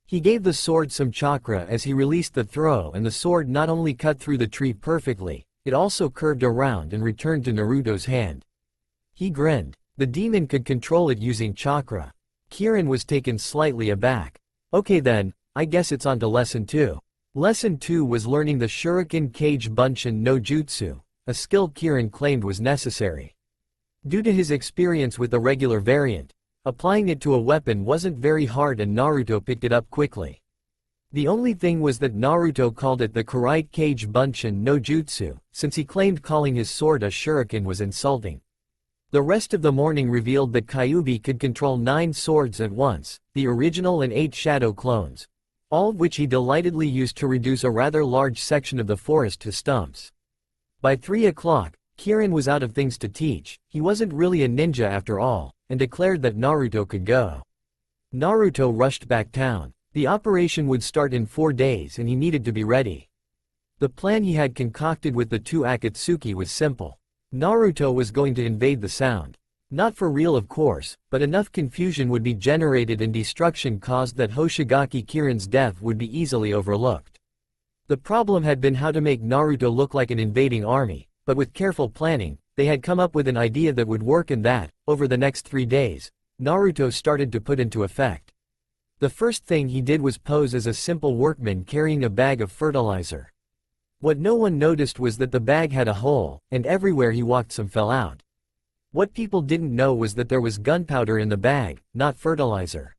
He gave the sword some chakra as he released the throw and the sword not only cut through the tree perfectly, it also curved around and returned to Naruto's hand. He grinned. The demon could control it using chakra. Kirin was taken slightly aback. Okay then, I guess it's on to lesson 2. Lesson 2 was learning the Shuriken Kage Bunshin no Jutsu, a skill Kirin claimed was necessary. Due to his experience with the regular variant, applying it to a weapon wasn't very hard and Naruto picked it up quickly. The only thing was that Naruto called it the Kurite Kage Bunshin no Jutsu, since he claimed calling his sword a shuriken was insulting. The rest of the morning revealed that Kyuubi could control 9 swords at once, the original and 8 shadow clones, all of which he delightedly used to reduce a rather large section of the forest to stumps. By 3 o'clock, Kirin was out of things to teach. He wasn't really a ninja after all, and declared that Naruto could go. Naruto rushed back town. The operation would start in 4 days and he needed to be ready. The plan he had concocted with the 2 Akatsuki was simple. Naruto was going to invade the Sound. Not for real of course, but enough confusion would be generated and destruction caused that Hoshigaki Kirin's death would be easily overlooked. The problem had been how to make Naruto look like an invading army, but with careful planning, they had come up with an idea that would work and that, over the next 3 days, Naruto started to put into effect. The first thing he did was pose as a simple workman carrying a bag of fertilizer. What no one noticed was that the bag had a hole, and everywhere he walked some fell out. What people didn't know was that there was gunpowder in the bag, not fertilizer.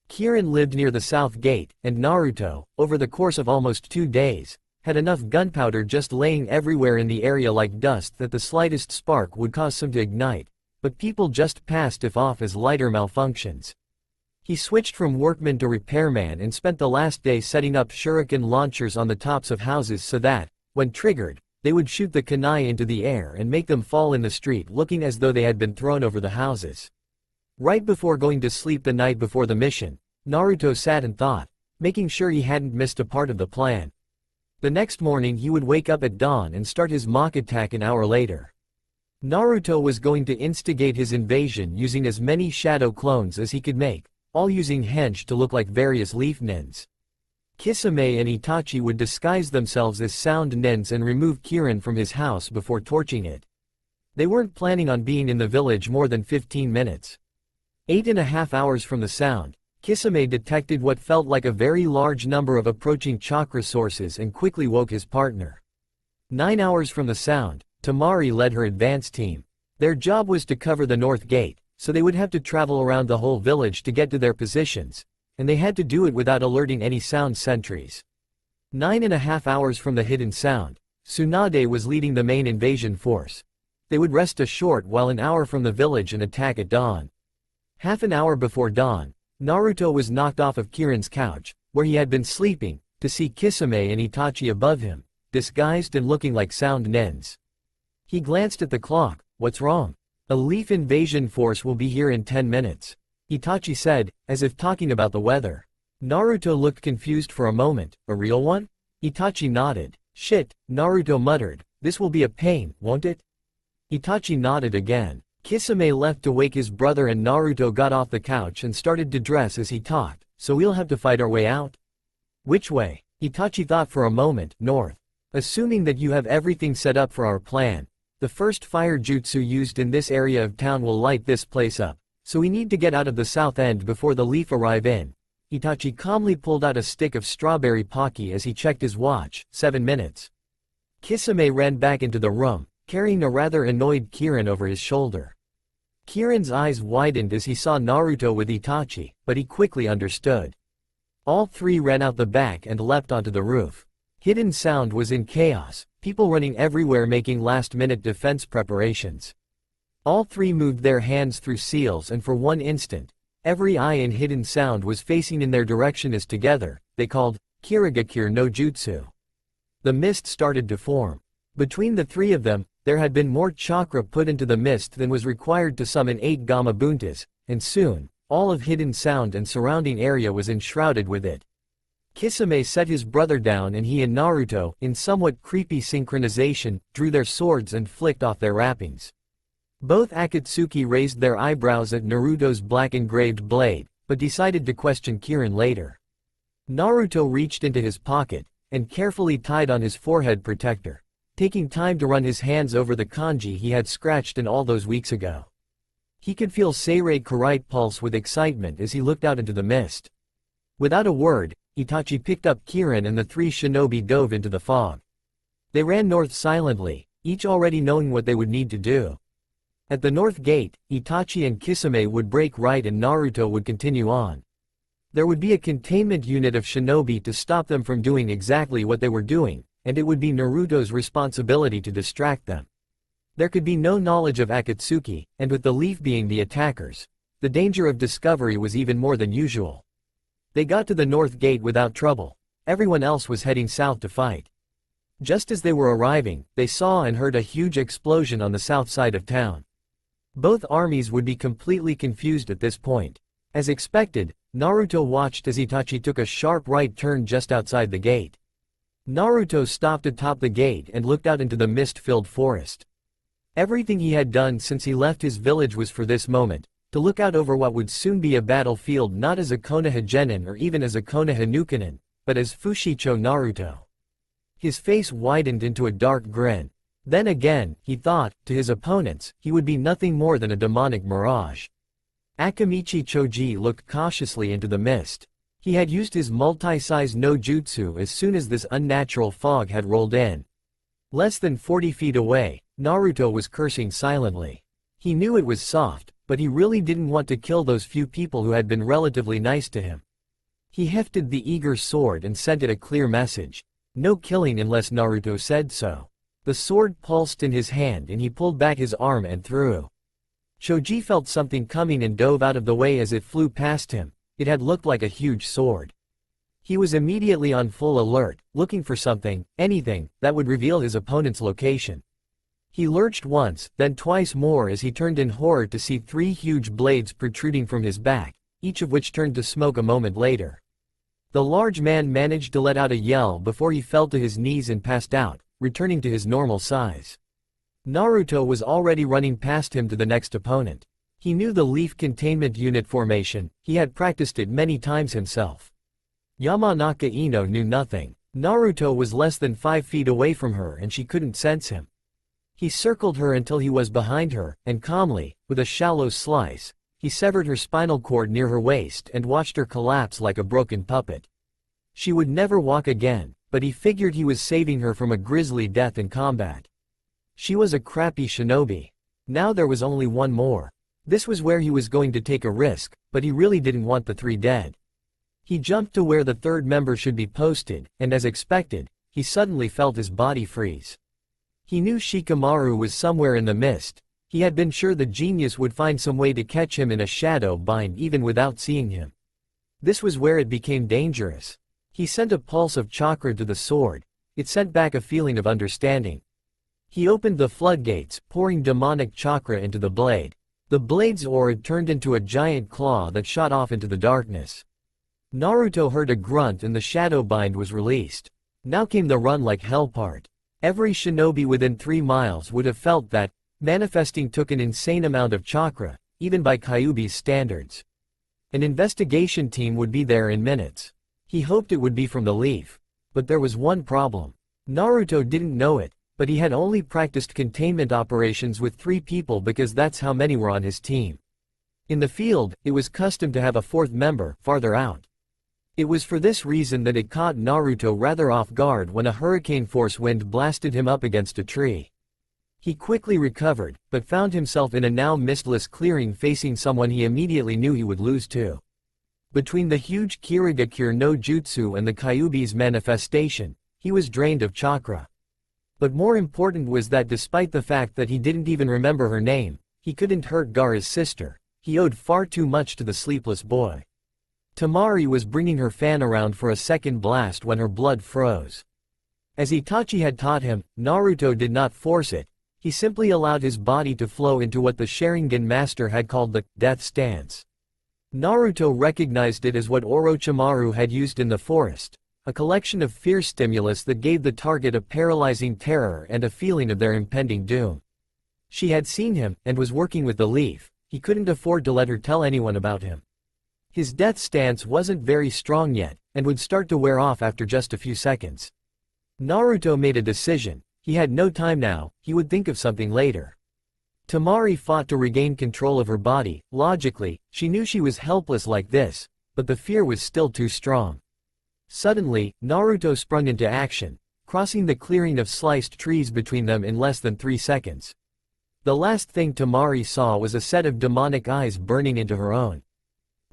Kirin lived near the south gate, and Naruto, over the course of almost 2 days, had enough gunpowder just laying everywhere in the area like dust that the slightest spark would cause some to ignite, but people just passed it off as lighter malfunctions. He switched from workman to repairman and spent the last day setting up shuriken launchers on the tops of houses so that, when triggered, they would shoot the kunai into the air and make them fall in the street looking as though they had been thrown over the houses. Right before going to sleep the night before the mission, Naruto sat and thought, making sure he hadn't missed a part of the plan. The next morning he would wake up at dawn and start his mock attack an hour later. Naruto was going to instigate his invasion using as many shadow clones as he could make, all using hench to look like various leaf nins. Kisame and Itachi would disguise themselves as sound nins and remove Kirin from his house before torching it. They weren't planning on being in the village more than 15 minutes. 8.5 hours from the sound, Kisame detected what felt like a very large number of approaching chakra sources and quickly woke his partner. 9 hours from the sound, Tamari led her advance team. Their job was to cover the north gate, so they would have to travel around the whole village to get to their positions, and they had to do it without alerting any sound sentries. 9.5 hours from the hidden sound, Tsunade was leading the main invasion force. They would rest a short while an hour from the village and attack at dawn. Half an hour before dawn, Naruto was knocked off of Kirin's couch, where he had been sleeping, to see Kisame and Itachi above him, disguised and looking like sound nens. He glanced at the clock. "What's wrong?" "A leaf invasion force will be here in 10 minutes. Itachi said, as if talking about the weather. Naruto looked confused for a moment. "A real one?" Itachi nodded. "Shit," Naruto muttered, "this will be a pain, won't it?" Itachi nodded again. Kisame left to wake his brother and Naruto got off the couch and started to dress as he talked, "So we'll have to fight our way out?" "Which way?" Itachi thought for a moment. "North. Assuming that you have everything set up for our plan. The first fire jutsu used in this area of town will light this place up, so we need to get out of the south end before the leaf arrive in." Itachi calmly pulled out a stick of strawberry pocky as he checked his watch. 7 minutes. Kisame ran back into the room, carrying a rather annoyed Kirin over his shoulder. Kirin's eyes widened as he saw Naruto with Itachi, but he quickly understood. All three ran out the back and leapt onto the roof. Hidden sound was in chaos, people running everywhere making last-minute defense preparations. All three moved their hands through seals and for one instant, every eye in hidden sound was facing in their direction as together, they called, Kirigakure no Jutsu. The mist started to form. Between the three of them, there had been more chakra put into the mist than was required to summon 8 Gamma Buntas, and soon, all of hidden sound and surrounding area was enshrouded with it. Kisame set his brother down and he and Naruto, in somewhat creepy synchronization, drew their swords and flicked off their wrappings. Both Akatsuki raised their eyebrows at Naruto's black engraved blade, but decided to question Kirin later. Naruto reached into his pocket, and carefully tied on his forehead protector, taking time to run his hands over the kanji he had scratched in all those weeks ago. He could feel Seirei Kurite pulse with excitement as he looked out into the mist. Without a word, Itachi picked up Kirin and the three shinobi dove into the fog. They ran north silently, each already knowing what they would need to do. At the north gate, Itachi and Kisame would break right and Naruto would continue on. There would be a containment unit of shinobi to stop them from doing exactly what they were doing, and it would be Naruto's responsibility to distract them. There could be no knowledge of Akatsuki, and with the leaf being the attackers, the danger of discovery was even more than usual. They got to the north gate without trouble. Everyone else was heading south to fight. Just as they were arriving, they saw and heard a huge explosion on the south side of town. Both armies would be completely confused at this point. As expected, Naruto watched as Itachi took a sharp right turn just outside the gate. Naruto stopped atop the gate and looked out into the mist-filled forest. Everything he had done since he left his village was for this moment, to look out over what would soon be a battlefield not as a Konoha Genin or even as a Konoha Nukenin, but as Fushicho Naruto. His face widened into a dark grin. Then again, he thought, to his opponents, he would be nothing more than a demonic mirage. Akamichi Choji looked cautiously into the mist. He had used his multi-size no jutsu as soon as this unnatural fog had rolled in. Less than 40 feet away, Naruto was cursing silently. He knew it was soft, but he really didn't want to kill those few people who had been relatively nice to him. He hefted the eager sword and sent it a clear message. No killing unless Naruto said so. The sword pulsed in his hand and he pulled back his arm and threw. Choji felt something coming and dove out of the way as it flew past him. It had looked like a huge sword. He was immediately on full alert, looking for something, anything, that would reveal his opponent's location. He lurched once, then twice more as he turned in horror to see 3 huge blades protruding from his back, each of which turned to smoke a moment later. The large man managed to let out a yell before he fell to his knees and passed out, returning to his normal size. Naruto was already running past him to the next opponent. He knew the leaf containment unit formation, he had practiced it many times himself. Yamanaka Ino knew nothing. Naruto was less than 5 feet away from her and she couldn't sense him. He circled her until he was behind her, and calmly, with a shallow slice, he severed her spinal cord near her waist and watched her collapse like a broken puppet. She would never walk again, but he figured he was saving her from a grisly death in combat. She was a crappy shinobi. Now there was only one more. This was where he was going to take a risk, but he really didn't want the 3 dead. He jumped to where the 3rd member should be posted, and as expected, he suddenly felt his body freeze. He knew Shikamaru was somewhere in the mist. He had been sure the genius would find some way to catch him in a shadow bind even without seeing him. This was where it became dangerous. He sent a pulse of chakra to the sword. It sent back a feeling of understanding. He opened the floodgates, pouring demonic chakra into the blade. The blade's aura turned into a giant claw that shot off into the darkness. Naruto heard a grunt and the shadow bind was released. Now came the run like hell part. Every shinobi within 3 miles would have felt that. Manifesting took an insane amount of chakra, even by Kyuubi's standards. An investigation team would be there in minutes. He hoped it would be from the leaf. But there was one problem. Naruto didn't know it, but he had only practiced containment operations with 3 people because that's how many were on his team. In the field, it was custom to have a 4th member, farther out. It was for this reason that it caught Naruto rather off guard when a hurricane force wind blasted him up against a tree. He quickly recovered, but found himself in a now mistless clearing facing someone he immediately knew he would lose to. Between the huge Kirigakure no Jutsu and the Kyuubi's manifestation, he was drained of chakra. But more important was that despite the fact that he didn't even remember her name, he couldn't hurt Gaara's sister. He owed far too much to the sleepless boy. Temari was bringing her fan around for a second blast when her blood froze. As Itachi had taught him, Naruto did not force it, he simply allowed his body to flow into what the Sharingan master had called the death stance. Naruto recognized it as what Orochimaru had used in the forest, a collection of fear stimulus that gave the target a paralyzing terror and a feeling of their impending doom. She had seen him, and was working with the leaf. He couldn't afford to let her tell anyone about him. His death stance wasn't very strong yet, and would start to wear off after just a few seconds. Naruto made a decision. He had no time now, he would think of something later. Temari fought to regain control of her body. Logically, she knew she was helpless like this, but the fear was still too strong. Suddenly, Naruto sprung into action, crossing the clearing of sliced trees between them in less than 3 seconds. The last thing Temari saw was a set of demonic eyes burning into her own.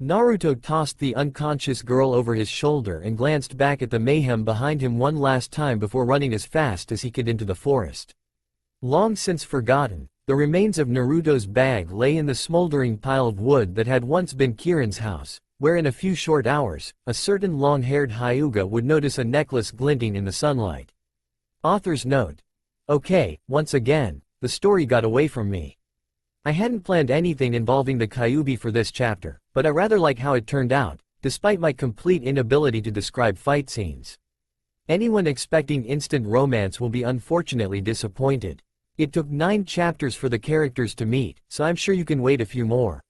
Naruto tossed the unconscious girl over his shoulder and glanced back at the mayhem behind him one last time before running as fast as he could into the forest. Long since forgotten, the remains of Naruto's bag lay in the smoldering pile of wood that had once been Kirin's house, where in a few short hours, a certain long-haired Hyuga would notice a necklace glinting in the sunlight. Author's note. Okay, once again, the story got away from me. I hadn't planned anything involving the Kyuubi for this chapter, but I rather like how it turned out, despite my complete inability to describe fight scenes. Anyone expecting instant romance will be unfortunately disappointed. It took 9 chapters for the characters to meet, so I'm sure you can wait a few more.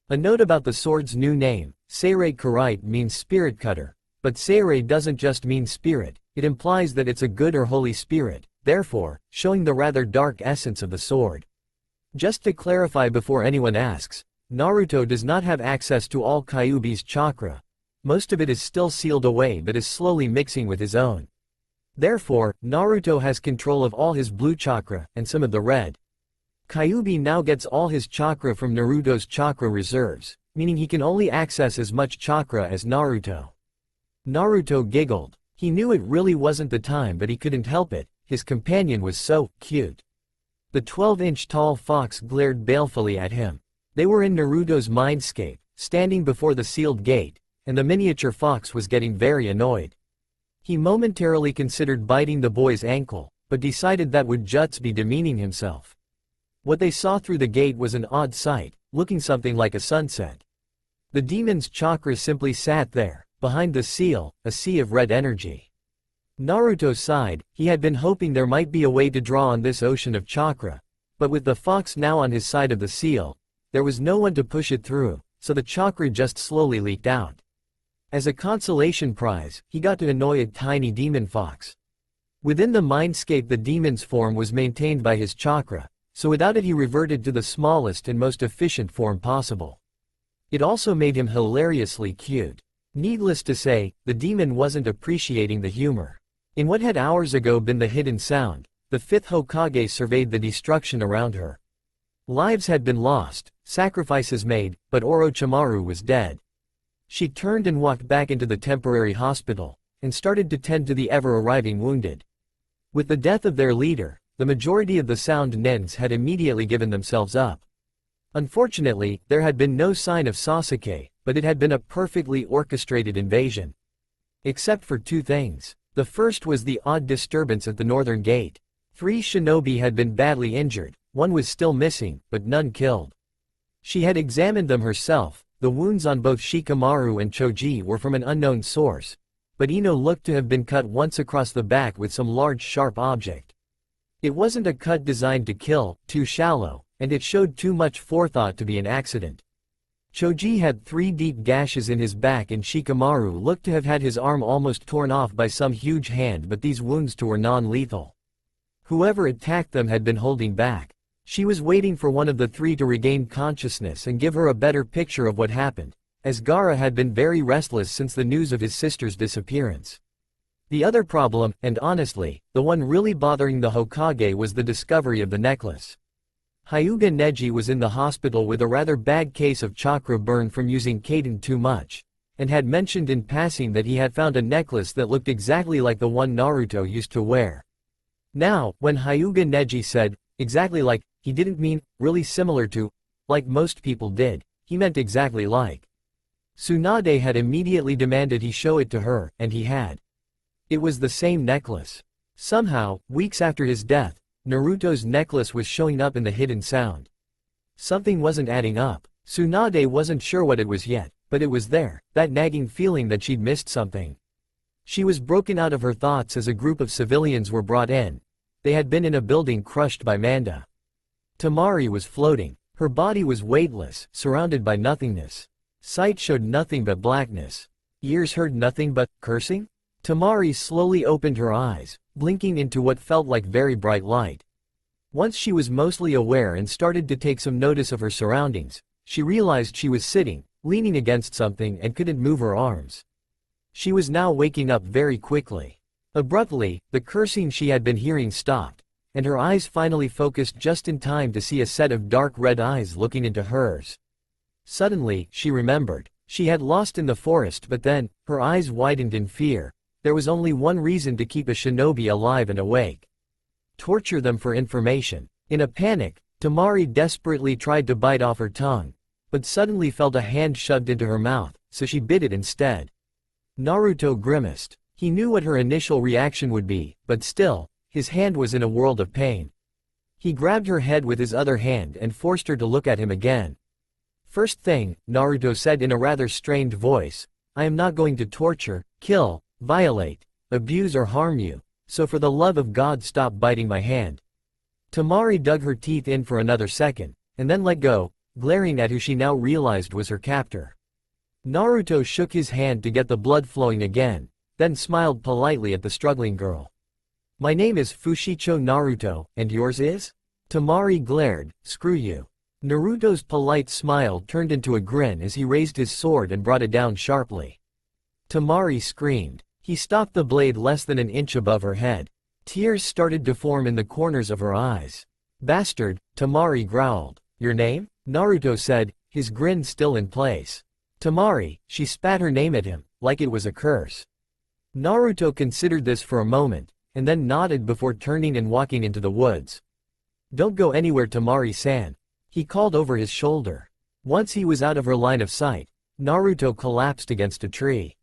A note about the sword's new name, Seirei Kurite means spirit cutter, but Seirei doesn't just mean spirit, it implies that it's a good or holy spirit, therefore, showing the rather dark essence of the sword. Just to clarify before anyone asks, Naruto does not have access to all Kyuubi's chakra. Most of it is still sealed away but is slowly mixing with his own. Therefore, Naruto has control of all his blue chakra, and some of the red. Kyuubi now gets all his chakra from Naruto's chakra reserves, meaning he can only access as much chakra as Naruto. Naruto giggled. He knew it really wasn't the time, but he couldn't help it, his companion was so cute. The 12-inch tall fox glared balefully at him. They were in Naruto's mindscape, standing before the sealed gate, and the miniature fox was getting very annoyed. He momentarily considered biting the boy's ankle, but decided that would just be demeaning himself. What they saw through the gate was an odd sight, looking something like a sunset. The demon's chakra simply sat there, behind the seal, a sea of red energy. Naruto sighed. He had been hoping there might be a way to draw on this ocean of chakra, but with the fox now on his side of the seal, there was no one to push it through, so the chakra just slowly leaked out. As a consolation prize, he got to annoy a tiny demon fox. Within the mindscape, the demon's form was maintained by his chakra, so without it he reverted to the smallest and most efficient form possible. It also made him hilariously cute. Needless to say, the demon wasn't appreciating the humor. In what had hours ago been the hidden sound, the fifth Hokage surveyed the destruction around her. Lives had been lost, sacrifices made, but Orochimaru was dead. She turned and walked back into the temporary hospital, and started to tend to the ever-arriving wounded. With the death of their leader, the majority of the sound nens had immediately given themselves up. Unfortunately, there had been no sign of Sasuke, but it had been a perfectly orchestrated invasion. Except for two things. The first was the odd disturbance at the northern gate. 3 shinobi had been badly injured, 1 was still missing, but none killed. She had examined them herself. The wounds on both Shikamaru and Choji were from an unknown source, but Ino looked to have been cut once across the back with some large sharp object. It wasn't a cut designed to kill, too shallow, and it showed too much forethought to be an accident. Choji had 3 deep gashes in his back, and Shikamaru looked to have had his arm almost torn off by some huge hand, but these wounds too were non-lethal. Whoever attacked them had been holding back. She was waiting for one of the 3 to regain consciousness and give her a better picture of what happened, as Gaara had been very restless since the news of his sister's disappearance. The other problem, and honestly, the one really bothering the Hokage, was the discovery of the necklace. Hyuga Neji was in the hospital with a rather bad case of chakra burn from using Kaden too much, and had mentioned in passing that he had found a necklace that looked exactly like the one Naruto used to wear. Now, when Hyuga Neji said, exactly like, he didn't mean, really similar to, like most people did, he meant exactly like. Tsunade had immediately demanded he show it to her, and he had. It was the same necklace. Somehow, weeks after his death, Naruto's necklace was showing up in the hidden sound. Something wasn't adding up. Tsunade wasn't sure what it was yet, but it was there, that nagging feeling that she'd missed something. She was broken out of her thoughts as a group of civilians were brought in. They had been in a building crushed by Manda. Temari was floating. Her body was weightless, surrounded by nothingness. Sight showed nothing but blackness. Ears heard nothing but cursing? Temari slowly opened her eyes, blinking into what felt like very bright light. Once she was mostly aware and started to take some notice of her surroundings, she realized she was sitting, leaning against something, and couldn't move her arms. She was now waking up very quickly. Abruptly, the cursing she had been hearing stopped, and her eyes finally focused just in time to see a set of dark red eyes looking into hers. Suddenly, she remembered. She had lost in the forest, but then, her eyes widened in fear. There was only one reason to keep a shinobi alive and awake. Torture them for information. In a panic, Temari desperately tried to bite off her tongue, but suddenly felt a hand shoved into her mouth, so she bit it instead. Naruto grimaced. He knew what her initial reaction would be, but still, his hand was in a world of pain. He grabbed her head with his other hand and forced her to look at him again. "First thing," Naruto said in a rather strained voice, "I am not going to torture, kill, violate, abuse or harm you, so for the love of God stop biting my hand." Temari dug her teeth in for another second, and then let go, glaring at who she now realized was her captor. Naruto shook his hand to get the blood flowing again, then smiled politely at the struggling girl. "My name is Fushicho Naruto, and yours is?" Temari glared. "Screw you." Naruto's polite smile turned into a grin as he raised his sword and brought it down sharply. Temari screamed. He stopped the blade less than an inch above her head. Tears started to form in the corners of her eyes. "Bastard," Temari growled. "Your name?" Naruto said, his grin still in place. "Temari," she spat her name at him, like it was a curse. Naruto considered this for a moment, and then nodded before turning and walking into the woods. "Don't go anywhere, Temari-san," he called over his shoulder. Once he was out of her line of sight, Naruto collapsed against a tree.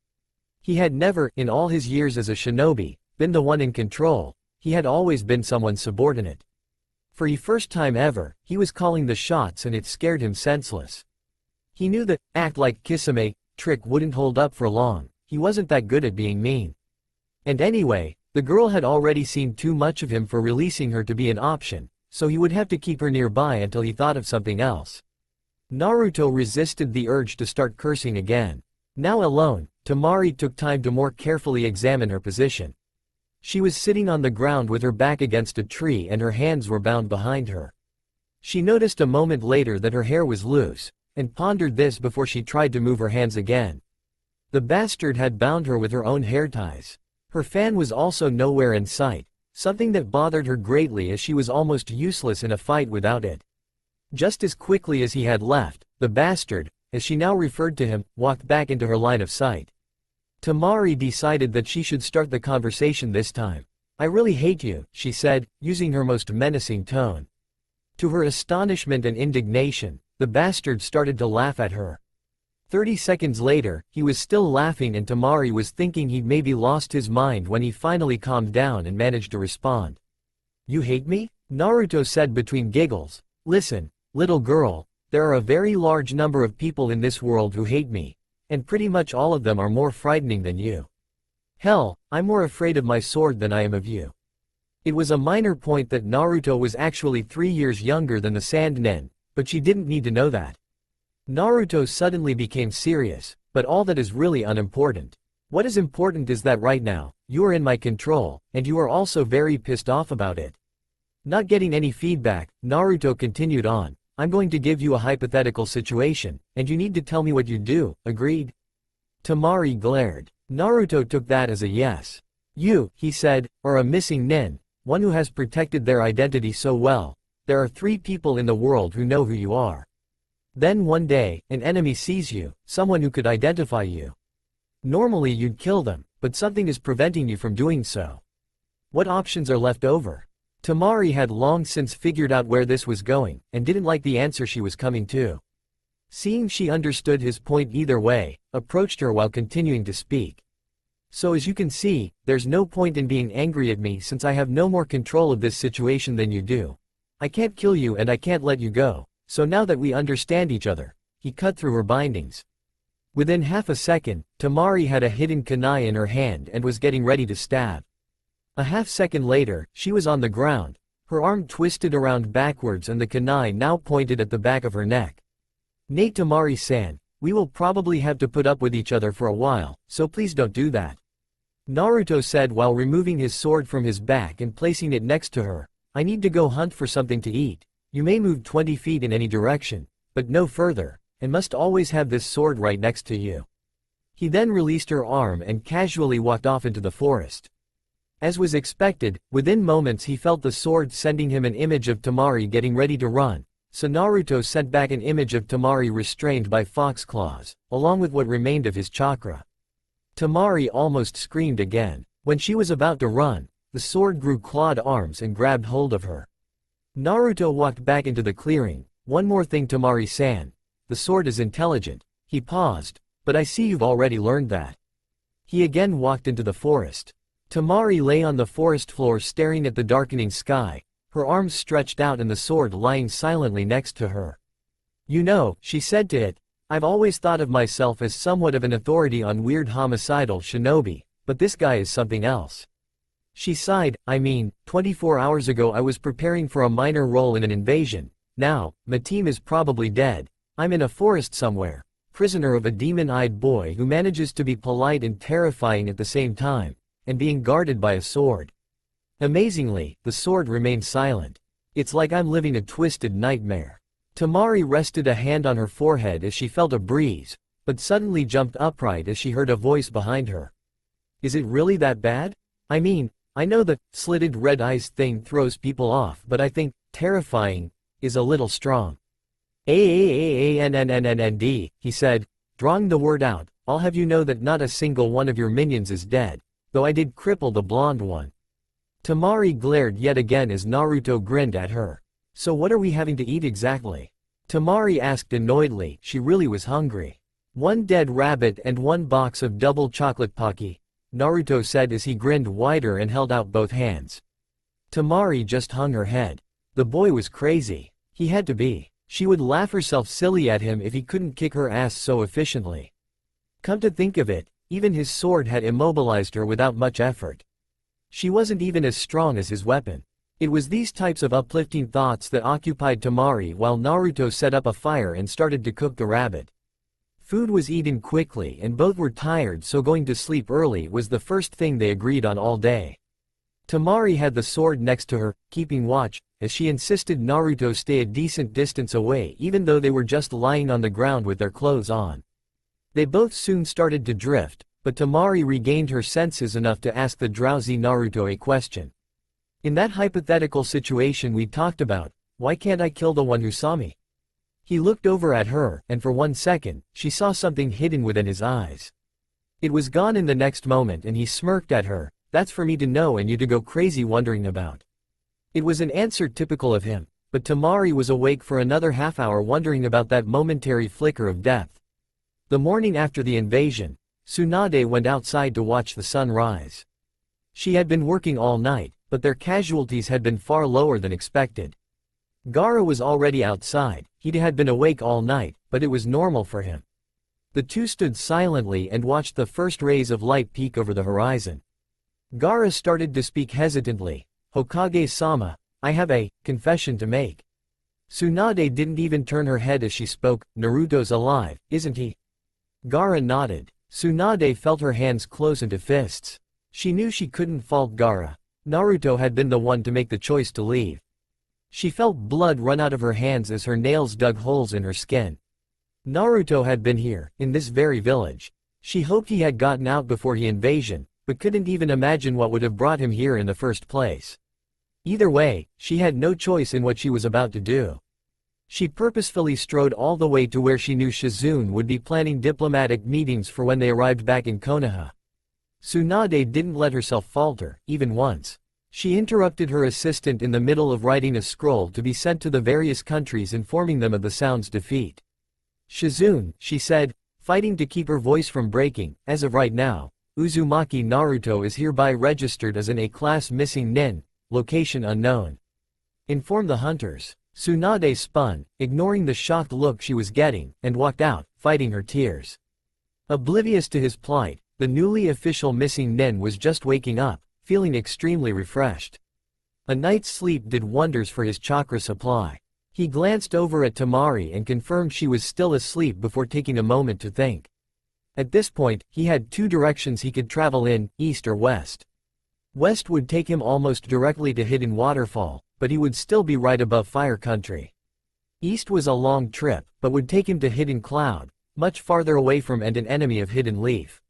He had never, in all his years as a shinobi, been the one in control. He had always been someone's subordinate. For the first time ever, he was calling the shots, and it scared him senseless. He knew that act like Kisame trick wouldn't hold up for long. He wasn't that good at being mean. And anyway, the girl had already seen too much of him for releasing her to be an option, so he would have to keep her nearby until he thought of something else. Naruto resisted the urge to start cursing again. Now alone, Temari took time to more carefully examine her position. She was sitting on the ground with her back against a tree and her hands were bound behind her. She noticed a moment later that her hair was loose, and pondered this before she tried to move her hands again. The bastard had bound her with her own hair ties. Her fan was also nowhere in sight, something that bothered her greatly as she was almost useless in a fight without it. Just as quickly as he had left, the bastard, as she now referred to him, walked back into her line of sight. Temari decided that she should start the conversation this time. "I really hate you," she said, using her most menacing tone. To her astonishment and indignation, the bastard started to laugh at her. 30 seconds later, he was still laughing and Temari was thinking he'd maybe lost his mind when he finally calmed down and managed to respond. "You hate me?" Naruto said between giggles. "Listen, little girl, there are a very large number of people in this world who hate me, and pretty much all of them are more frightening than you. Hell, I'm more afraid of my sword than I am of you." It was a minor point that Naruto was actually 3 years younger than the Sand Nen, but she didn't need to know that. Naruto suddenly became serious, "But all that is really unimportant. What is important is that right now, you are in my control, and you are also very pissed off about it." Not getting any feedback, Naruto continued on. "I'm going to give you a hypothetical situation, and you need to tell me what you do, agreed?" Temari glared. Naruto took that as a yes. "You," he said, "are a missing nin, one who has protected their identity so well. There are 3 people in the world who know who you are. Then one day, an enemy sees you, someone who could identify you. Normally you'd kill them, but something is preventing you from doing so. What options are left over?" Temari had long since figured out where this was going, and didn't like the answer she was coming to. Seeing she understood his point either way, approached her while continuing to speak. "So as you can see, there's no point in being angry at me since I have no more control of this situation than you do. I can't kill you and I can't let you go. So now that we understand each other," he cut through her bindings. Within half a second, Temari had a hidden kunai in her hand and was getting ready to stab. A half second later, she was on the ground, her arm twisted around backwards and the kunai now pointed at the back of her neck. "Nay Temari-san, we will probably have to put up with each other for a while, so please don't do that," Naruto said while removing his sword from his back and placing it next to her. "I need to go hunt for something to eat. You may move 20 feet in any direction, but no further, and must always have this sword right next to you." He then released her arm and casually walked off into the forest. As was expected, within moments he felt the sword sending him an image of Temari getting ready to run, so Naruto sent back an image of Temari restrained by fox claws, along with what remained of his chakra. Temari almost screamed again. When she was about to run, the sword grew clawed arms and grabbed hold of her. Naruto walked back into the clearing. "One more thing Temari-san. The sword is intelligent." He paused. "But I see you've already learned that." He again walked into the forest. Temari lay on the forest floor staring at the darkening sky, her arms stretched out and the sword lying silently next to her. "You know," she said to it, "I've always thought of myself as somewhat of an authority on weird homicidal shinobi, but this guy is something else." She sighed. "I mean, 24 hours ago I was preparing for a minor role in an invasion. Now, my team is probably dead. I'm in a forest somewhere, prisoner of a demon-eyed boy who manages to be polite and terrifying at the same time, and being guarded by a sword. Amazingly, the sword remained silent. It's like I'm living a twisted nightmare." Temari rested a hand on her forehead as she felt a breeze, but suddenly jumped upright as she heard a voice behind her. "Is it really that bad? I mean, I know the slitted red eyes thing throws people off, but I think terrifying is a little strong." "Annnd," he said, drawing the word out. "I'll have you know that not a single one of your minions is dead. though I did cripple the blonde one. Temari glared yet again as Naruto grinned at her. So what are we having to eat exactly? Temari asked annoyedly, she really was hungry. One dead rabbit and one box of double chocolate Pocky, Naruto said as he grinned wider and held out both hands. Temari just hung her head. The boy was crazy. He had to be. She would laugh herself silly at him if he couldn't kick her ass so efficiently. Come to think of it, even his sword had immobilized her without much effort. She wasn't even as strong as his weapon. It was these types of uplifting thoughts that occupied Temari while Naruto set up a fire and started to cook the rabbit. Food was eaten quickly and both were tired, so going to sleep early was the first thing they agreed on all day. Temari had the sword next to her, keeping watch, as she insisted Naruto stay a decent distance away even though they were just lying on the ground with their clothes on. They both soon started to drift, but Temari regained her senses enough to ask the drowsy Naruto a question. In that hypothetical situation we talked about, why can't I kill the one who saw me? He looked over at her, and for 1 second, she saw something hidden within his eyes. It was gone in the next moment and he smirked at her, that's for me to know and you to go crazy wondering about. It was an answer typical of him, but Temari was awake for another half hour wondering about that momentary flicker of depth. The morning after the invasion, Tsunade went outside to watch the sun rise. She had been working all night, but their casualties had been far lower than expected. Gaara was already outside. He had been awake all night, but it was normal for him. The two stood silently and watched the first rays of light peek over the horizon. Gaara started to speak hesitantly. Hokage-sama, I have a confession to make. Tsunade didn't even turn her head as she spoke. Naruto's alive, isn't he? Gaara nodded. Tsunade felt her hands close into fists. She knew she couldn't fault Gaara. Naruto had been the one to make the choice to leave. She felt blood run out of her hands as her nails dug holes in her skin. Naruto had been here, in this very village. She hoped he had gotten out before the invasion, but couldn't even imagine what would have brought him here in the first place. Either way, she had no choice in what she was about to do. She purposefully strode all the way to where she knew Shizune would be planning diplomatic meetings for when they arrived back in Konoha. Tsunade didn't let herself falter, even once. She interrupted her assistant in the middle of writing a scroll to be sent to the various countries informing them of the Sound's defeat. Shizune, she said, fighting to keep her voice from breaking, as of right now, Uzumaki Naruto is hereby registered as an A-class missing nin, location unknown. Inform the hunters. Tsunade spun, ignoring the shocked look she was getting, and walked out, fighting her tears. Oblivious to his plight, the newly official missing nin was just waking up, feeling extremely refreshed. A night's sleep did wonders for his chakra supply. He glanced over at Temari and confirmed she was still asleep before taking a moment to think. At this point, he had two directions he could travel in, east or west. West would take him almost directly to Hidden Waterfall, but he would still be right above Fire Country. East was a long trip, but would take him to Hidden Cloud, much farther away from and an enemy of Hidden Leaf.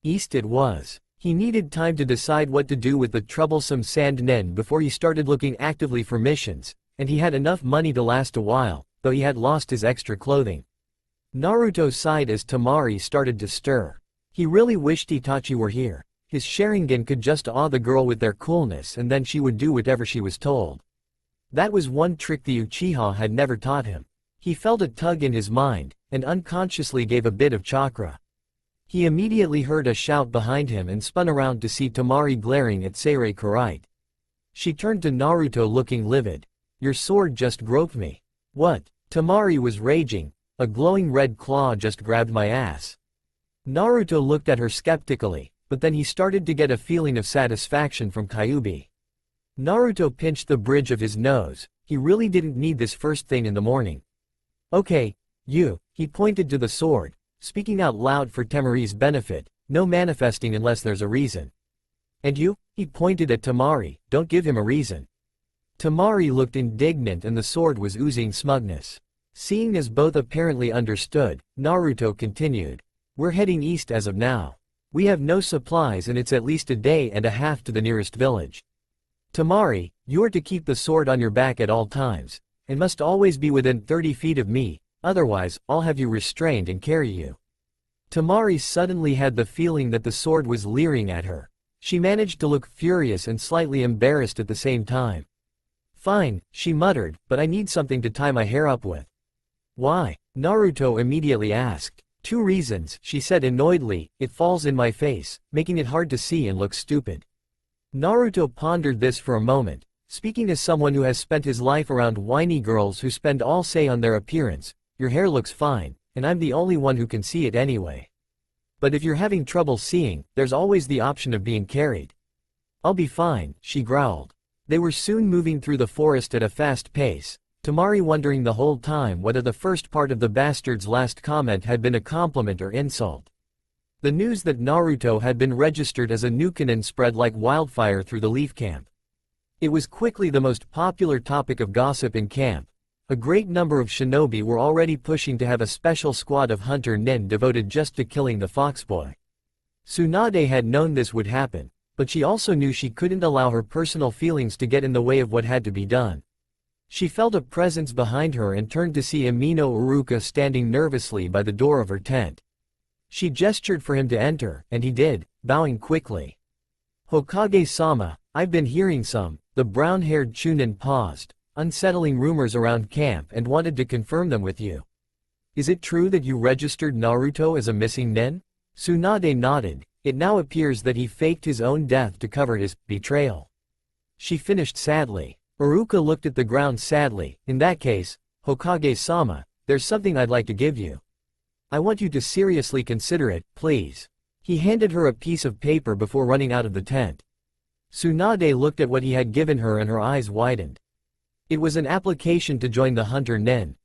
East it was. He needed time to decide what to do with the troublesome Sand Nen before he started looking actively for missions, and he had enough money to last a while, though he had lost his extra clothing. Naruto sighed as Temari started to stir. He really wished Itachi were here. His Sharingan could just awe the girl with their coolness and then she would do whatever she was told. That was one trick the Uchiha had never taught him. He felt a tug in his mind, and unconsciously gave a bit of chakra. He immediately heard a shout behind him and spun around to see Temari glaring at Seirei Kurite. She turned to Naruto looking livid. Your sword just groped me. What? Temari was raging. A glowing red claw just grabbed my ass. Naruto looked at her skeptically, but then he started to get a feeling of satisfaction from Kyuubi. Naruto pinched the bridge of his nose. He really didn't need this first thing in the morning. Okay, you, he pointed to the sword, speaking out loud for Temari's benefit, no manifesting unless there's a reason. And you, he pointed at Temari, don't give him a reason. Temari looked indignant and the sword was oozing smugness. Seeing as both apparently understood, Naruto continued. We're heading east as of now. We have no supplies and it's at least a day and a half to the nearest village. Temari, you're to keep the sword on your back at all times, and must always be within 30 feet of me, otherwise, I'll have you restrained and carry you. Temari suddenly had the feeling that the sword was leering at her. She managed to look furious and slightly embarrassed at the same time. Fine, she muttered, but I need something to tie my hair up with. Why? Naruto immediately asked. 2 reasons, she said annoyedly, it falls in my face, making it hard to see and look stupid. Naruto pondered this for a moment, speaking as someone who has spent his life around whiny girls who spend all say on their appearance. Your hair looks fine, and I'm the only one who can see it anyway. But if you're having trouble seeing, there's always the option of being carried. I'll be fine, she growled. They were soon moving through the forest at a fast pace, Tamari wondering the whole time whether the first part of the bastard's last comment had been a compliment or insult. The news that Naruto had been registered as a Nukenin spread like wildfire through the Leaf Camp. It was quickly the most popular topic of gossip in camp. A great number of shinobi were already pushing to have a special squad of hunter nin devoted just to killing the foxboy. Tsunade had known this would happen, but she also knew she couldn't allow her personal feelings to get in the way of what had to be done. She felt a presence behind her and turned to see Amino Uruka standing nervously by the door of her tent. She gestured for him to enter, and he did, bowing quickly. Hokage-sama, I've been hearing some, the brown-haired Chunin paused, unsettling rumors around camp and wanted to confirm them with you. Is it true that you registered Naruto as a missing nin? Tsunade nodded. It now appears that he faked his own death to cover his betrayal. She finished sadly. Uruka looked at the ground sadly. In that case, Hokage-sama, there's something I'd like to give you. I want you to seriously consider it, please. He handed her a piece of paper before running out of the tent. Tsunade looked at what he had given her and her eyes widened. It was an application to join the hunter nin,